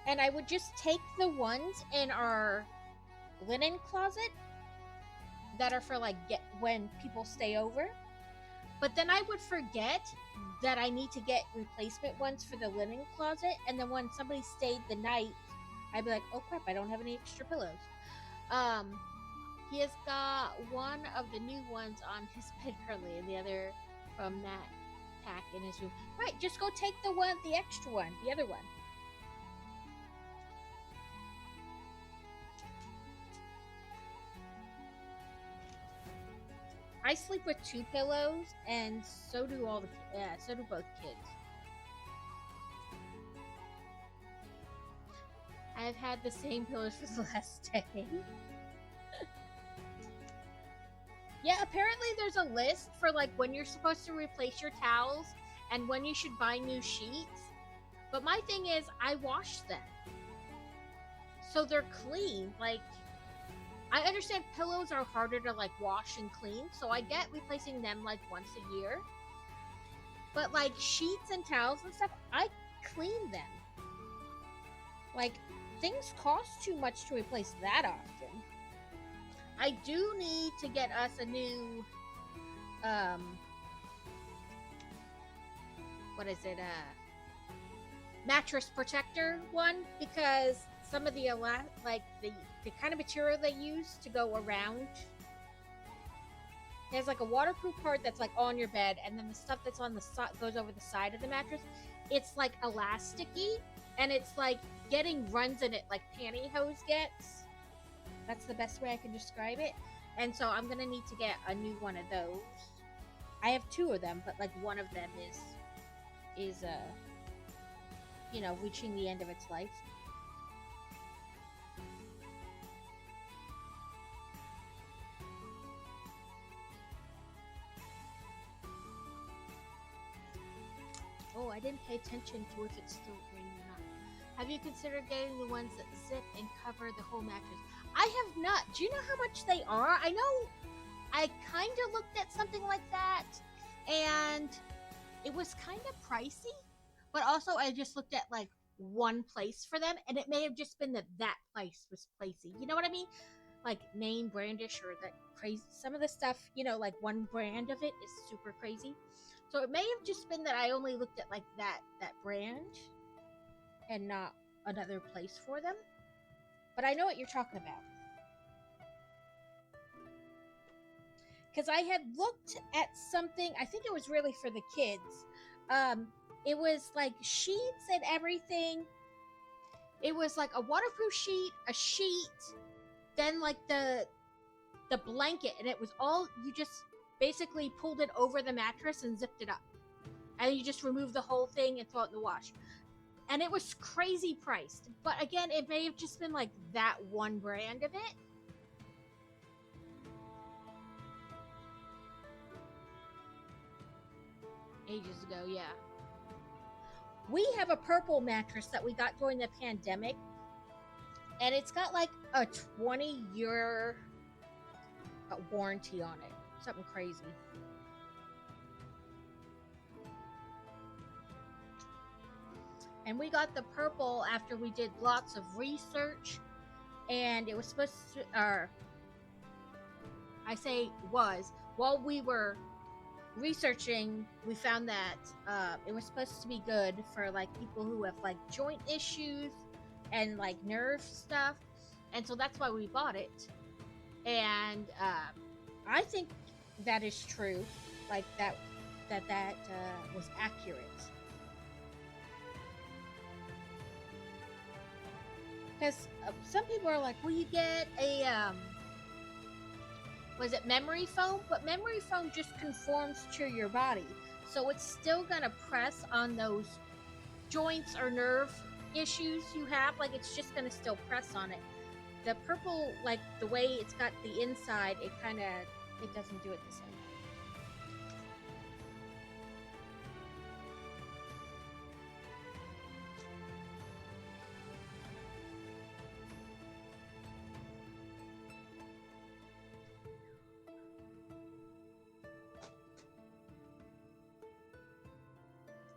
A: And I would just take the ones in our linen closet that are for like when people stay over. But then I would forget that I need to get replacement ones for the linen closet, and then when somebody stayed the night, I'd be like, oh crap, I don't have any extra pillows. He has got one of the new ones on his bed currently, and the other from that pack in his room. Right, just go take the extra one, the other one. I sleep with 2 pillows, and so do so do both kids. I've had the same pillows for the last decade. Yeah, apparently there's a list for like when you're supposed to replace your towels and when you should buy new sheets. But my thing is, I wash them, so they're clean. Like, I understand pillows are harder to like wash and clean, so I get replacing them like once a year. But like sheets and towels and stuff, I clean them. Like, things cost too much to replace that often. I do need to get us a new what is it? Mattress protector one, because some of the the kind of material they use to go around, there's like a waterproof part that's like on your bed, and then the stuff that's on the side goes over the side of the mattress. It's like elasticy, and it's like getting runs in it like pantyhose gets. That's the best way I can describe it. And so I'm gonna need to get a new one of those. I have 2 of them, but like one of them is reaching the end of its life. Oh, I didn't pay attention to if it's still raining or not. Have you considered getting the ones that zip and cover the whole mattress? I have not. Do you know how much they are? I know I kind of looked at something like that, and it was kind of pricey, but also I just looked at like one place for them, and it may have just been that place was pricey. You know what I mean? Like name brandish or that crazy. Some of the stuff, like one brand of it is super crazy. So it may have just been that I only looked at like that brand and not another place for them. But I know what you're talking about. because I had looked at something. I think it was really for the kids. Um, it was like sheets and everything. It was like a waterproof sheet, a sheet, then like the blanket, and it was all you just basically pulled it over the mattress and zipped it up, and you just remove the whole thing and throw it in the wash. And it was crazy priced, but again, it may have just been like that one brand of it. Ages ago, yeah. We have a purple mattress that we got during the pandemic, and it's got like a 20-year warranty on it. Something crazy. And we got the purple after we did lots of research, and it was supposed to, or I say was, while we were researching, we found that it was supposed to be good for like people who have like joint issues and like nerve stuff, and so that's why we bought it. And I think that is true, like that was accurate. Because some people are like, "Will you get a was it memory foam?" But memory foam just conforms to your body, so it's still gonna press on those joints or nerve issues you have. Like it's just gonna still press on it. The purple, like the way it's got the inside, it doesn't do it the same.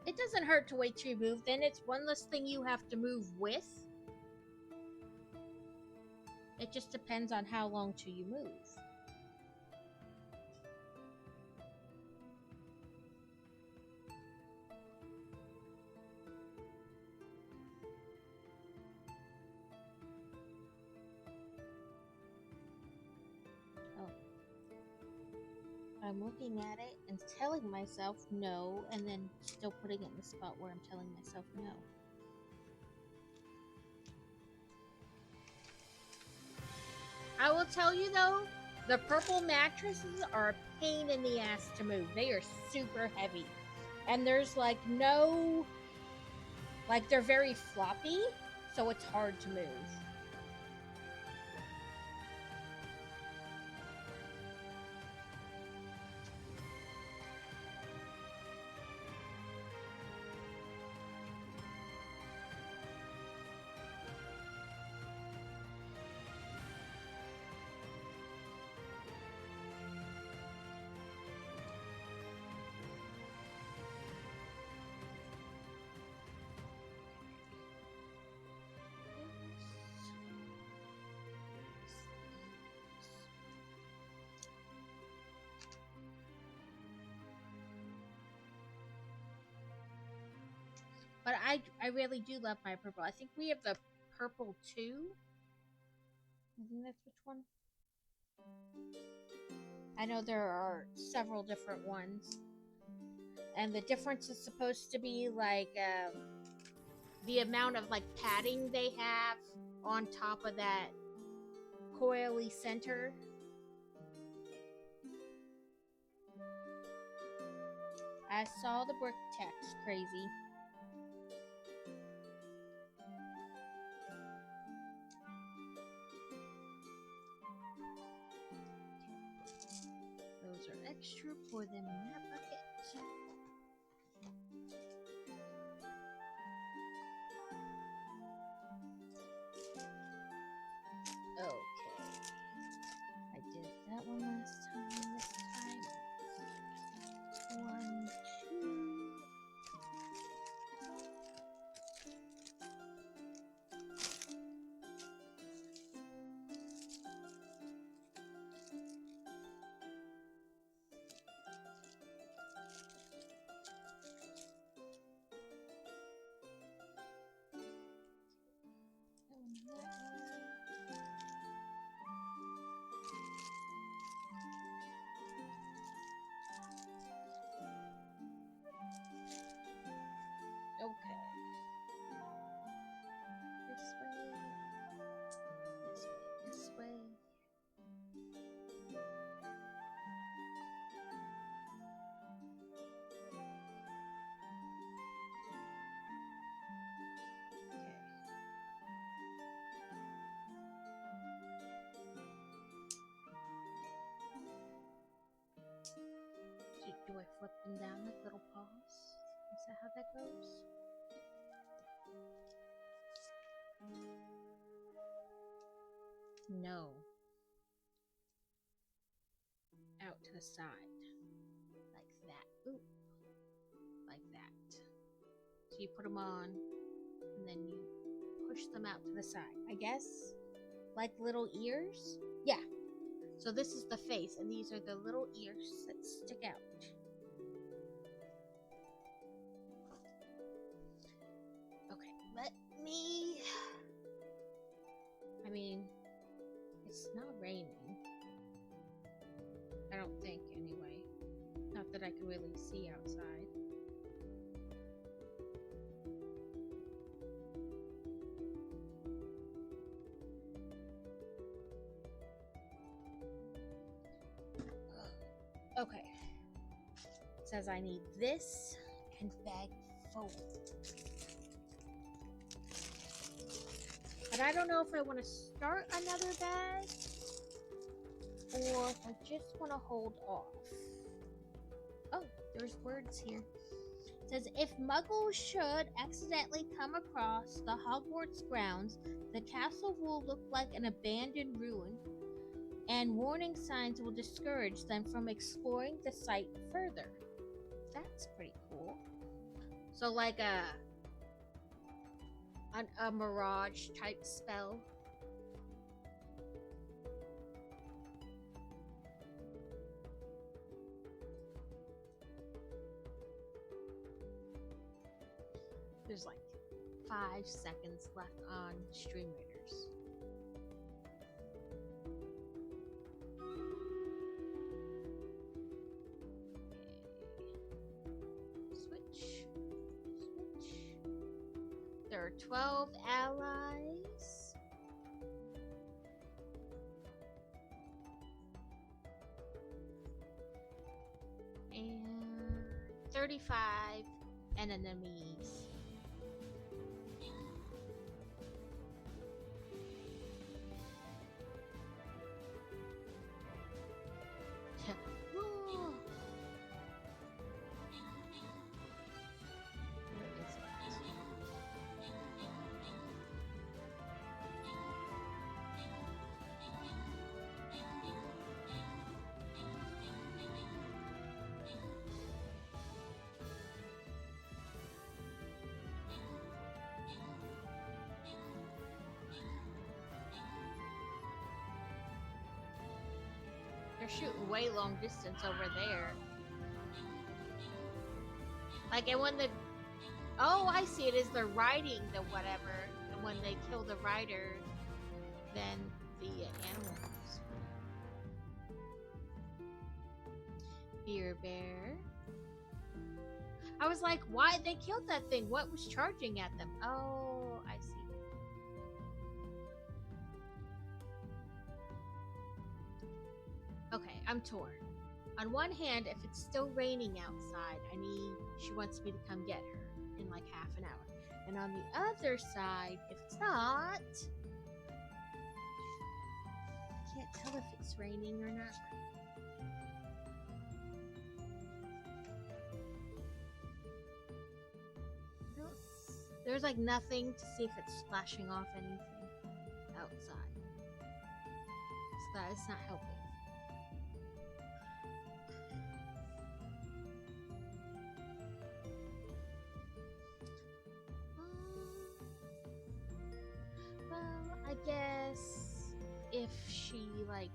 A: It doesn't hurt to wait till you move. Then it's one less thing you have to move with. It just depends on how long till you move. I'm looking at it and telling myself no, and then still putting it in the spot where I'm telling myself no. I will tell you though, the purple mattresses are a pain in the ass to move. They are super heavy. And there's like no, like they're very floppy, so it's hard to move. But I really do love my purple. I think we have the purple 2. I think that's which one. I know there are several different ones. And the difference is supposed to be like the amount of like padding they have on top of that coily center. I saw the brick text. Crazy. Those are extra. Pour them in that bucket. Okay. I did that one last time. This time. 1, 2. Do I flip them down like little paws? Is that how that goes? No. Out to the side. Like that. Ooh. Like that. So you put them on, and then you push them out to the side. I guess? Like little ears? Yeah. So this is the face, and these are the little ears that stick out. Okay, let me... I mean, it's not raining. I don't think, anyway. Not that I can really see outside. Okay. It says I need this and bag forward. But I don't know if I want to start another bag or if I just want to hold off. Oh, there's words here. It says, if Muggles should accidentally come across the Hogwarts grounds, the castle will look like an abandoned ruin, and warning signs will discourage them from exploring the site further. That's pretty cool. So like a mirage type spell. There's like 5 seconds left on Stream Raiders. Switch. There are 12 allies. And 35 enemies. They're shooting way long distance over there. Like, and when the... Oh, I see. It is they're riding the whatever. And when they kill the rider, then the animals. Beer bear. I was like, why? They killed that thing. What was charging at them? Oh, I see. Okay, I'm torn. On one hand, if it's still raining outside, she wants me to come get her in like half an hour. And on the other side, if it's not, I can't tell if it's raining or not. There's like nothing to see if it's splashing off anything outside. So that is not helping. I guess if she like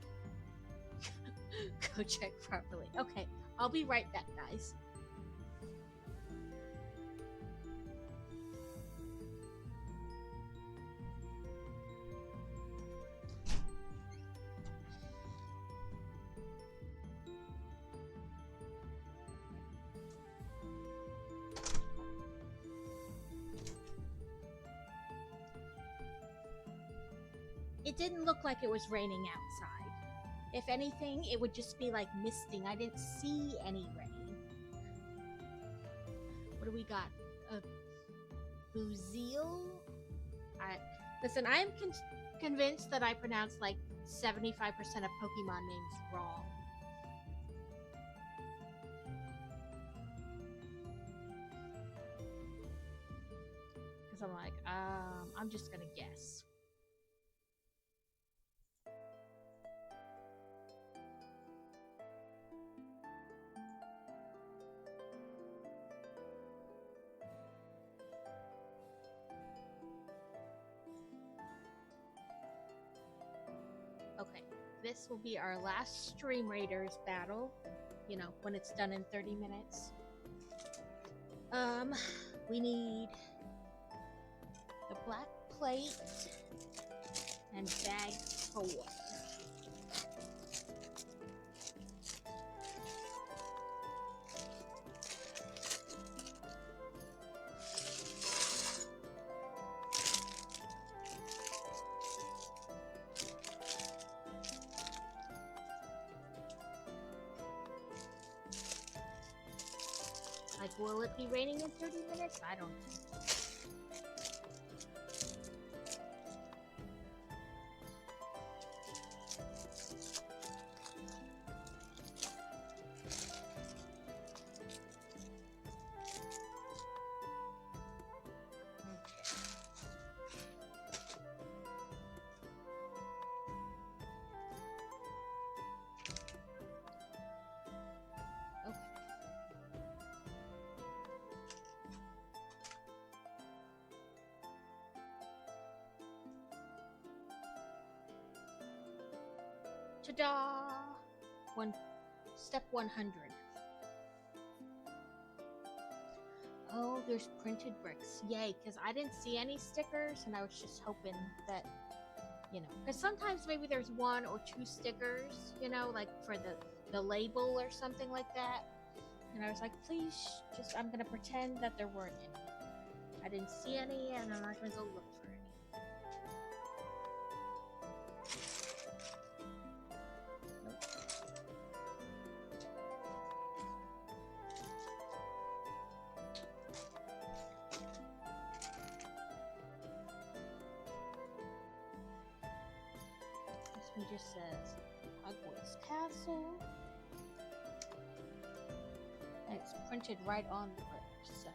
A: go check properly. Okay, I'll be right back, guys. It didn't look like it was raining outside. If anything, it would just be like misting. I didn't see any rain. What do we got? A Buizel? Listen, I'm convinced that I pronounced like 75% of Pokemon names wrong. So I'm like, I'm just gonna guess. Okay, this will be our last Stream Raiders battle. You know, when it's done in 30 minutes. We need the black plate and bag 4. Like, will it be raining in 30 minutes? I don't know. Ta-da! Step 100. Oh, there's printed bricks. Yay, because I didn't see any stickers, and I was just hoping that, you know, because sometimes maybe there's 1 or 2 stickers, you know, like for the label or something like that. And I was like, please, just, I'm gonna pretend that there weren't any. I didn't see any, and I'm not gonna go look for any. It just says Hogwarts Castle, and it's printed right on the brick. So,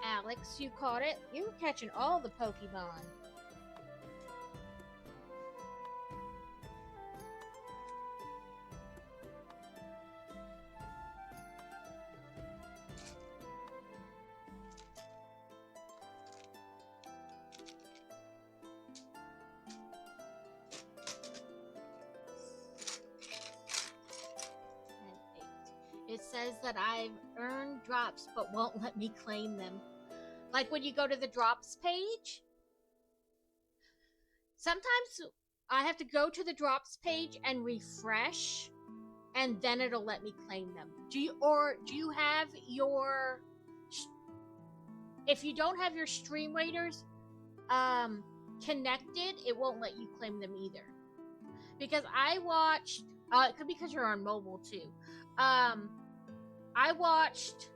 A: Alex, you caught it. You were catching all the Pokemon. It says that I've earned drops but won't let me claim them. Like when you go to the drops page, sometimes I have to go to the drops page and refresh, and then it'll let me claim them. Do you have your, if you don't have your Stream Raiders connected, it won't let you claim them either. Because I watched, it could be because you're on mobile too. I watched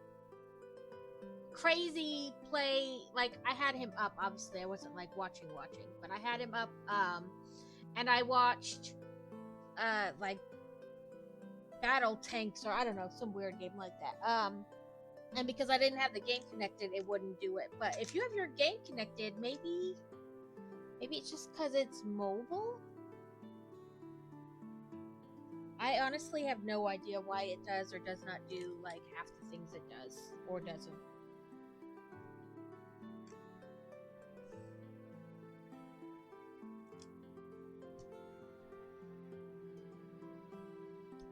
A: Crazy play, like, I had him up, obviously, I wasn't, like, watching, but I had him up, and I watched, like, Battle Tanks, or I don't know, some weird game like that, and because I didn't have the game connected, it wouldn't do it, but if you have your game connected, maybe it's just because it's mobile? I honestly have no idea why it does or does not do, like, half the things it does, or doesn't.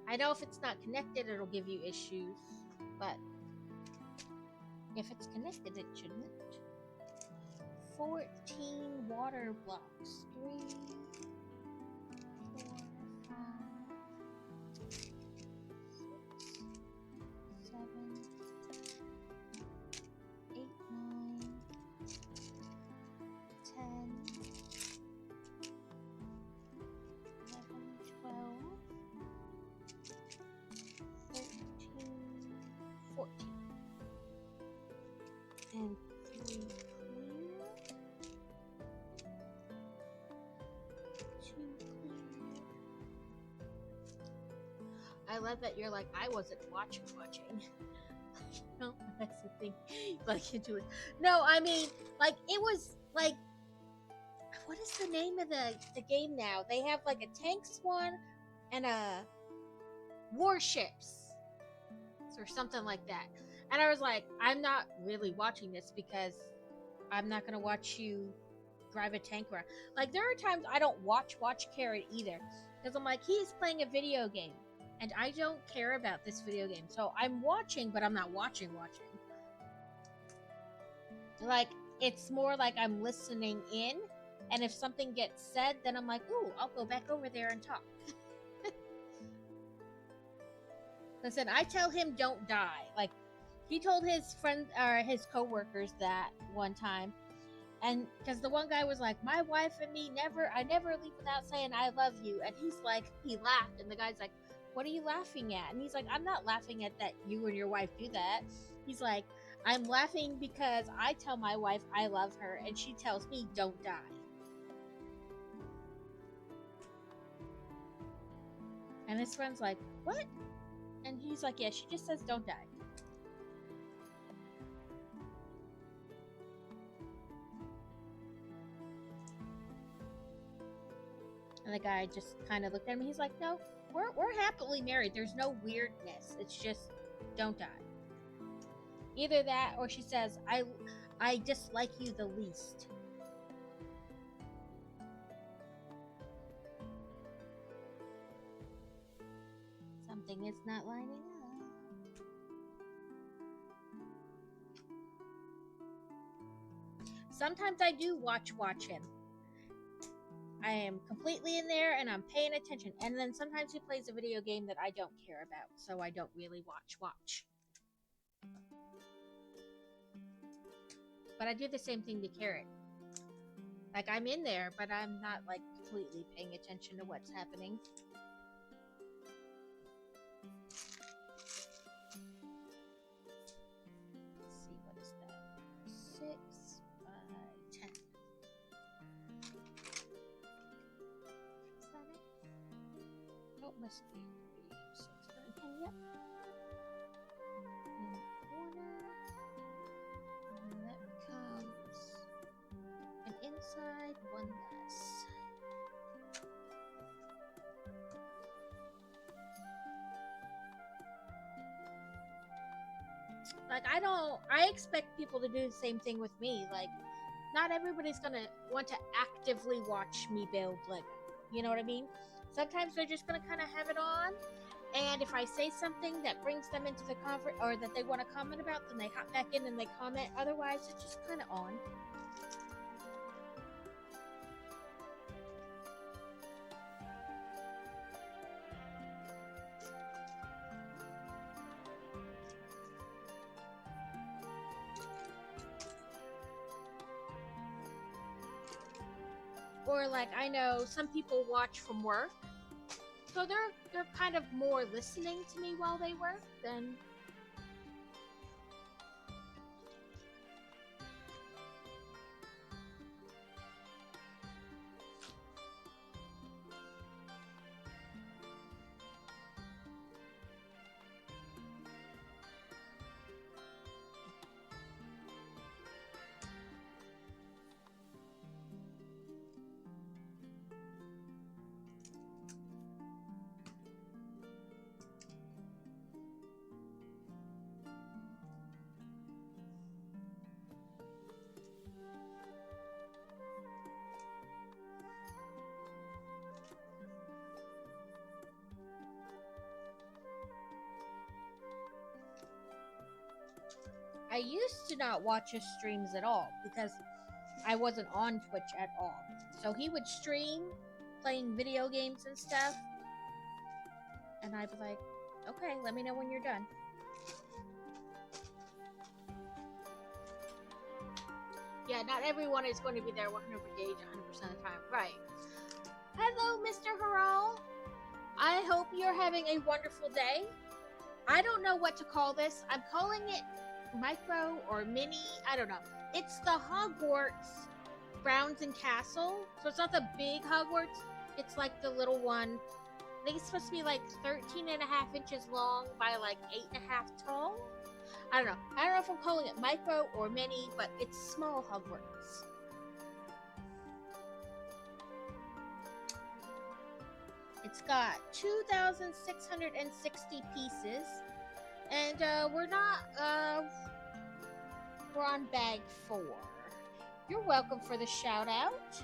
A: I know if it's not connected, it'll give you issues, but if it's connected, it shouldn't. 14 water blocks. 3, 4, 5, 6, 7, 8, 9, 10, 11, 12, 13, 14. And 3 clear. 2 clear. love that you're like, I wasn't watching. No, that's the thing. Like, into it. No, I mean, like, it was like, what is the name of the game now? They have like a tanks one and a warships or something like that. And I was like, I'm not really watching this because I'm not gonna watch you drive a tank around. Like, there are times I don't watch Carrot either, because I'm like, he's playing a video game and I don't care about this video game, so I'm watching, but I'm not watching. Like, it's more like I'm listening in, and if something gets said, then I'm like, ooh, I'll go back over there and talk. Listen, I tell him don't die. Like, he told his friends or his coworkers that one time, and because the one guy was like, my wife and me I never leave without saying I love you, and he's like, he laughed, and the guy's like, what are you laughing at? And he's like, I'm not laughing at that you and your wife do that. He's like, I'm laughing because I tell my wife I love her, and she tells me don't die. And his friend's like, what? And he's like, yeah, she just says don't die. And the guy just kind of looked at him. He's like, no, we're happily married. There's no weirdness. It's just don't die. Either that, or she says, I dislike you the least. Something is not lining up. Sometimes I do watch him. I am completely in there and I'm paying attention. And then sometimes he plays a video game that I don't care about, so I don't really watch. But I do the same thing to Carrot. Like, I'm in there, but I'm not, like, completely paying attention to what's happening. Let's see, what is that? 6 by 10. Is that it? Oh, must be 6 by 10, yep. In the corner. And that becomes an inside, one less. Like, I expect people to do the same thing with me. Like, not everybody's gonna want to actively watch me build Lego. You know what I mean? Sometimes they're just gonna kind of have it on, and if I say something that brings them into the conference, or that they want to comment about, then they hop back in and they comment. Otherwise, it's just kind of on. Or, like, I know some people watch from work, so they're kind of more listening to me while they work than. I used to not watch his streams at all because I wasn't on Twitch at all. So he would stream playing video games and stuff, and I'd be like, okay, let me know when you're done. Yeah, not everyone is going to be there 100% of the time. Right. Hello, Mr. Haral. I hope you're having a wonderful day. I don't know what to call this. I'm calling it micro or mini. I don't know. It's the Hogwarts Grounds and Castle. So it's not the big Hogwarts. It's like the little one I think it's supposed to be like 13 and a half inches long by like 8.5 tall. I don't know. I don't know if I'm calling it micro or mini, but it's small Hogwarts. It's got 2,660 pieces, and we're on bag 4. You're welcome for the shout out.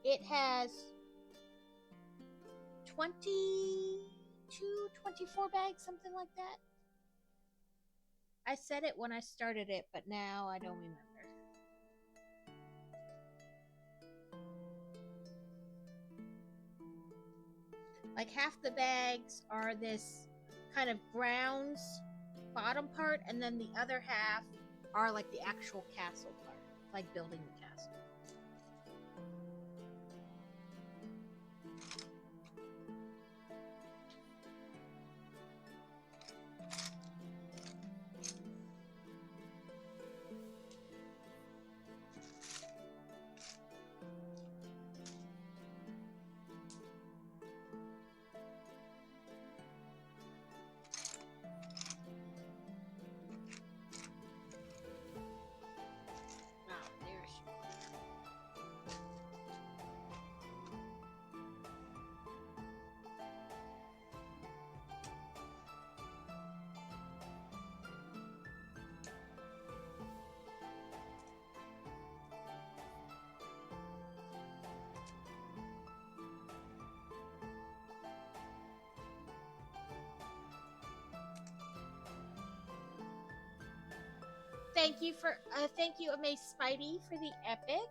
A: It has 22, 24 bags, something like that. I said it when I started it, but now I don't remember. Like half the bags are this kind of grounds bottom part, and then the other half are like the actual castle part, like building the castle. Thank you, Amaze Spidey, for the epic.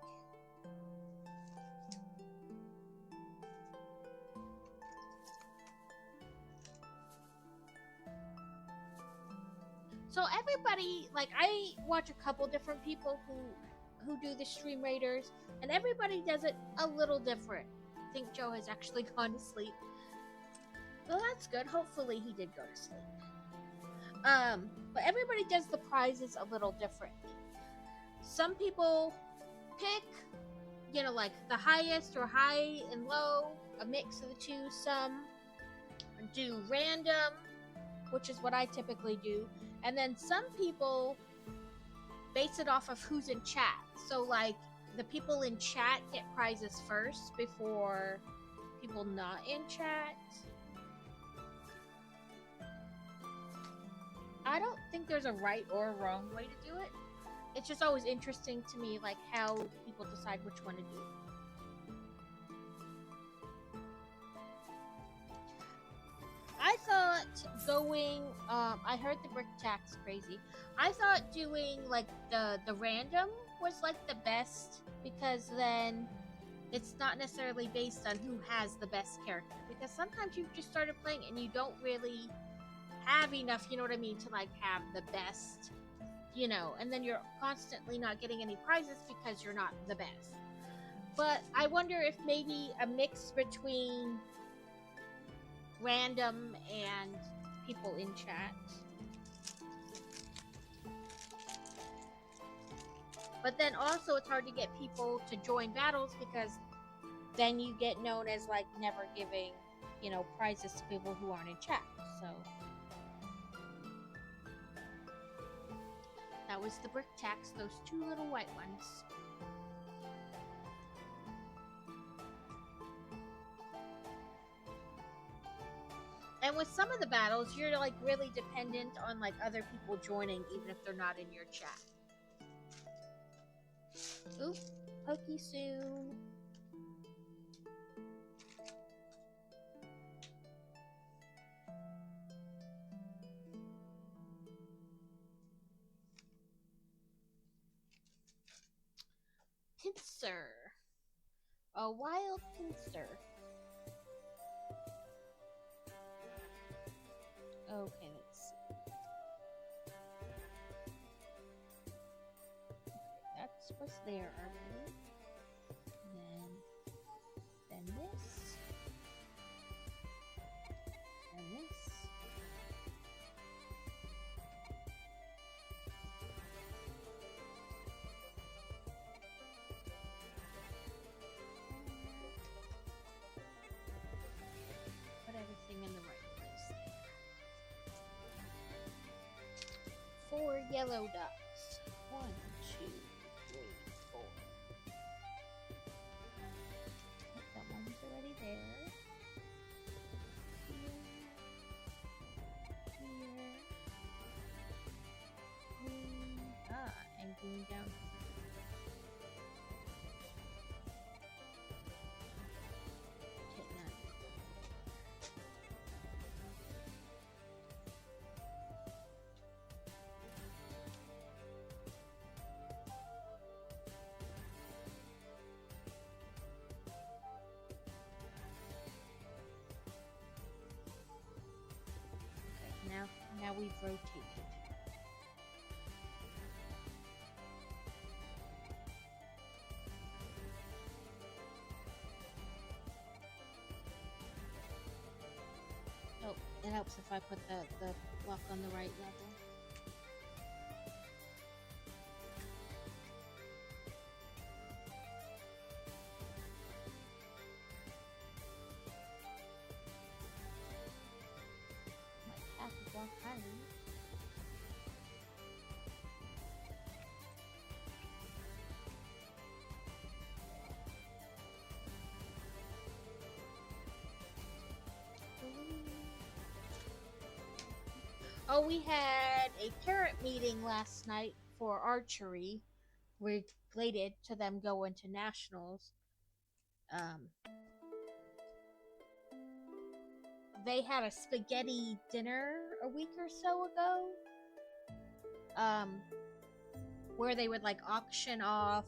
A: So everybody, like, I watch a couple different people who do the Stream Raiders, and everybody does it a little different. I think Joe has actually gone to sleep. Well, that's good. Hopefully he did go to sleep. But everybody does the prizes a little differently. Some people pick, like the highest or high and low, a mix of the two. Some do random, which is what I typically do. And then some people base it off of who's in chat. So, like, the people in chat get prizes first before people not in chat. I don't think there's a right or a wrong way to do it. It's just always interesting to me, like, how people decide which one to do. I thought going, I heard the brick tax crazy. I thought doing, like, the random was, like, the best, because then it's not necessarily based on who has the best character. Because sometimes you've just started playing and you don't really have enough, you know what I mean, to, like, have the best, and then you're constantly not getting any prizes because you're not the best. But I wonder if maybe a mix between random and people in chat. But then also it's hard to get people to join battles, because then you get known as, like, never giving, prizes to people who aren't in chat. So that was the brick tax, those two little white ones. And with some of the battles, you're, like, really dependent on, like, other people joining, even if they're not in your chat. Oop, Pokey Sue. Pinsir. A wild pincer. Okay, let's see. Okay, that's what's there already. Then this. And this. yellow ducks. 1, 2, 3, 4. Oh, that one's already there. Here. Green. And green down. Take that. Okay, now we've rotated. Oh, it helps if I put the block on the right level. Like half a block higher. Oh, we had a parent meeting last night for archery related to them going to nationals. They had a spaghetti dinner a week or so ago, where they would like auction off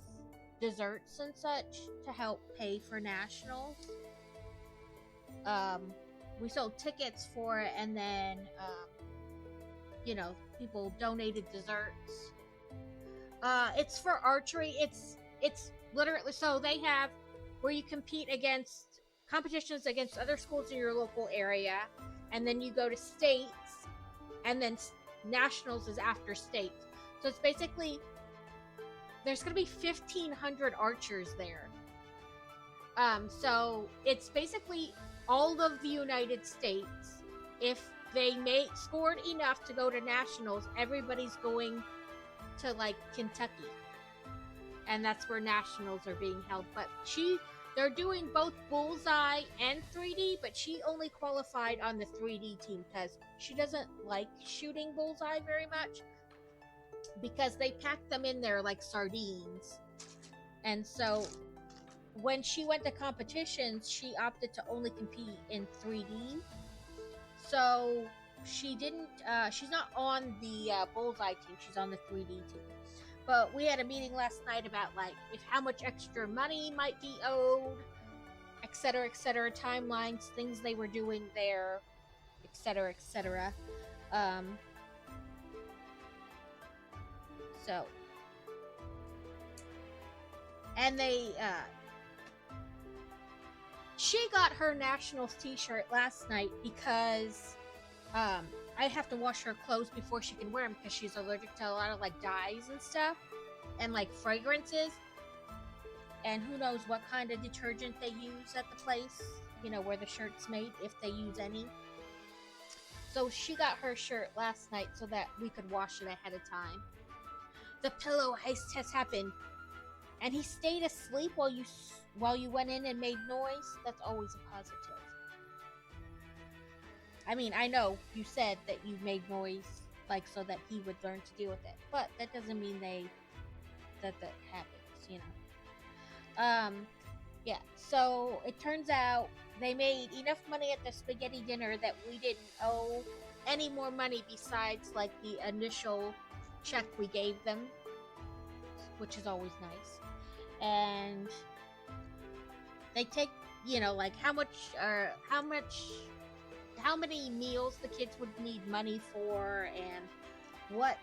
A: desserts and such to help pay for nationals. We sold tickets for it, and then people donated desserts. It's for archery. It's literally, so they have where you compete against competitions against other schools in your local area, and then you go to states, and then nationals is after states. So it's basically, there's going to be 1,500 archers there. So it's basically all of the United States. If they scored enough to go to nationals, everybody's going to like Kentucky, and that's where nationals are being held. But they're doing both bullseye and 3D, but she only qualified on the 3D team because she doesn't like shooting bullseye very much, because they pack them in there like sardines. And so when she went to competitions, she opted to only compete in 3D. So she's not on the bullseye team, she's on the 3D team. But we had a meeting last night about like how much extra money might be owed, etc., timelines, things they were doing there, etc. So, and she got her nationals t-shirt last night because I have to wash her clothes before she can wear them because she's allergic to a lot of like dyes and stuff and like fragrances, and who knows what kind of detergent they use at the place, where the shirt's made, if they use any. So she got her shirt last night so that we could wash it ahead of time. The pillow heist has happened, and he stayed asleep while you went in and made noise. That's always a positive. I mean, I know you said that you made noise, like, so that he would learn to deal with it, but that doesn't mean that happens, Yeah, so it turns out they made enough money at the spaghetti dinner that we didn't owe any more money besides, like, the initial check we gave them, which is always nice. And they take, like, how many meals the kids would need money for, and what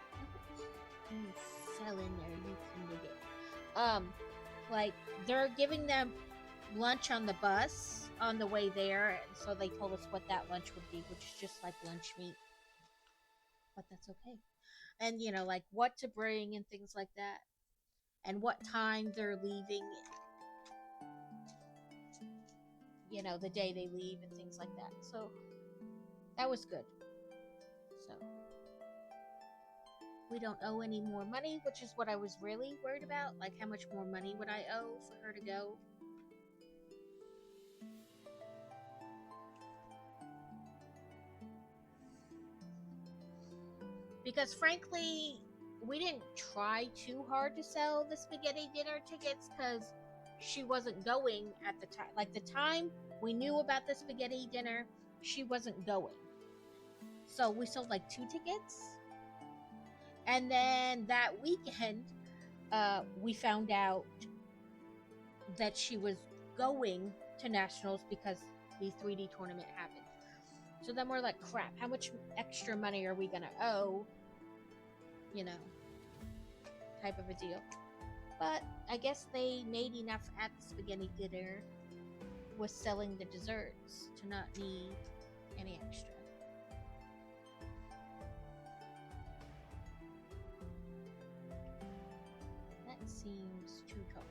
A: you fell in there, you can get. Like, they're giving them lunch on the bus on the way there, and so they told us what that lunch would be, which is just like lunch meat. But that's okay. And, like what to bring and things like that. And what time they're leaving, the day they leave and things like that. So that was good. So we don't owe any more money, which is what I was really worried about. Like, how much more money would I owe for her to go? Because frankly, we didn't try too hard to sell the spaghetti dinner tickets because she wasn't going at the time. Like, the time we knew about the spaghetti dinner, she wasn't going. So we sold like 2 tickets. And then that weekend, we found out that she was going to nationals because the 3D tournament happened. So then we're like, crap, how much extra money are we gonna owe? You know, type of a deal. But I guess they made enough at the spaghetti dinner with selling the desserts to not need any extra. That seems too tall.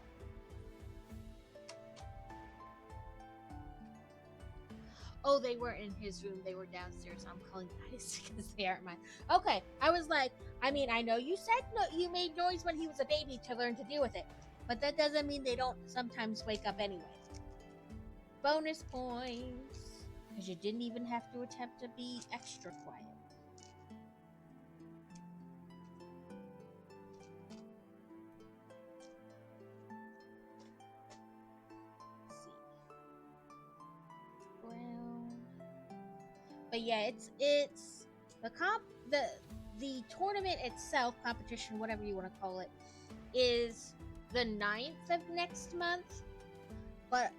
A: Oh, they weren't in his room. They were downstairs. I'm calling guys because they aren't mine. Okay, I was like, I mean, I know you said no, you made noise when he was a baby to learn to deal with it, but that doesn't mean they don't sometimes wake up anyway. Bonus points because you didn't even have to attempt to be extra quiet. But yeah, it's the tournament itself, competition, whatever you want to call it, is the 9th of next month, but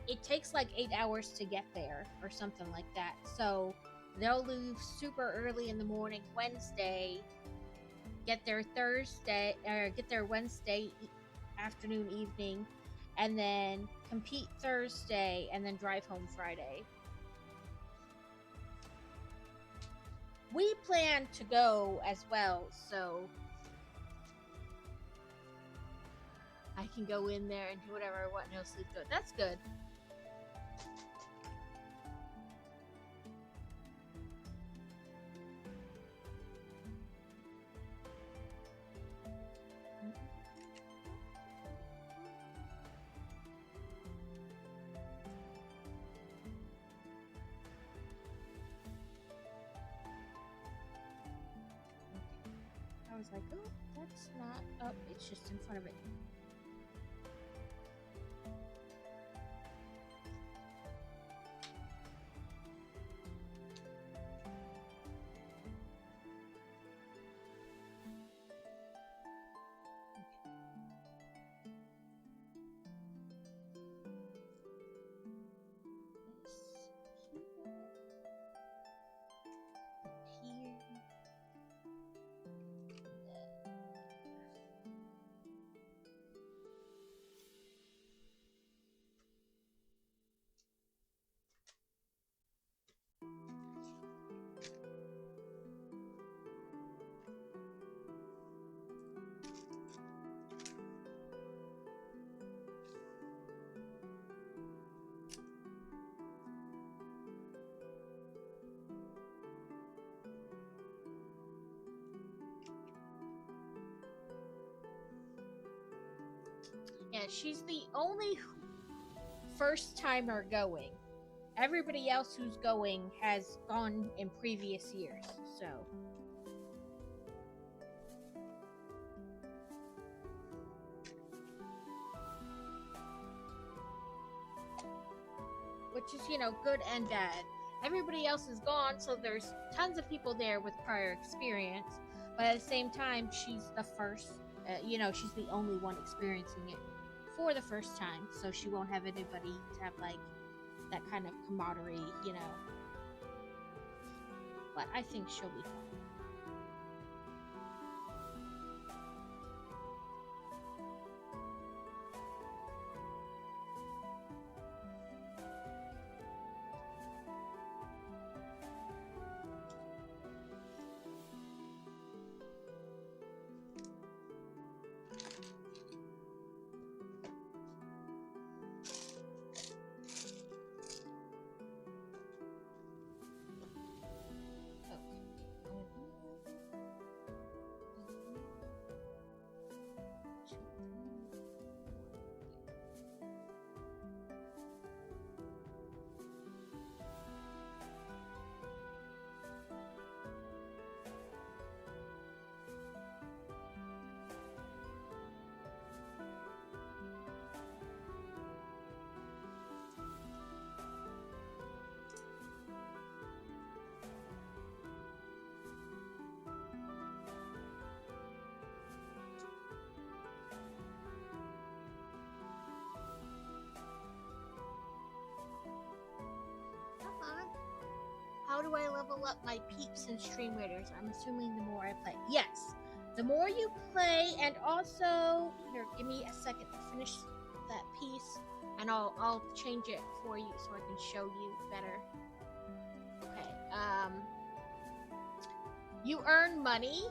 A: it takes like 8 hours to get there or something like that. So they'll leave super early in the morning Wednesday, get there Thursday, or get there Wednesday afternoon, evening, and then compete Thursday, and then drive home Friday. We plan to go as well, so I can go in there and do whatever I want. No sleep good. That's good. I was like, oh, that's not up. Oh, it's just in front of it. Yeah, she's the only first timer going. Everybody else who's going has gone in previous years, so. Which is, good and bad. Everybody else is gone, so there's tons of people there with prior experience, but at the same time, she's the first, she's the only one experiencing it for the first time, so she won't have anybody to have, like, that kind of camaraderie, But I think she'll be fine. do I level up my peeps and stream raiders? I'm assuming the more I play. Yes, the more you play, and also here, give me a second to finish that piece, and I'll change it for you so I can show you better. Okay. You earn money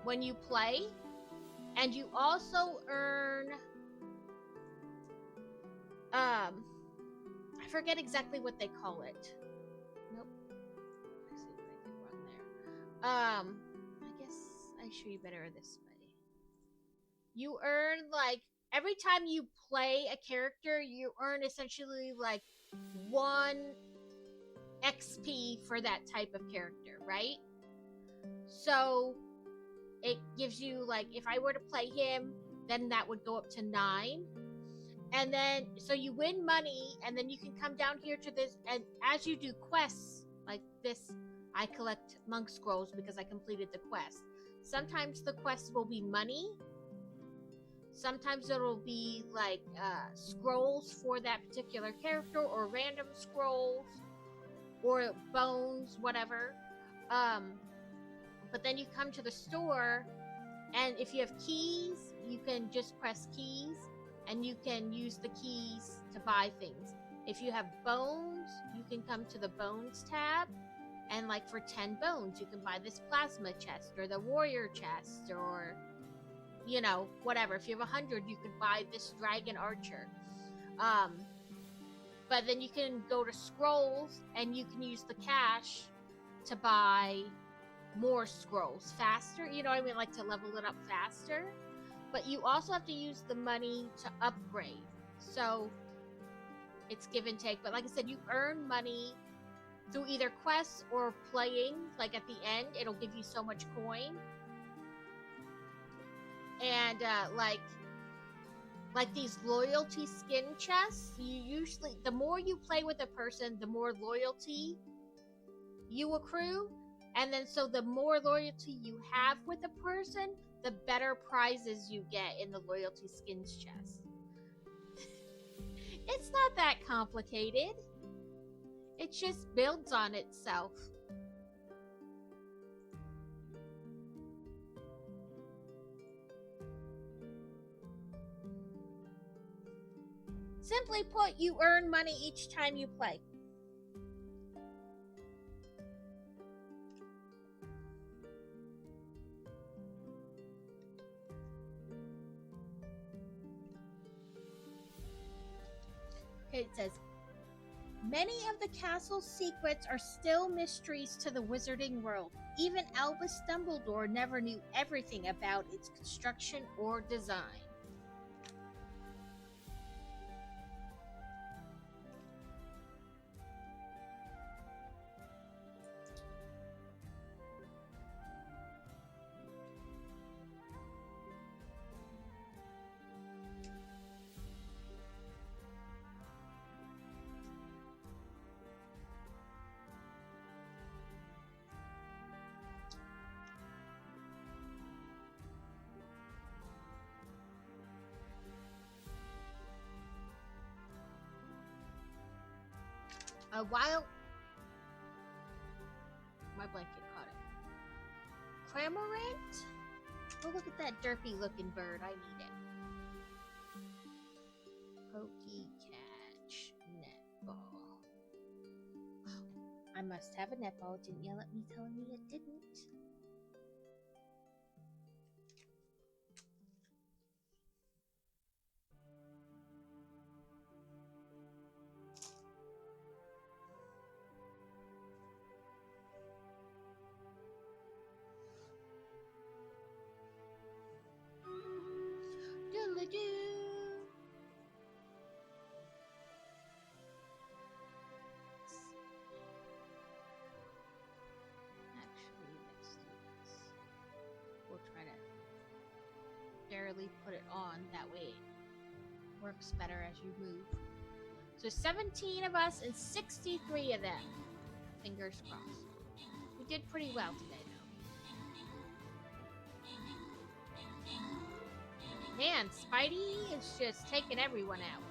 A: when you play, and you also earn I forget exactly what they call it. Nope. I see what I did wrong there. I guess I show you better this way. You earn like every time you play a character, you earn essentially like 1 XP for that type of character, right? So it gives you like if I were to play him, then that would go up to 9. And then so you win money, and then you can come down here to this, and as you do quests like this, I collect monk scrolls because I completed the quest. Sometimes the quest will be money, sometimes it'll be like scrolls for that particular character, or random scrolls, or bones, whatever. But then you come to the store, and if you have keys, you can just press keys, and you can use the keys to buy things. If you have bones, you can come to the bones tab, and like for 10 bones, you can buy this plasma chest, or the warrior chest, or, you know, whatever. If you have 100, you could buy this dragon archer. But then you can go to scrolls, and you can use the cash to buy more scrolls faster, you know what I mean, like to level it up faster. But you also have to use the money to upgrade, so it's give and take. But like I said, you earn money through either quests or playing. Like at the end, it'll give you so much coin, and like these loyalty skin chests, you usually, the more you play with a person, the more loyalty you accrue. And then so the more loyalty you have with a person, the better prizes you get in the loyalty skins chest. It's not that complicated. It just builds on itself. Simply put, you earn money each time you play. It says, many of the castle's secrets are still mysteries to the wizarding world. Even Albus Dumbledore never knew everything about its construction or design. A while... My blanket caught it. Cramorant? Oh, look at that derpy looking bird. I need it. Pokey catch netball. I must have a netball. Didn't yell at me telling me it didn't. Barely put it on, that way it works better as you move. So 17 of us and 63 of them. Fingers crossed. We did pretty well today, though. Man, Spidey is just taking everyone out.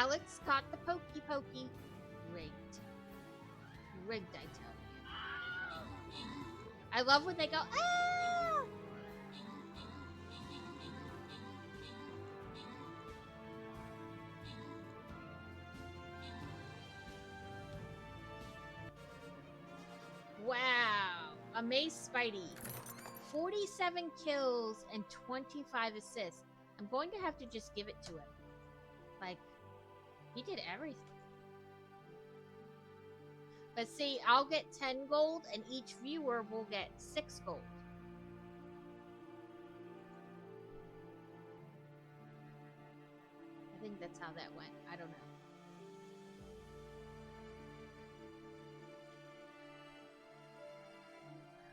A: Alex caught the pokey pokey. Rigged. Rigged, I tell you. I love when they go, ah! Wow. Amaze Spidey. 47 kills and 25 assists. I'm going to have to just give it to him. Like, he did everything. But see, I'll get 10 gold and each viewer will get 6 gold. I think that's how that went. I don't know.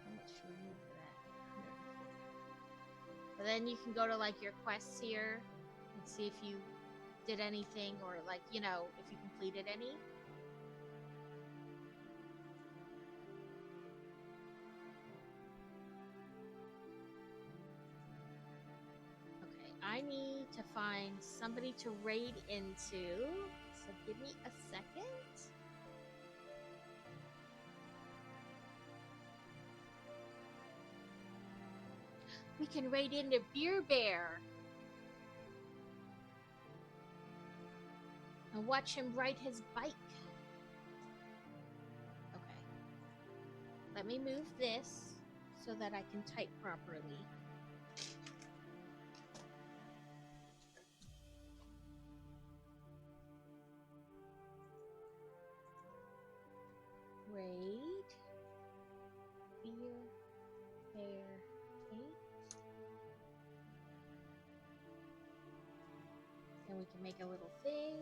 A: How much should we need for that? 140. But then you can go to like your quests here and see if you did anything or like, you know, if you completed any. I need to find somebody to raid into, so give me a second. We can raid into Beer Bear and watch him ride his bike. Okay. Let me move this so that I can type properly. Raid Beer Bear 8. And we can make a little thing.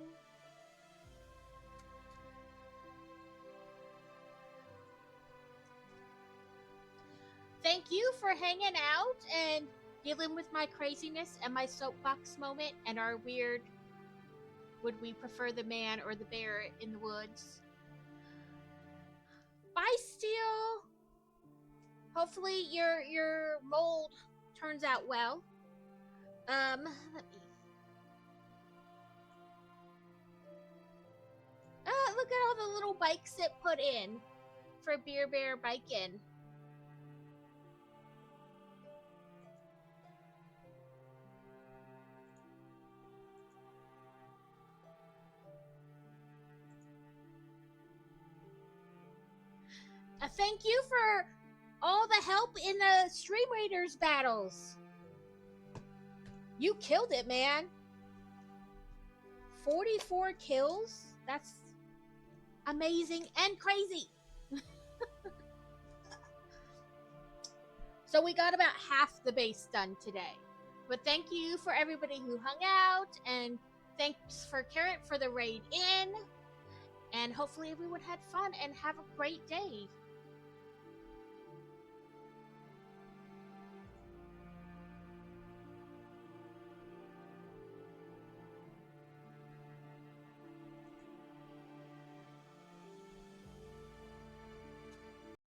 A: Thank you for hanging out and dealing with my craziness and my soapbox moment and our weird, would we prefer the man or the bear in the woods? Bye, Steel. Hopefully your mold turns out well. Let me. Look at all the little bikes it put in for Beer Bear biking. Thank you for all the help in the Stream Raiders battles. You killed it, man. 44 kills? That's amazing and crazy. So we got about half the base done today. But thank you for everybody who hung out, and thanks for Carrot for the raid in. And hopefully everyone had fun and have a great day.